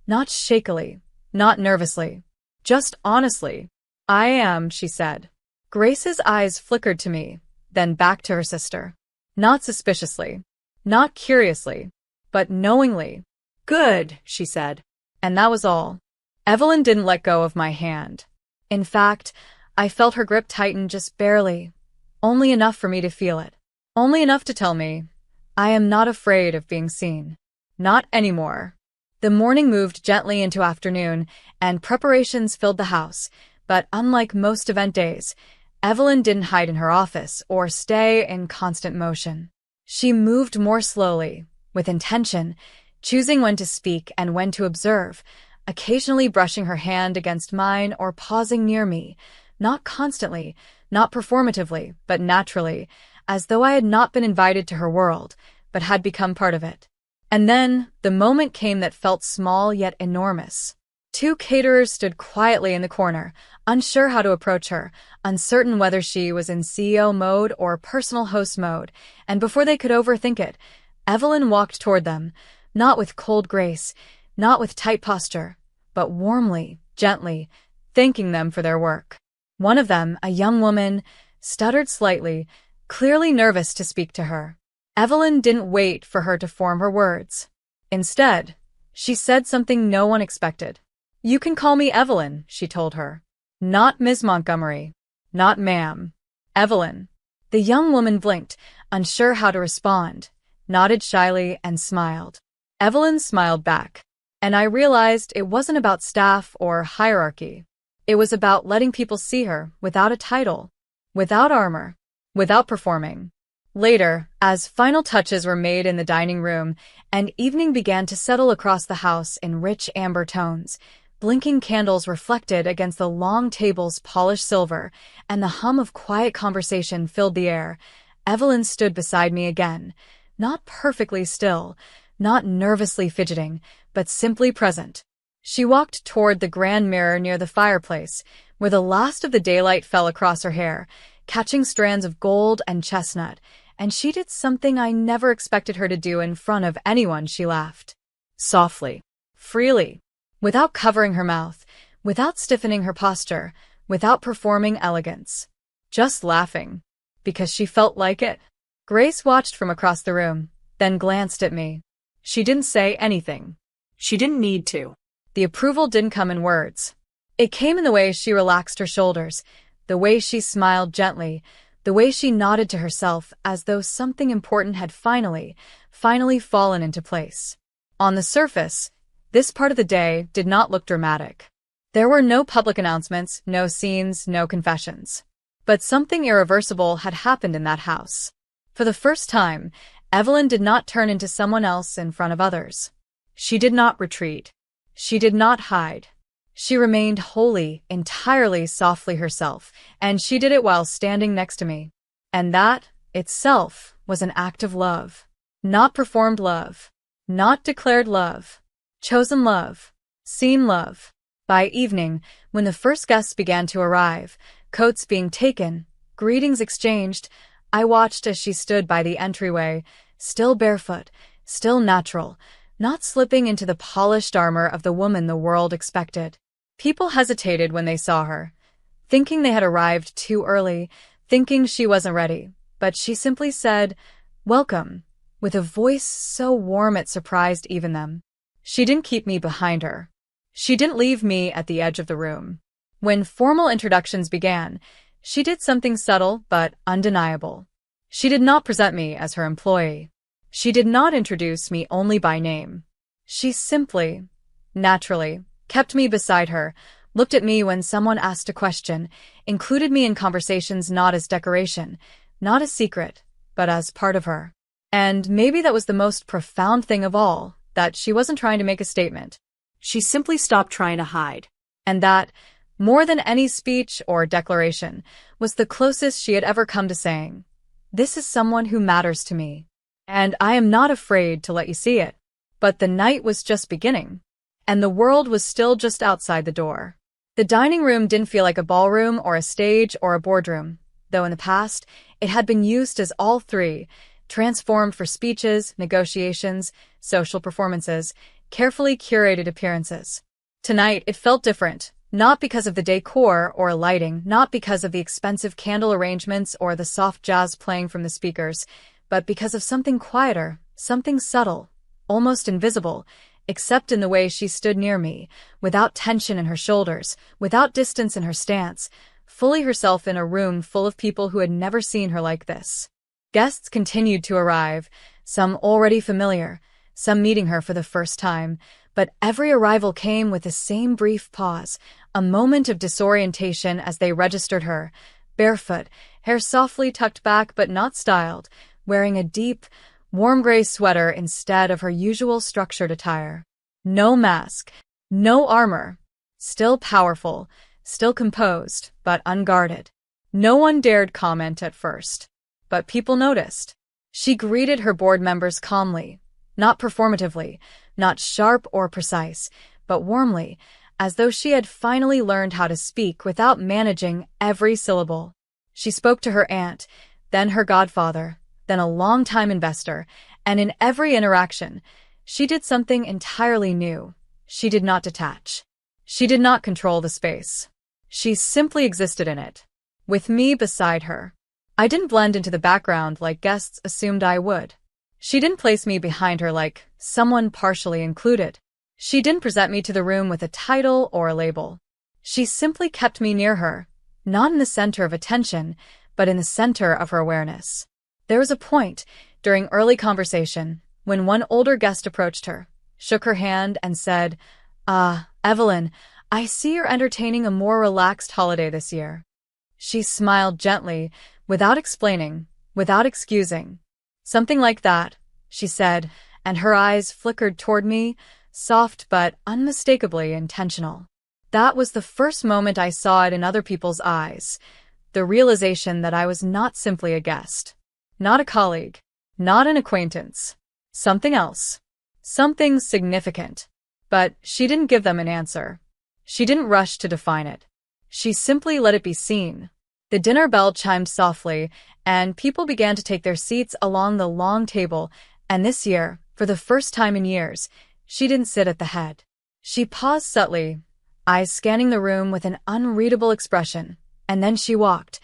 Not shakily, not nervously. Just honestly. I am, she said. Grace's eyes flickered to me, then back to her sister. Not suspiciously. Not curiously. But knowingly. Good, she said. And that was all. Evelyn didn't let go of my hand. In fact, I felt her grip tighten just barely. Only enough for me to feel it. Only enough to tell me, I am not afraid of being seen. Not anymore. The morning moved gently into afternoon, and preparations filled the house. But unlike most event days, Evelyn didn't hide in her office or stay in constant motion. She moved more slowly, with intention, choosing when to speak and when to observe, occasionally brushing her hand against mine or pausing near me, not constantly, not performatively, but naturally, as though I had not been invited to her world, but had become part of it. And then, the moment came that felt small yet enormous. 2 caterers stood quietly in the corner, unsure how to approach her, uncertain whether she was in CEO mode or personal host mode, and before they could overthink it, Evelyn walked toward them, not with cold grace, not with tight posture, but warmly, gently, thanking them for their work. One of them, a young woman, stuttered slightly, clearly nervous to speak to her. Evelyn didn't wait for her to form her words. Instead, she said something no one expected. You can call me Evelyn, she told her. Not Ms. Montgomery. Not ma'am. Evelyn. The young woman blinked, unsure how to respond, nodded shyly and smiled. Evelyn smiled back, and I realized it wasn't about staff or hierarchy. It was about letting people see her without a title, without armor, without performing. Later, as final touches were made in the dining room and evening began to settle across the house in rich amber tones, blinking candles reflected against the long table's polished silver, and the hum of quiet conversation filled the air, Evelyn stood beside me again, not perfectly still, not nervously fidgeting, but simply present. She walked toward the grand mirror near the fireplace, where the last of the daylight fell across her hair, catching strands of gold and chestnut, and she did something I never expected her to do in front of anyone. She laughed. Softly. Freely. Without covering her mouth, without stiffening her posture, without performing elegance. Just laughing. Because she felt like it. Grace watched from across the room, then glanced at me. She didn't say anything. She didn't need to. The approval didn't come in words. It came in the way she relaxed her shoulders, the way she smiled gently, the way she nodded to herself as though something important had finally fallen into place. On the surface, this part of the day did not look dramatic. There were no public announcements, no scenes, no confessions. But something irreversible had happened in that house. For the first time, Evelyn did not turn into someone else in front of others. She did not retreat. She did not hide. She remained wholly, entirely softly herself, and she did it while standing next to me. And that, itself, was an act of love. Not performed love. Not declared love. Chosen love. Seen love. By evening, when the first guests began to arrive, Coats being taken, greetings exchanged. I watched as she stood by the entryway, still barefoot, still natural, not slipping into the polished armor of the woman the world expected. People hesitated when they saw her, thinking they had arrived too early, thinking she wasn't ready. But she simply said, "Welcome," with a voice so warm it surprised even them. She didn't keep me behind her. She didn't leave me at the edge of the room. When formal introductions began, she did something subtle but undeniable. She did not present me as her employee. She did not introduce me only by name. She simply, naturally, kept me beside her, looked at me when someone asked a question, included me in conversations not as decoration, not as secret, but as part of her. And maybe that was the most profound thing of all, that she wasn't trying to make a statement. She simply stopped trying to hide. And that, more than any speech or declaration, was the closest she had ever come to saying, "This is someone who matters to me. And I am not afraid to let you see it." But the night was just beginning, and the world was still just outside the door. The dining room didn't feel like a ballroom or a stage or a boardroom, though in the past, it had been used as all three, transformed for speeches, negotiations, social performances, carefully curated appearances. Tonight, it felt different, not because of the decor or lighting, not because of the expensive candle arrangements or the soft jazz playing from the speakers, but because of something quieter, something subtle, almost invisible, except in the way she stood near me, without tension in her shoulders, without distance in her stance, fully herself in a room full of people who had never seen her like this. Guests continued to arrive, some already familiar, some meeting her for the first time, but every arrival came with the same brief pause, a moment of disorientation as they registered her, barefoot, hair softly tucked back but not styled, wearing a deep, warm gray sweater instead of her usual structured attire. No mask, no armor, still powerful, still composed, but unguarded. No one dared comment at first, but people noticed. She greeted her board members calmly, not performatively, not sharp or precise, but warmly, as though she had finally learned how to speak without managing every syllable. She spoke to her aunt, then her godfather, then a longtime investor, and in every interaction, she did something entirely new. She did not detach. She did not control the space. She simply existed in it, with me beside her. I didn't blend into the background like guests assumed I would. She didn't place me behind her like someone partially included. She didn't present me to the room with a title or a label. She simply kept me near her, not in the center of attention, but in the center of her awareness. There was a point, during early conversation, when one older guest approached her, shook her hand, and said, Evelyn, I see you're entertaining a more relaxed holiday this year." She smiled gently, without explaining, without excusing. "Something like that," she said, and her eyes flickered toward me, soft but unmistakably intentional. That was the first moment I saw it in other people's eyes, the realization that I was not simply a guest, not a colleague, not an acquaintance. Something else. Something significant. But she didn't give them an answer. She didn't rush to define it. She simply let it be seen. The dinner bell chimed softly, and people began to take their seats along the long table, and this year, for the first time in years, she didn't sit at the head. She paused subtly, eyes scanning the room with an unreadable expression, and then she walked,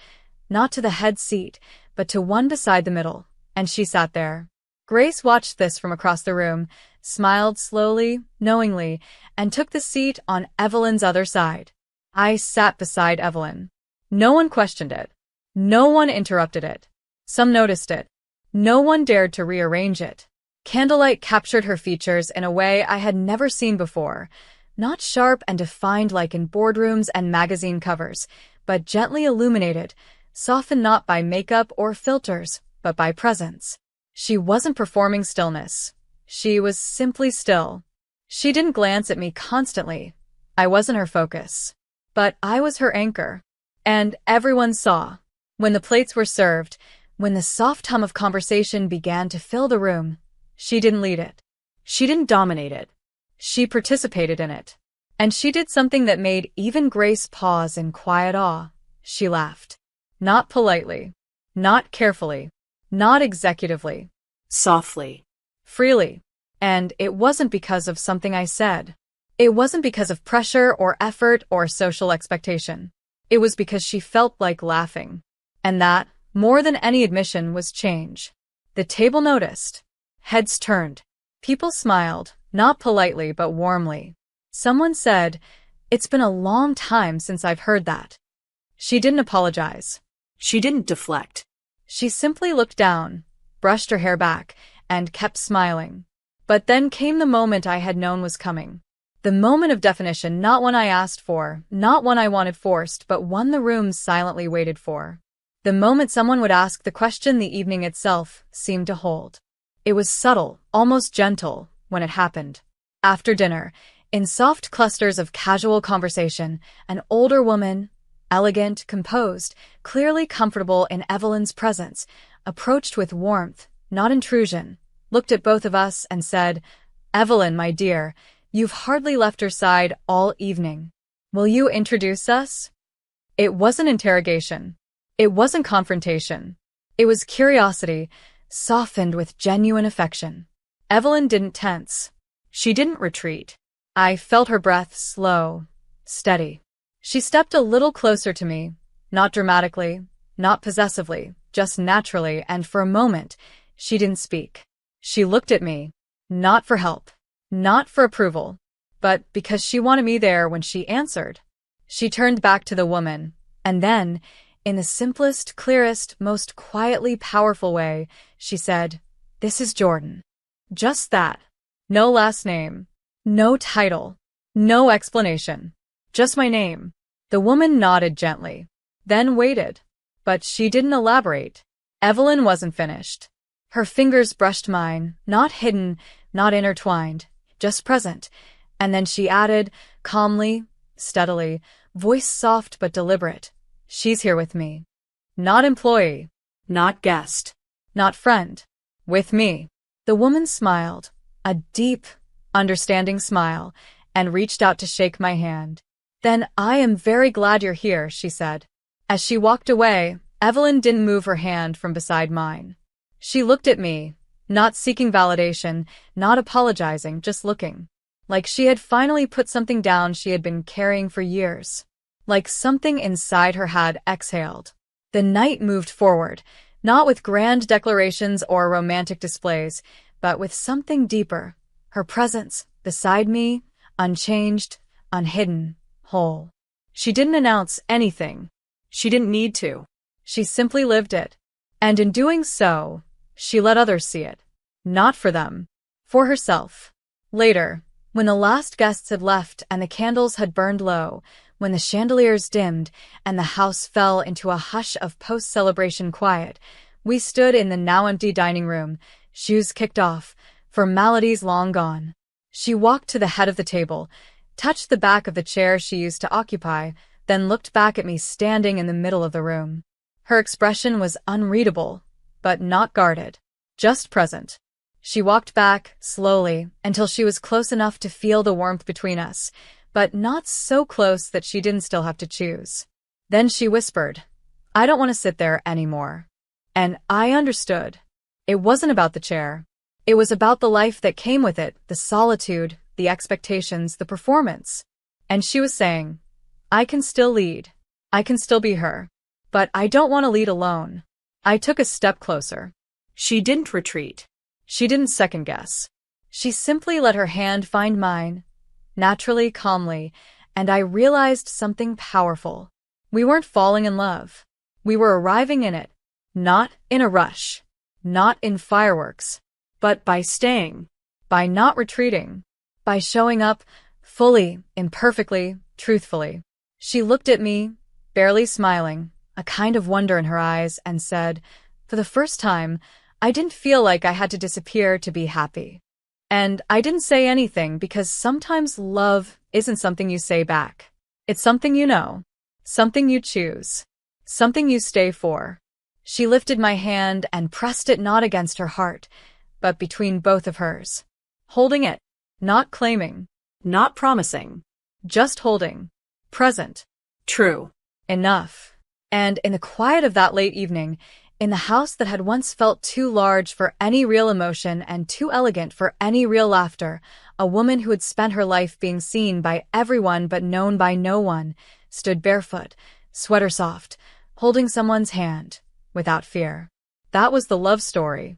not to the head seat, but to one beside the middle, and she sat there. Grace watched this from across the room, smiled slowly, knowingly, and took the seat on Evelyn's other side. I sat beside Evelyn. No one questioned it. No one interrupted it. Some noticed it. No one dared to rearrange it. Candlelight captured her features in a way I had never seen before, not sharp and defined like in boardrooms and magazine covers, but gently illuminated, softened not by makeup or filters, but by presence. She wasn't performing stillness. She was simply still. She didn't glance at me constantly. I wasn't her focus. But I was her anchor. And everyone saw. When the plates were served, when the soft hum of conversation began to fill the room, she didn't lead it. She didn't dominate it. She participated in it. And she did something that made even Grace pause in quiet awe. she laughed. Not politely. Not carefully. Not executively. Softly. Freely. And it wasn't because of something I said. It wasn't because of pressure or effort or social expectation. It was because she felt like laughing. And that, more than any admission, was change. The table noticed. Heads turned. People smiled, not politely but warmly. Someone said, "It's been a long time since I've heard that." She didn't apologize. She didn't deflect. She simply looked down, brushed her hair back, and kept smiling. But then came the moment I had known was coming. The moment of definition, not one I asked for, not one I wanted forced, but one the room silently waited for. The moment someone would ask the question the evening itself seemed to hold. It was subtle, almost gentle, when it happened. After dinner, in soft clusters of casual conversation, an older woman, elegant, composed, clearly comfortable in Evelyn's presence, approached with warmth, not intrusion, looked at both of us and said, "Evelyn, my dear, you've hardly left her side all evening. Will you introduce us?" It wasn't interrogation. It wasn't confrontation. It was curiosity, softened with genuine affection. Evelyn didn't tense. She didn't retreat. I felt her breath slow, steady. She stepped a little closer to me, not dramatically, not possessively, just naturally, and for a moment, she didn't speak. She looked at me, not for help, not for approval, but because she wanted me there when she answered. She turned back to the woman, and then, in the simplest, clearest, most quietly powerful way, she said, "This is Jordan." Just that. No last name. No title. No explanation. Just my name. The woman nodded gently, then waited. But she didn't elaborate. Evelyn wasn't finished. Her fingers brushed mine, not hidden, not intertwined, just present. And then she added, calmly, steadily, voice soft but deliberate, "She's here with me. Not employee. Not guest. Not friend. With me." The woman smiled, a deep, understanding smile, and reached out to shake my hand. "Then I am very glad you're here," she said. As she walked away, Evelyn didn't move her hand from beside mine. She looked at me, not seeking validation, not apologizing, just looking. Like she had finally put something down she had been carrying for years. Like something inside her had exhaled. The night moved forward, not with grand declarations or romantic displays, but with something deeper. Her presence, beside me, unchanged, unhidden, whole. She didn't announce anything. She didn't need to. She simply lived it. And in doing so, she let others see it. Not for them. For herself. Later, when the last guests had left and the candles had burned low, when the chandeliers dimmed and the house fell into a hush of post-celebration quiet, we stood in the now empty dining room, shoes kicked off, formalities long gone. She walked to the head of the table, touched the back of the chair she used to occupy, then looked back at me standing in the middle of the room. Her expression was unreadable, but not guarded, just present. She walked back, slowly, until she was close enough to feel the warmth between us, but not so close that she didn't still have to choose. Then she whispered, "I don't want to sit there anymore." And I understood. It wasn't about the chair. It was about the life that came with it, the solitude, the expectations, the performance. And she was saying, "I can still lead. I can still be her. But I don't want to lead alone." I took a step closer. She didn't retreat. She didn't second guess. She simply let her hand find mine, naturally, calmly, and I realized something powerful. We weren't falling in love. We were arriving in it, not in a rush, not in fireworks, but by staying, by not retreating, by showing up fully, imperfectly, truthfully. She looked at me, barely smiling, a kind of wonder in her eyes, and said, for the first time, I didn't feel like I had to disappear to be happy. And I didn't say anything because sometimes love isn't something you say back. It's something you know, something you choose, something you stay for. She lifted my hand and pressed it not against her heart, but between both of hers. Holding it, not claiming, not promising, just holding, present. True. Enough. And in the quiet of that late evening, in the house that had once felt too large for any real emotion and too elegant for any real laughter, a woman who had spent her life being seen by everyone but known by no one, stood barefoot, sweater soft, holding someone's hand, without fear. That was the love story.